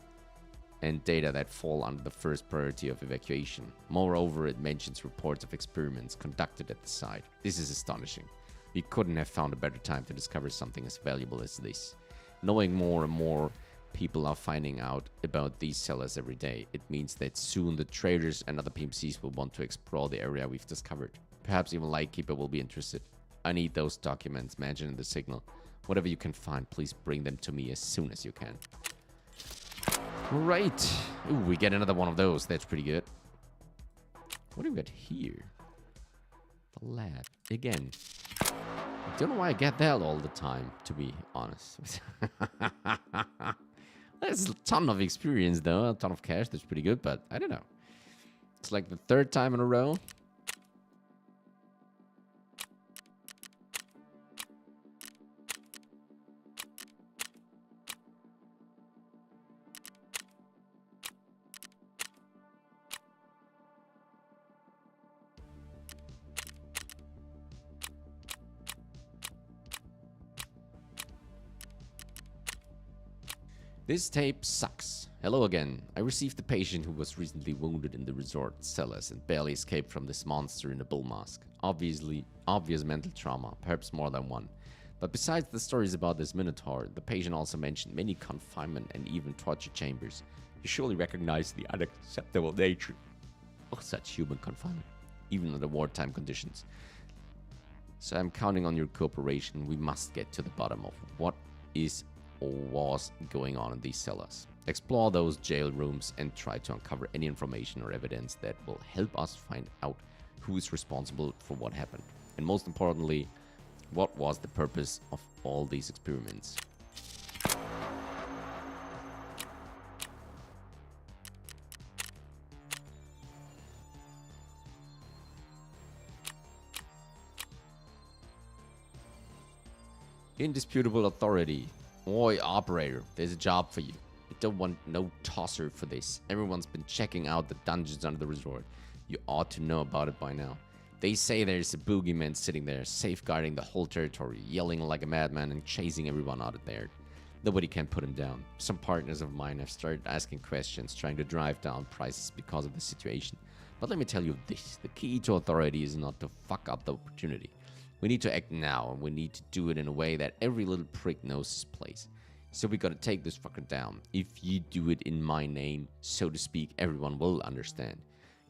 and data that fall under the first priority of evacuation. Moreover, it mentions reports of experiments conducted at the site. This is astonishing. We couldn't have found a better time to discover something as valuable as this. Knowing more and more people are finding out about these sellers every day, it means that soon the traders and other PMCs will want to explore the area we've discovered. Perhaps even Lightkeeper will be interested. I need those documents mentioned in the signal. Whatever you can find, please bring them to me as soon as you can. Alright. Ooh, we get another one of those. That's pretty good. What do we got here? The lab. Again. I don't know why I get that all the time, to be honest. There's a ton of experience, though. A ton of cash. That's pretty good, but I don't know. It's like the third time in a row. This tape sucks. Hello again. I received a patient who was recently wounded in the resort cellars and barely escaped from this monster in a bull mask. Obvious mental trauma, perhaps more than one. But besides the stories about this minotaur, the patient also mentioned many confinement and even torture chambers. You surely recognize the unacceptable nature of such human confinement, even under wartime conditions. So I'm counting on your cooperation. We must get to the bottom of what is or was going on in these cellars. Explore those jail rooms and try to uncover any information or evidence that will help us find out who is responsible for what happened. And most importantly, what was the purpose of all these experiments? Indisputable authority. Oi, operator, there's a job for you. I don't want no tosser for this. Everyone's been checking out the dungeons under the resort. You ought to know about it by now. They say there's a boogeyman sitting there, safeguarding the whole territory, yelling like a madman and chasing everyone out of there. Nobody can put him down. Some partners of mine have started asking questions, trying to drive down prices because of the situation. But let me tell you this, the key to authority is not to fuck up the opportunity. We need to act now, and we need to do it in a way that every little prick knows his place. So we gotta take this fucker down. If you do it in my name, so to speak, everyone will understand.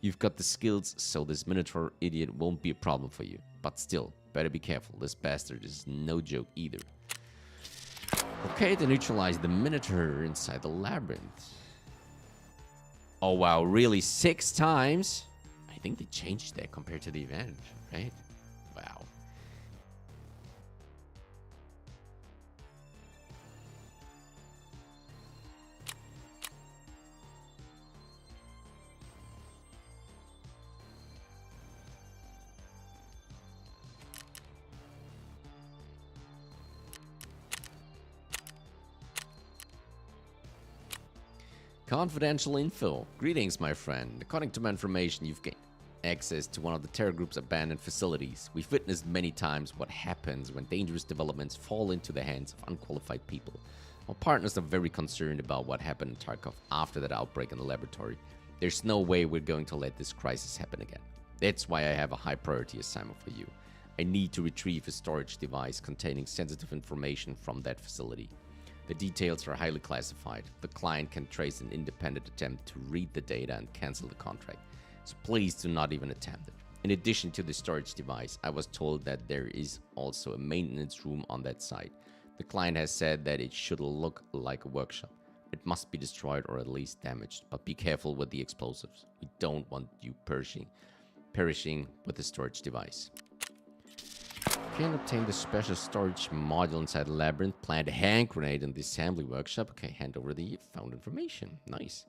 You've got the skills, so this Minotaur idiot won't be a problem for you. But still, better be careful. This bastard is no joke either. Okay, to neutralize the Minotaur inside the Labrynth. Oh wow, really? 6 times? I think they changed that compared to the event, right? Wow. Confidential info. Greetings, my friend. According to my information, you've gained access to one of the terror group's abandoned facilities. We've witnessed many times what happens when dangerous developments fall into the hands of unqualified people. Our partners are very concerned about what happened in Tarkov after that outbreak in the laboratory. There's no way we're going to let this crisis happen again. That's why I have a high priority assignment for you. I need to retrieve a storage device containing sensitive information from that facility. The details are highly classified. The client can trace an independent attempt to read the data and cancel the contract. So please do not even attempt it. In addition to the storage device, I was told that there is also a maintenance room on that site. The client has said that it should look like a workshop. It must be destroyed or at least damaged, but be careful with the explosives. We don't want you perishing with the storage device. Can obtain the special storage module inside the Labrynth. Plant a hand grenade in the assembly workshop. Okay, hand over the found information. Nice.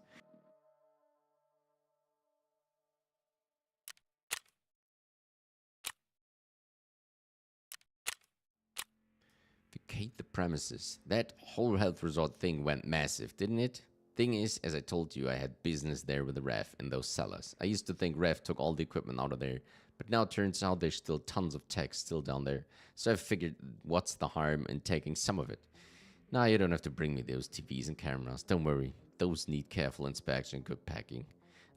Vacate the premises. That whole health resort thing went massive, didn't it? Thing is, as I told you, I had business there with the ref in those cellars. I used to think ref took all the equipment out of there, but now it turns out there's still tons of tech still down there. So I figured, what's the harm in taking some of it? Now you don't have to bring me those TVs and cameras. Don't worry, those need careful inspection and good packing.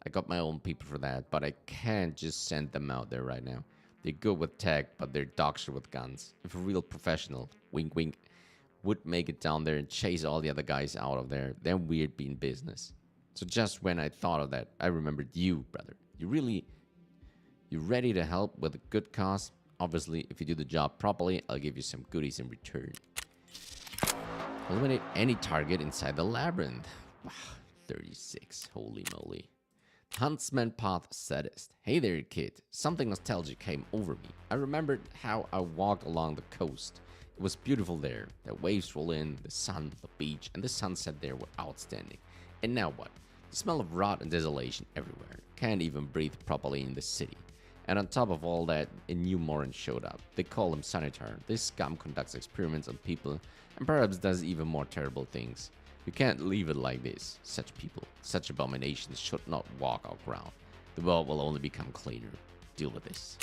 I got my own people for that, but I can't just send them out there right now. They're good with tech, but they're dogshit with guns. If a real professional, wink wink, would make it down there and chase all the other guys out of there, then we'd be in business. So just when I thought of that, I remembered you, brother. You ready to help with a good cause? Obviously, if you do the job properly, I'll give you some goodies in return. Eliminate any target inside the Labrynth. 36, holy moly. Huntsman Path Sadist. Hey there, kid. Something nostalgic came over me. I remembered how I walked along the coast. It was beautiful there. The waves roll in, the sun, the beach, and the sunset there were outstanding. And now what? The smell of rot and desolation everywhere. Can't even breathe properly in the city. And on top of all that, a new Moran showed up. They call him Sanitar. This scum conducts experiments on people and perhaps does even more terrible things. You can't leave it like this. Such people, such abominations should not walk our ground. The world will only become cleaner. Deal with this.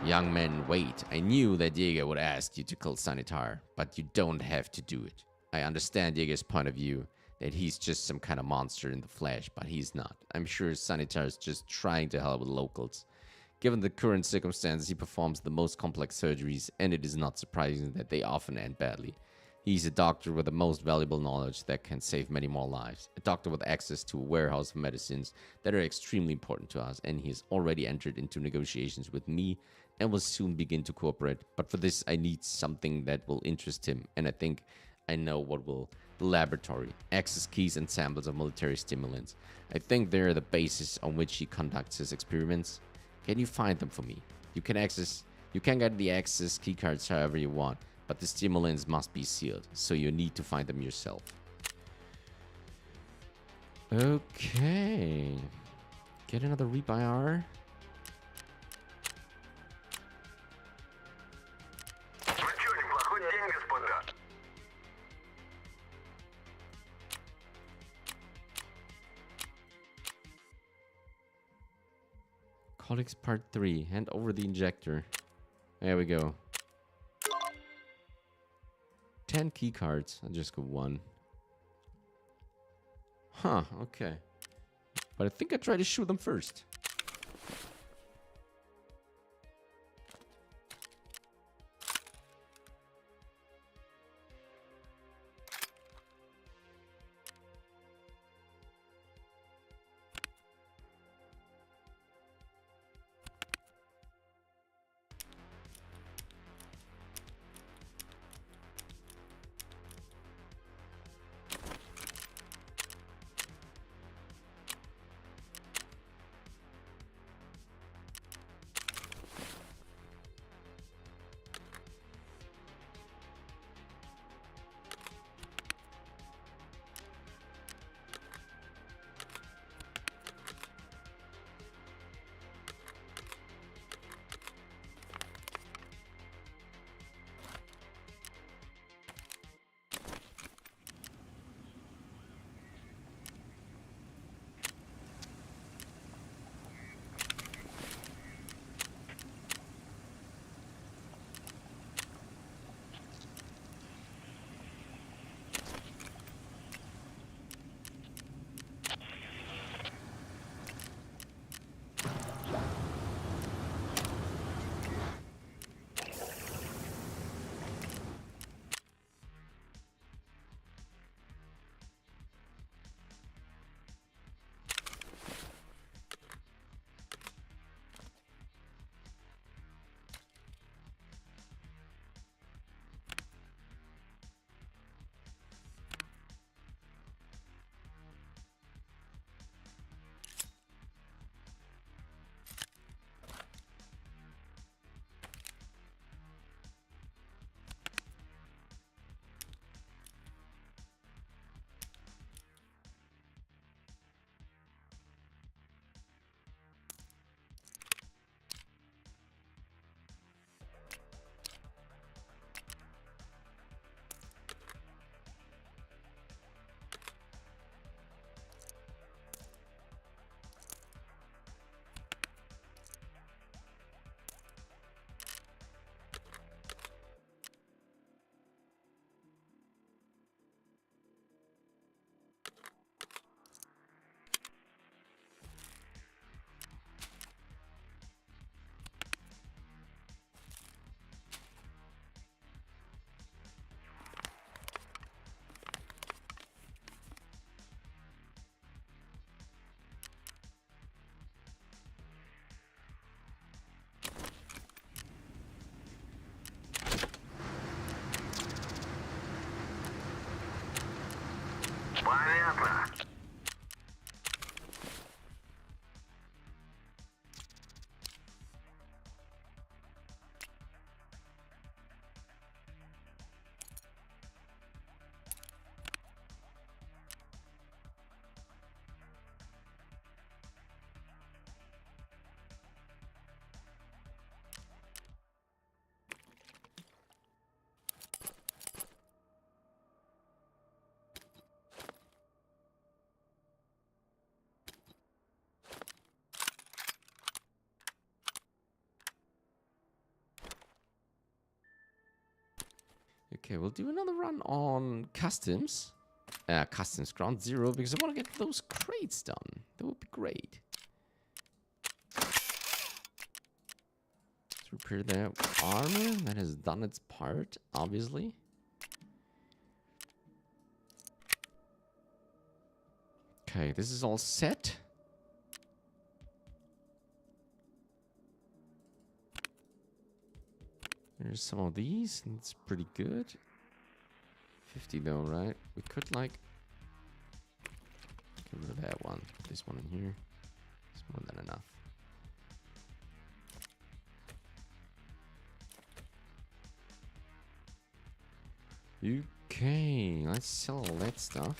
Young man, wait. I knew that Diego would ask you to kill Sanitar, but you don't have to do it. I understand Diego's point of view, that he's just some kind of monster in the flesh, but he's not. I'm sure Sanitar is just trying to help with locals. Given the current circumstances, he performs the most complex surgeries, and it is not surprising that they often end badly. He's a doctor with the most valuable knowledge that can save many more lives. A doctor with access to a warehouse of medicines that are extremely important to us, and he has already entered into negotiations with me and will soon begin to cooperate. But for this, I need something that will interest him, and I think I know what will. The laboratory, access keys and samples of military stimulants. I think they're the basis on which he conducts his experiments. Can you find them for me? You can get the access keycards however you want, but the stimulants must be sealed, so you need to find them yourself. Okay. Get another rebuy hour. Colleagues Part 3. Hand over the injector. There we go. 10 key cards. I'll just go 1. Huh, okay. But I think I try to shoot them first. Okay, we'll do another run on customs. Customs ground zero because I want to get those crates done. That would be great. Let's repair that armor. That has done its part, obviously. Okay, this is all set. There's some of these, and it's pretty good. 50 though, right? We could like get rid of that one. Put this one in here. It's more than enough. Okay, let's sell all that stuff.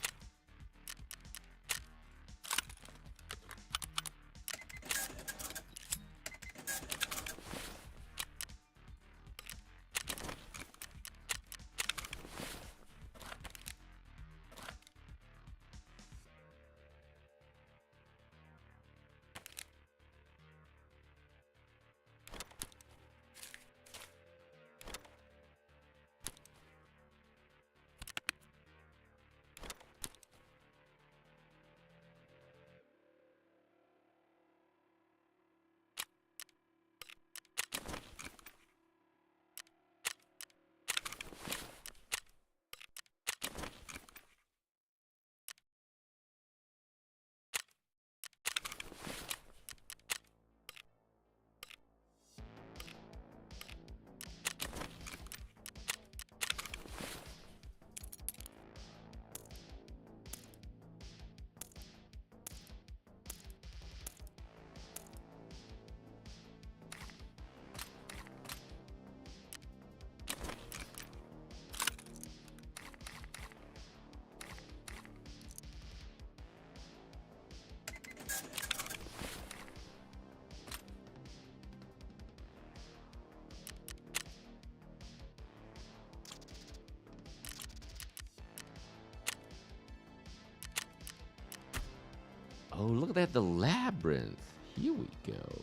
Oh, look at that, the Labrynth. Here we go.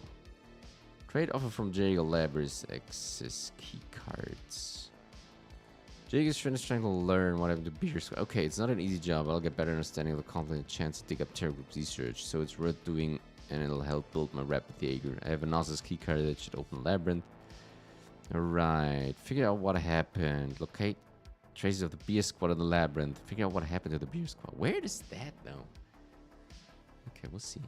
Trade offer from Jaeger Labrynth access key cards. Jaeger's finished trying to learn what happened to Beer Squad. Okay, it's not an easy job. I'll get better understanding of the conflict and chance to dig up Terror Group's research, so it's worth doing and it'll help build my rep with Jaeger. I have a Nasus key card that should open Labrynth. Alright, figure out what happened. Locate traces of the Beer Squad in the Labrynth. Figure out what happened to the Beer Squad. Where is that though? Okay, we'll see.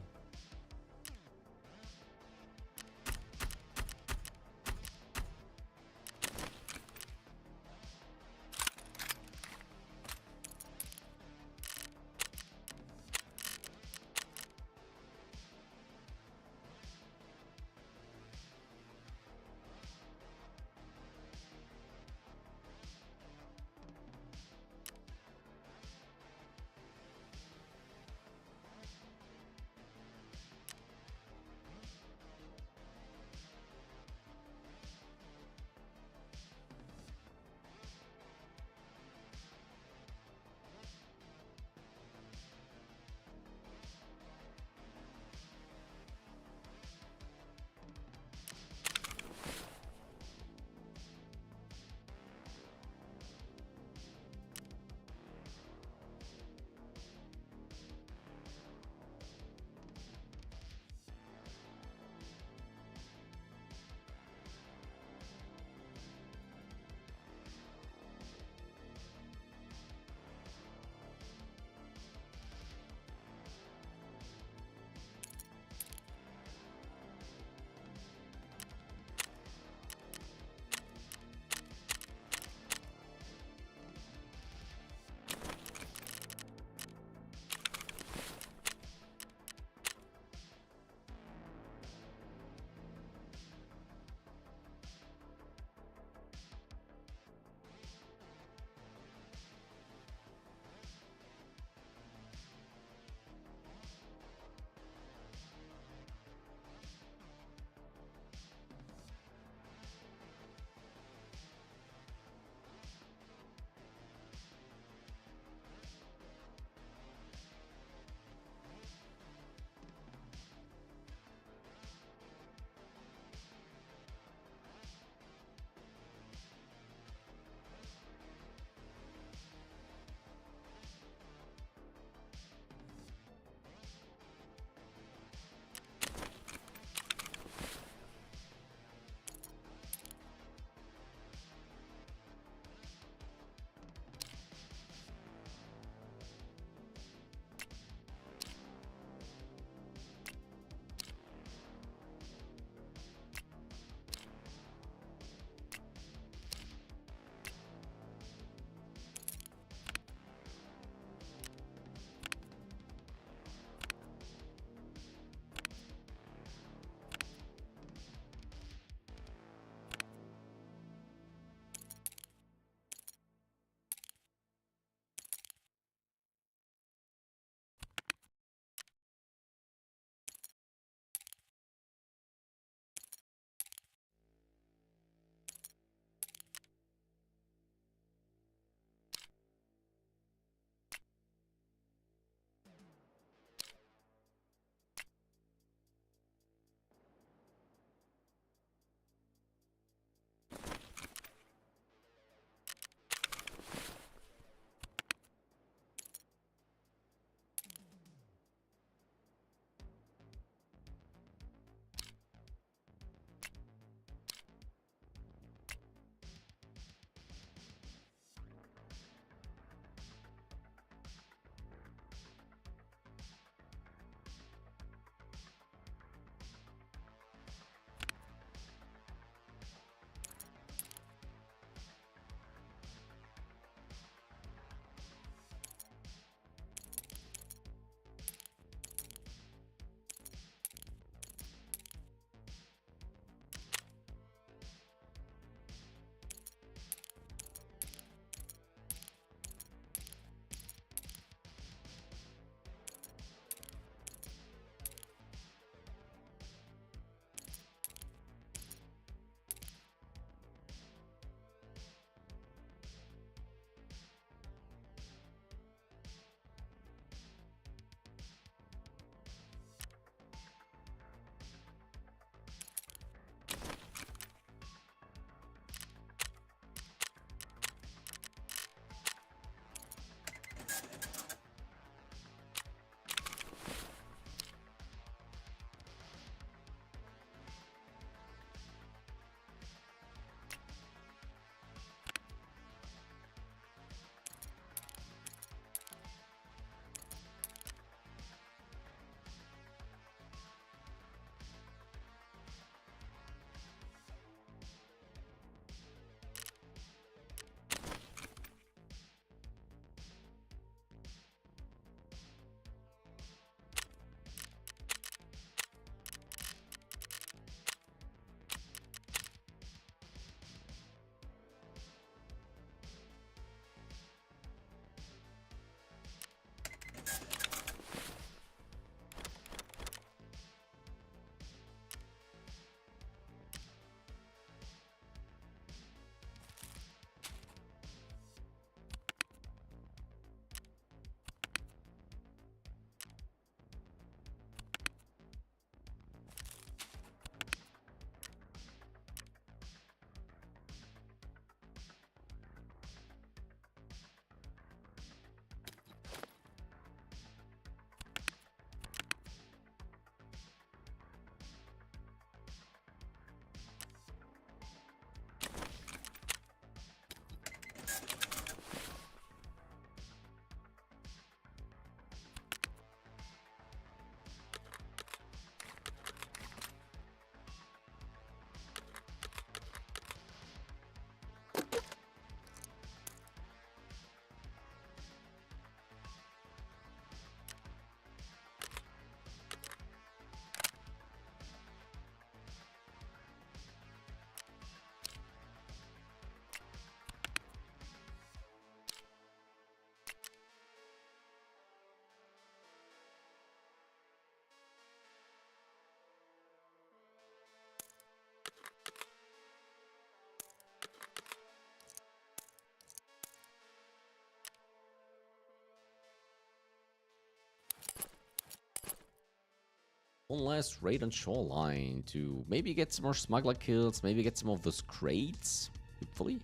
one last raid on Shoreline to maybe get some more smuggler kills, maybe get some of those crates, hopefully.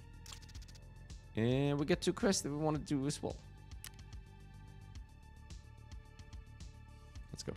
And we get 2 quests that we want to do as well. Let's go.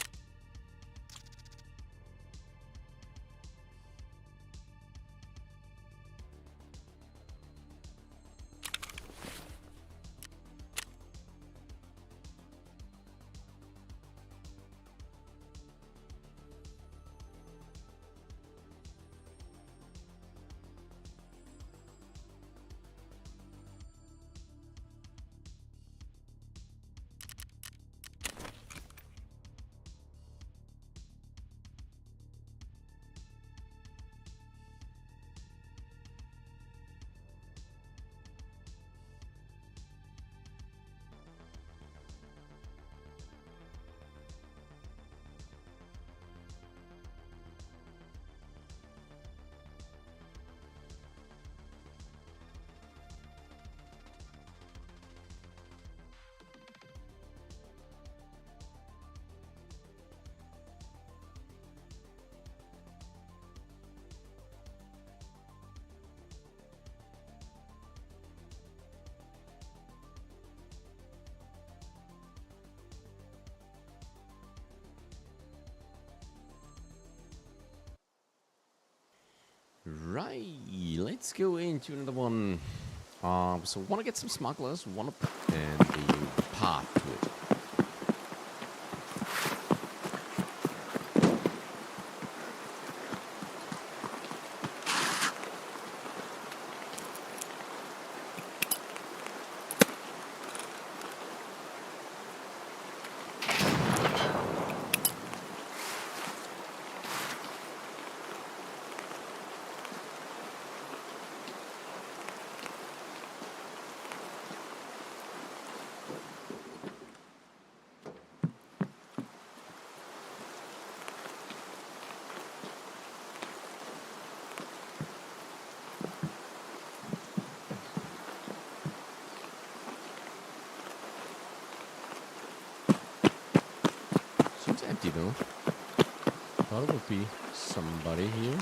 Right, let's go into another one. So want to get some smugglers, want to and the path to it. Seems empty though. Thought it would be somebody here.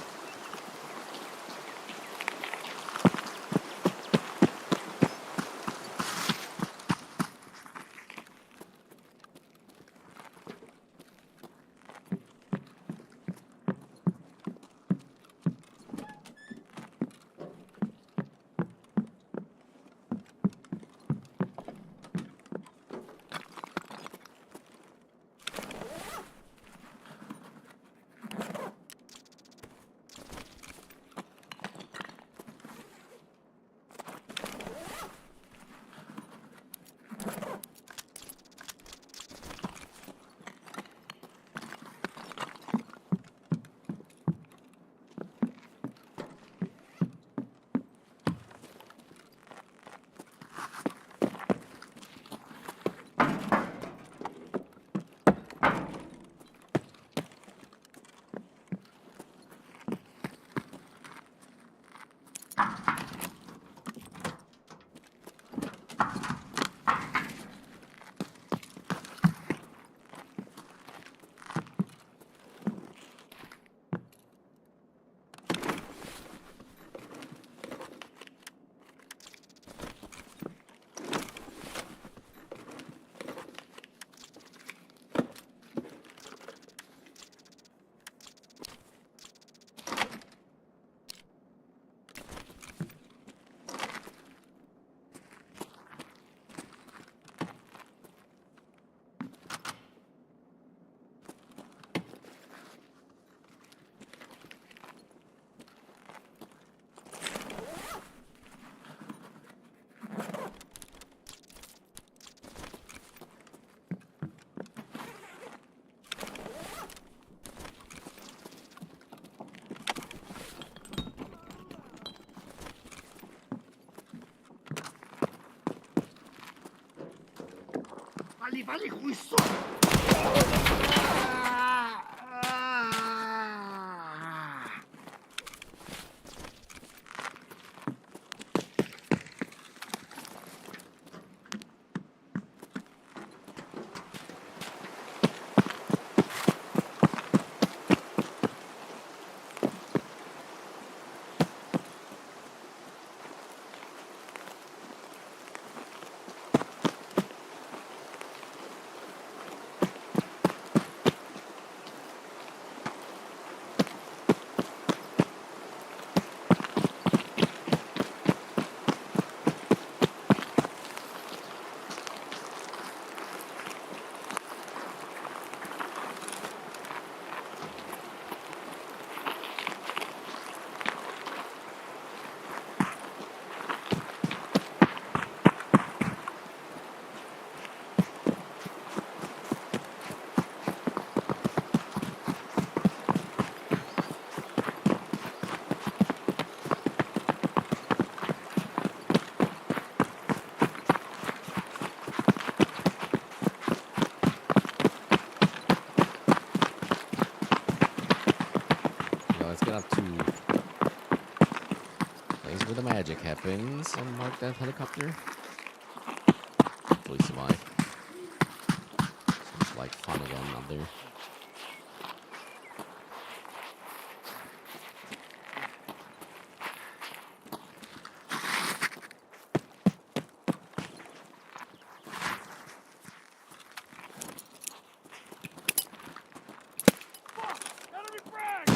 Allez, ruisseau! where the magic happens. Unmark that helicopter. Hopefully survive. Seems like fun again out there. Enemy frag!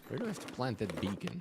Where do I have to plant that beacon?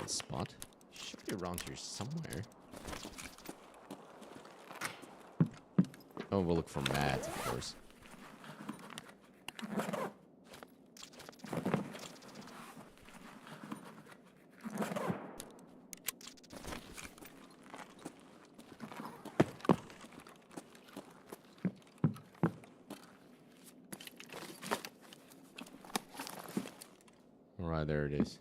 one spot. Should be around here somewhere. Oh, we'll look for mats, of course. Alright, there it is.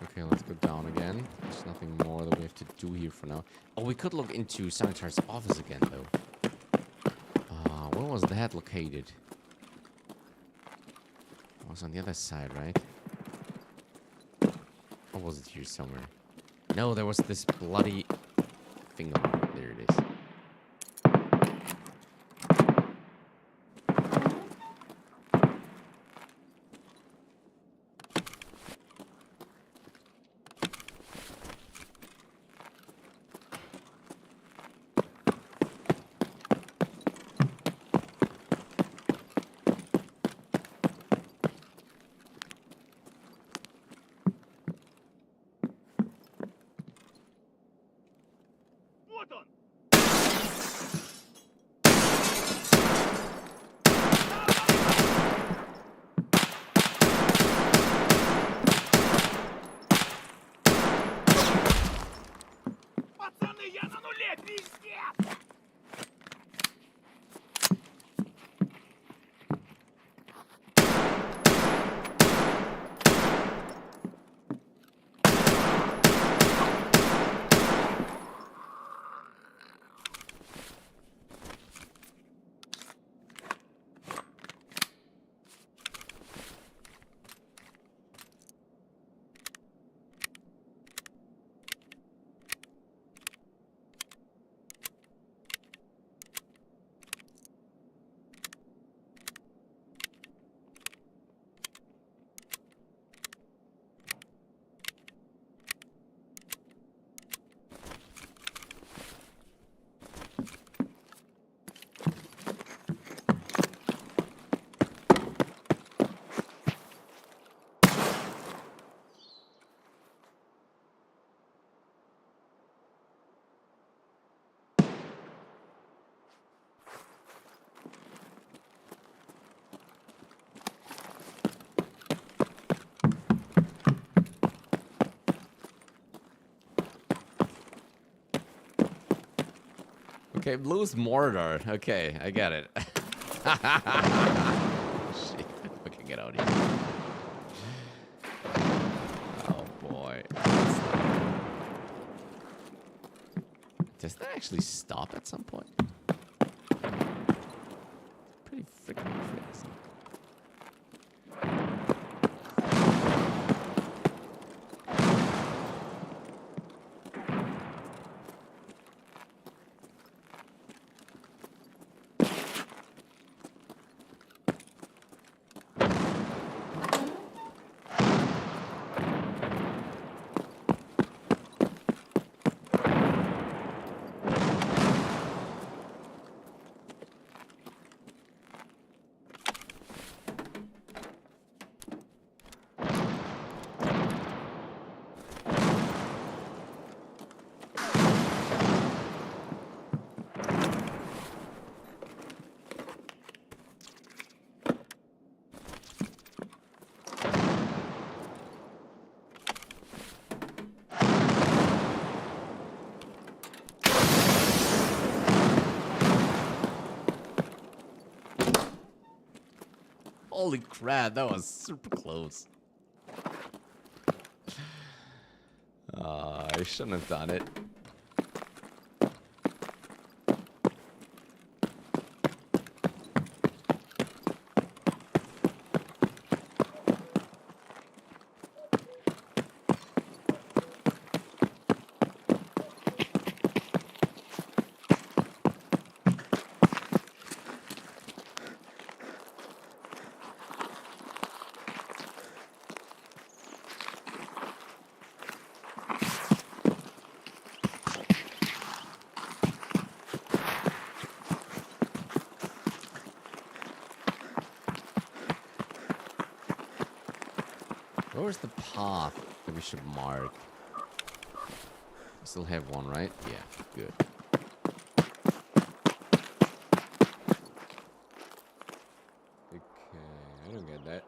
Okay, let's go down again. There's nothing more that we have to do here for now. Oh, we could look into Sanitari's office again, though. Where was that located? It was on the other side, right? Or was it here somewhere? No, there was this bloody thing over there. There it is. Вот он! Пацаны, я на нуле! Пиздец! Okay, blue's mortar. Okay, I get it. Shit, we can get out of here. Oh boy. Does that actually stop at some point? Pretty freaking crazy. Holy crap, that was super close. I shouldn't have done it. Where's the path that we should mark? We still have one, right? Yeah, good. Okay, I don't get that.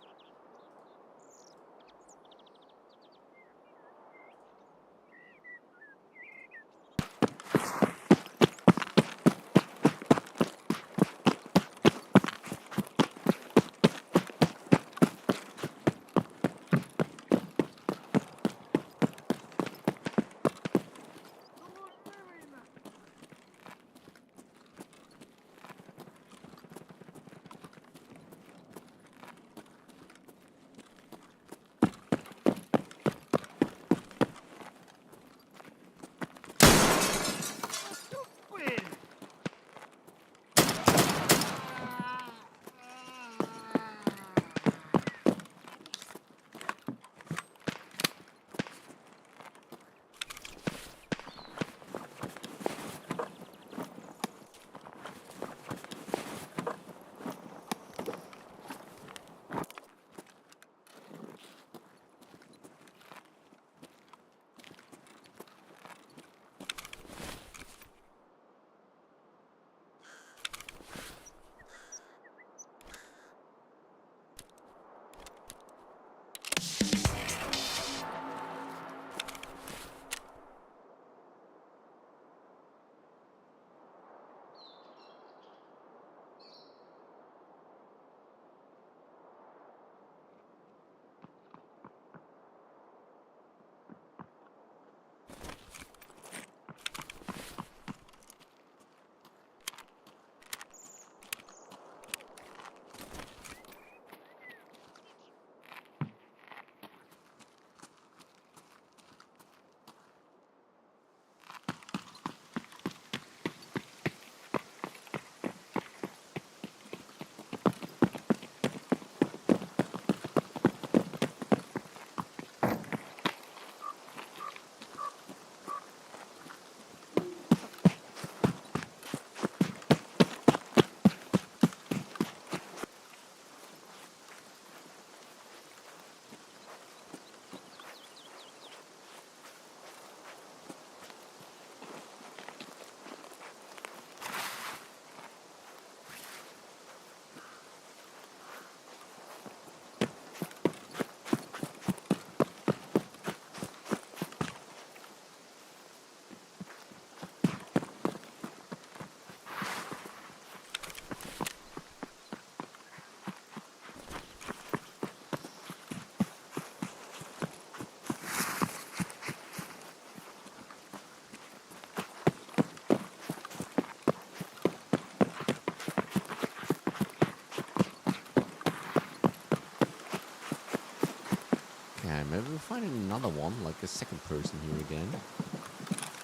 Yeah, maybe we'll find another one, like a second person here again.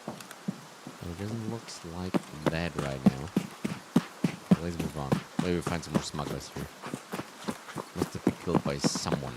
But it doesn't look like that right now. Let's move on. Maybe we'll find some more smugglers here. Must have been killed by someone.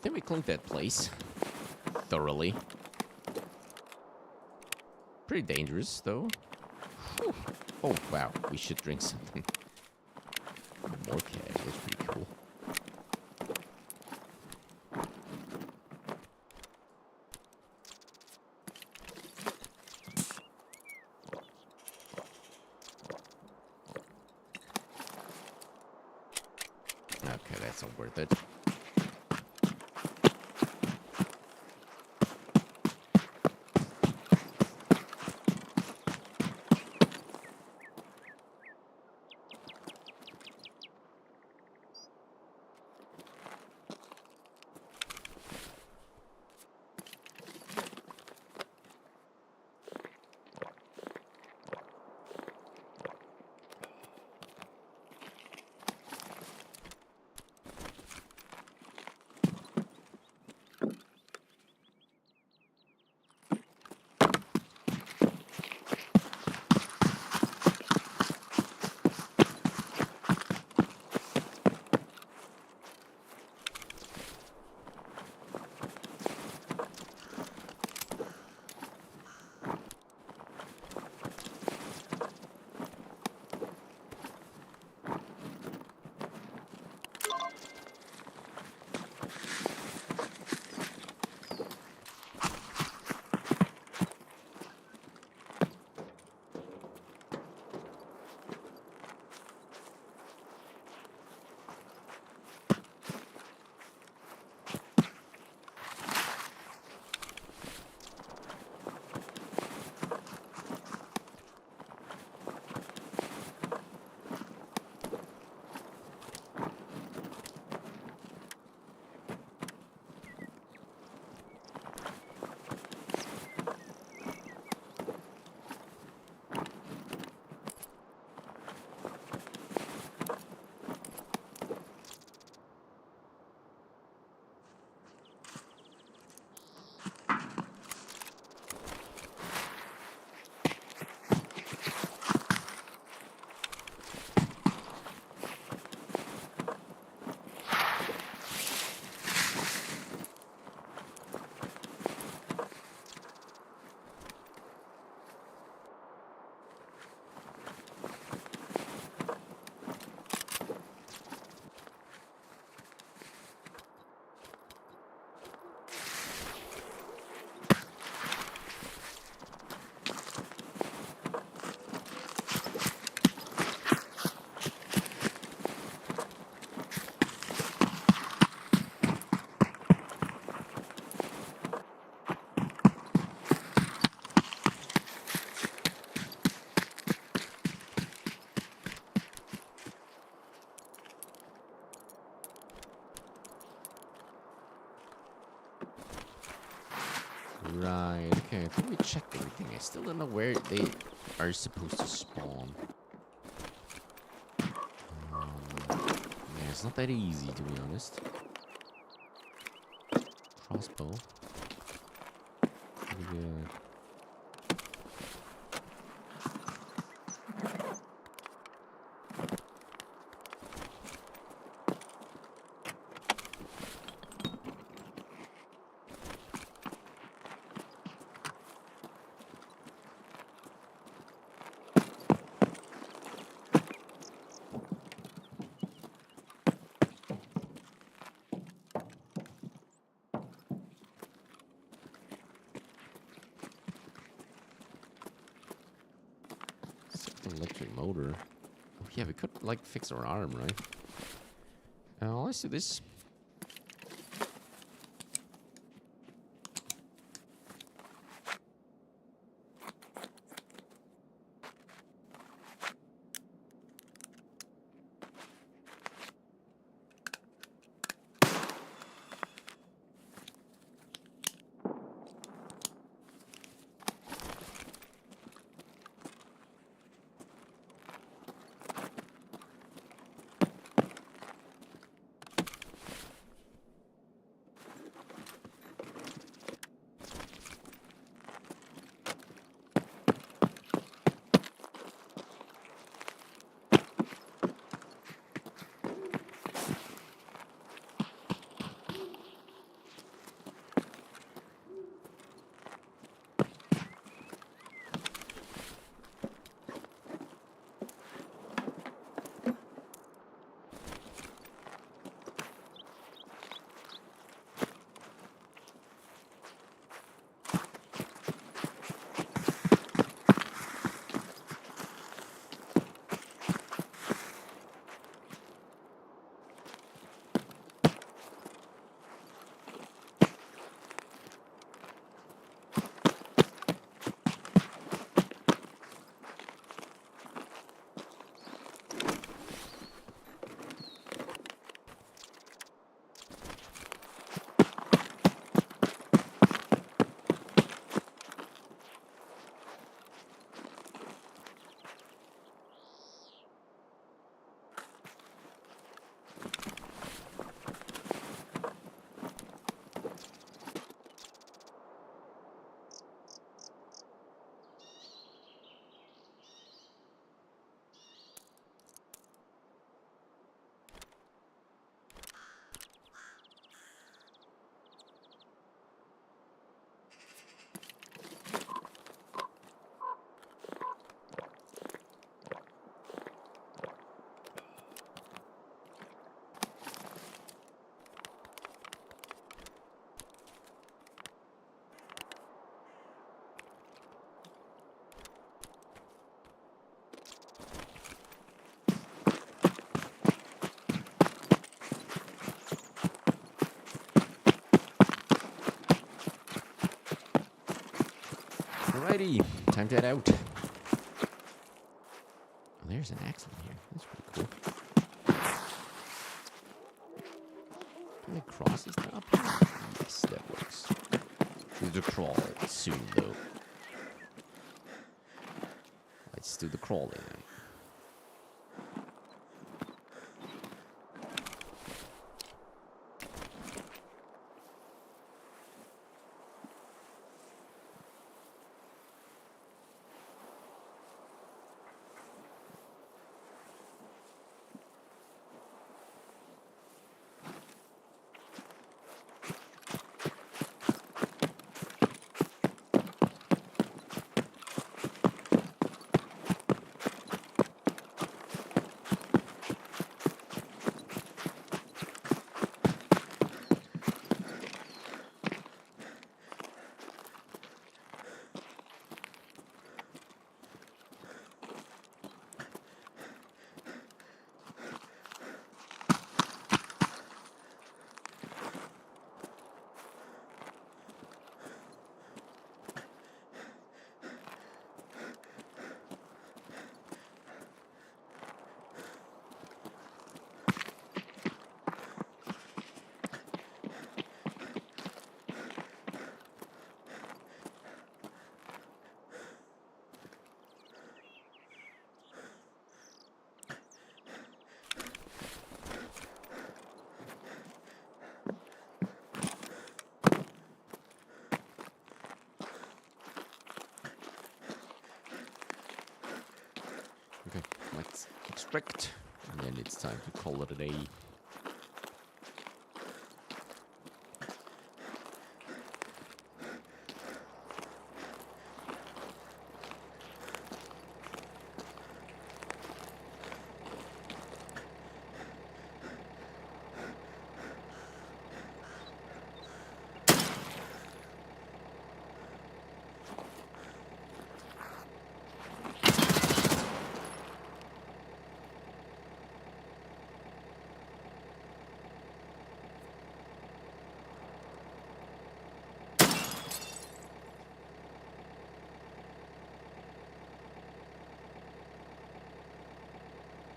think we cleaned that place thoroughly. Pretty dangerous, though. Whew. Oh, wow. We should drink something. More cash. That's pretty cool. Okay, that's not worth it. Right, okay, I think we checked everything. I still don't know where they are supposed to spawn. Yeah, it's not that easy, to be honest. Crossbow. Pretty good. Electric motor. Oh yeah, we could like fix our arm, right? Let's do this. Alrighty, time to head out. Oh, there's an axle here. That's pretty cool. Can I cross this up here? Yes, that works. We have to crawl soon, though. Let's do the crawling then. Okay, let's extract, and then it's time to call it a day.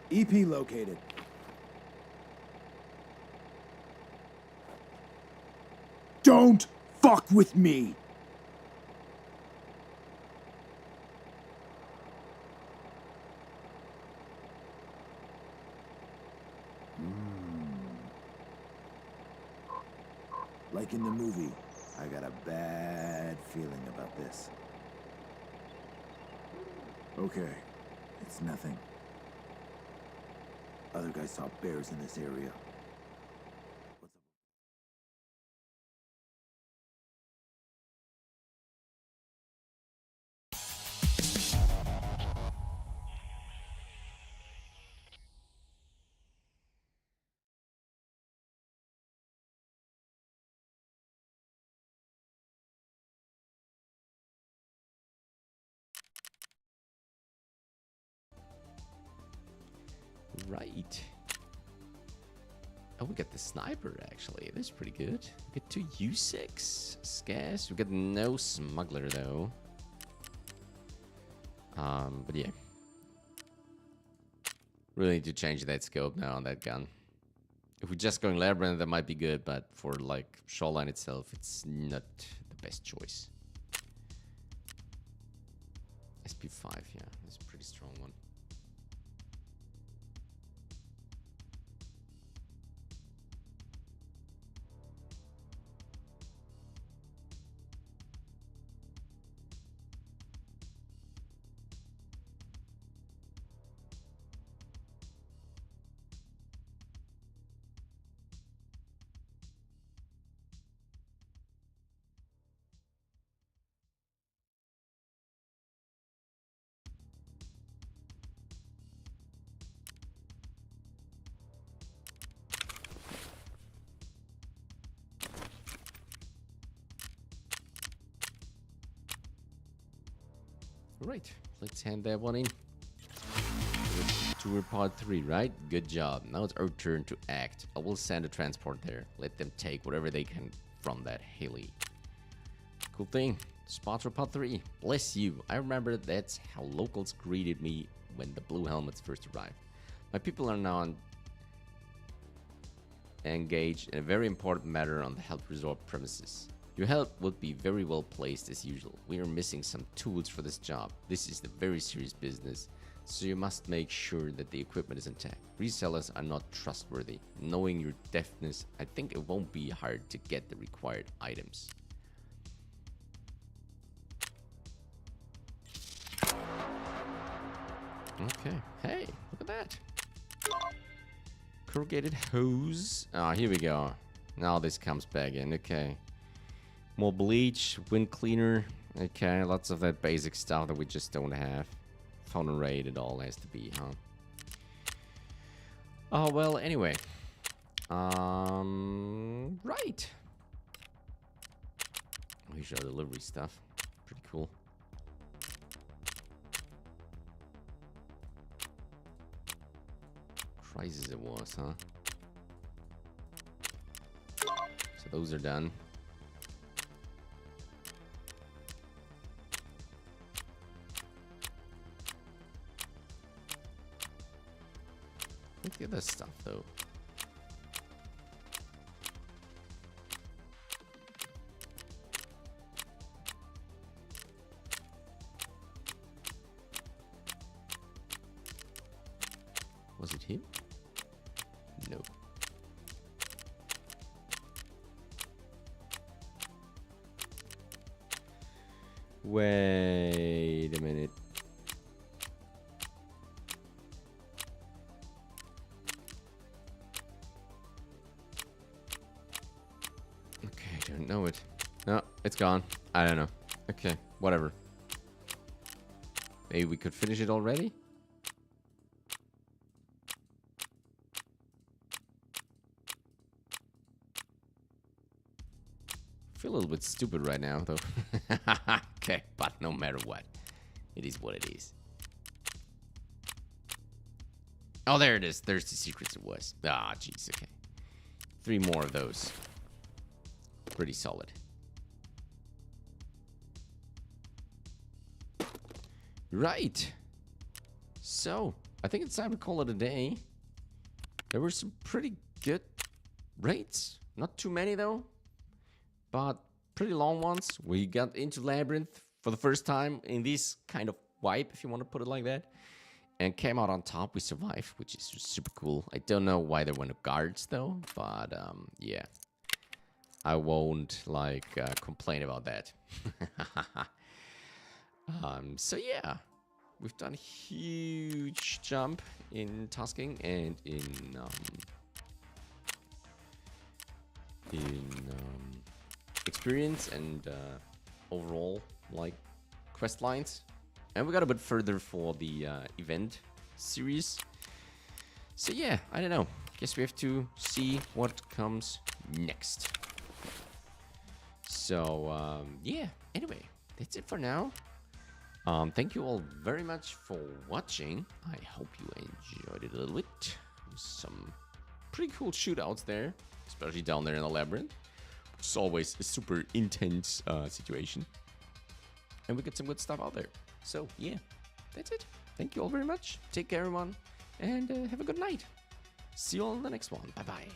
EP located. Don't fuck with me! Like in the movie, I got a bad feeling about this. Okay, it's nothing. Other guys saw bears in this area. Right. Oh, we got the sniper, actually. That's pretty good. We get 2 U6 scarce. We got no smuggler, though. But yeah. Really need to change that scope now on that gun. If we're just going Labrynth, that might be good, but for, like, Shoreline itself, it's not the best choice. SP5, yeah. That's a pretty strong one. Right, let's hand that one in. Tour pod 3, right? Good job. Now it's our turn to act. I will send a transport there. Let them take whatever they can from that heli. Cool thing. Sponsor Pod 3. Bless you. I remember that's how locals greeted me when the blue helmets first arrived. My people are now engaged in a very important matter on the health resort premises. Your help would be very well placed as usual. We are missing some tools for this job. This is the very serious business, so you must make sure that the equipment is intact. Resellers are not trustworthy. Knowing your deftness, I think it won't be hard to get the required items. Okay. Hey, look at that. Corrugated hose. Ah, here we go. Now this comes back in. Okay. More bleach, wind cleaner. Okay, lots of that basic stuff that we just don't have. Phone rate, it all has to be, huh? Oh, well, anyway. Right. Here's our delivery stuff. Pretty cool. Crisis it was, huh? So those are done. Look at this stuff, though. Was it him? No. Wait a minute. Okay, I don't know it. No, it's gone. I don't know. Okay, whatever. Maybe we could finish it already? I feel a little bit stupid right now, though. Okay, but no matter what, it is what it is. Oh, there it is. There's the secrets it was. Ah, jeez, okay. 3 more of those. Pretty solid. Right. So, I think it's time to call it a day. There were some pretty good raids. Not too many, though. But pretty long ones. We got into Labrynth for the first time in this kind of wipe, if you want to put it like that. And came out on top. We survived, which is super cool. I don't know why there were no guards, though. But, yeah. I won't, like, complain about that. So, yeah. We've done a huge jump in tasking and in experience and overall, like, quest lines. And we got a bit further for the event series. So yeah, I don't know. Guess we have to see what comes next. So yeah, anyway, that's it for now. Thank you all very much for watching. I hope you enjoyed it a little bit. Some pretty cool shootouts there, especially down there in the Labrynth. It's always a super intense situation. And we get some good stuff out there. So, yeah, that's it. Thank you all very much. Take care, everyone. And have a good night. See you all in the next one. Bye-bye.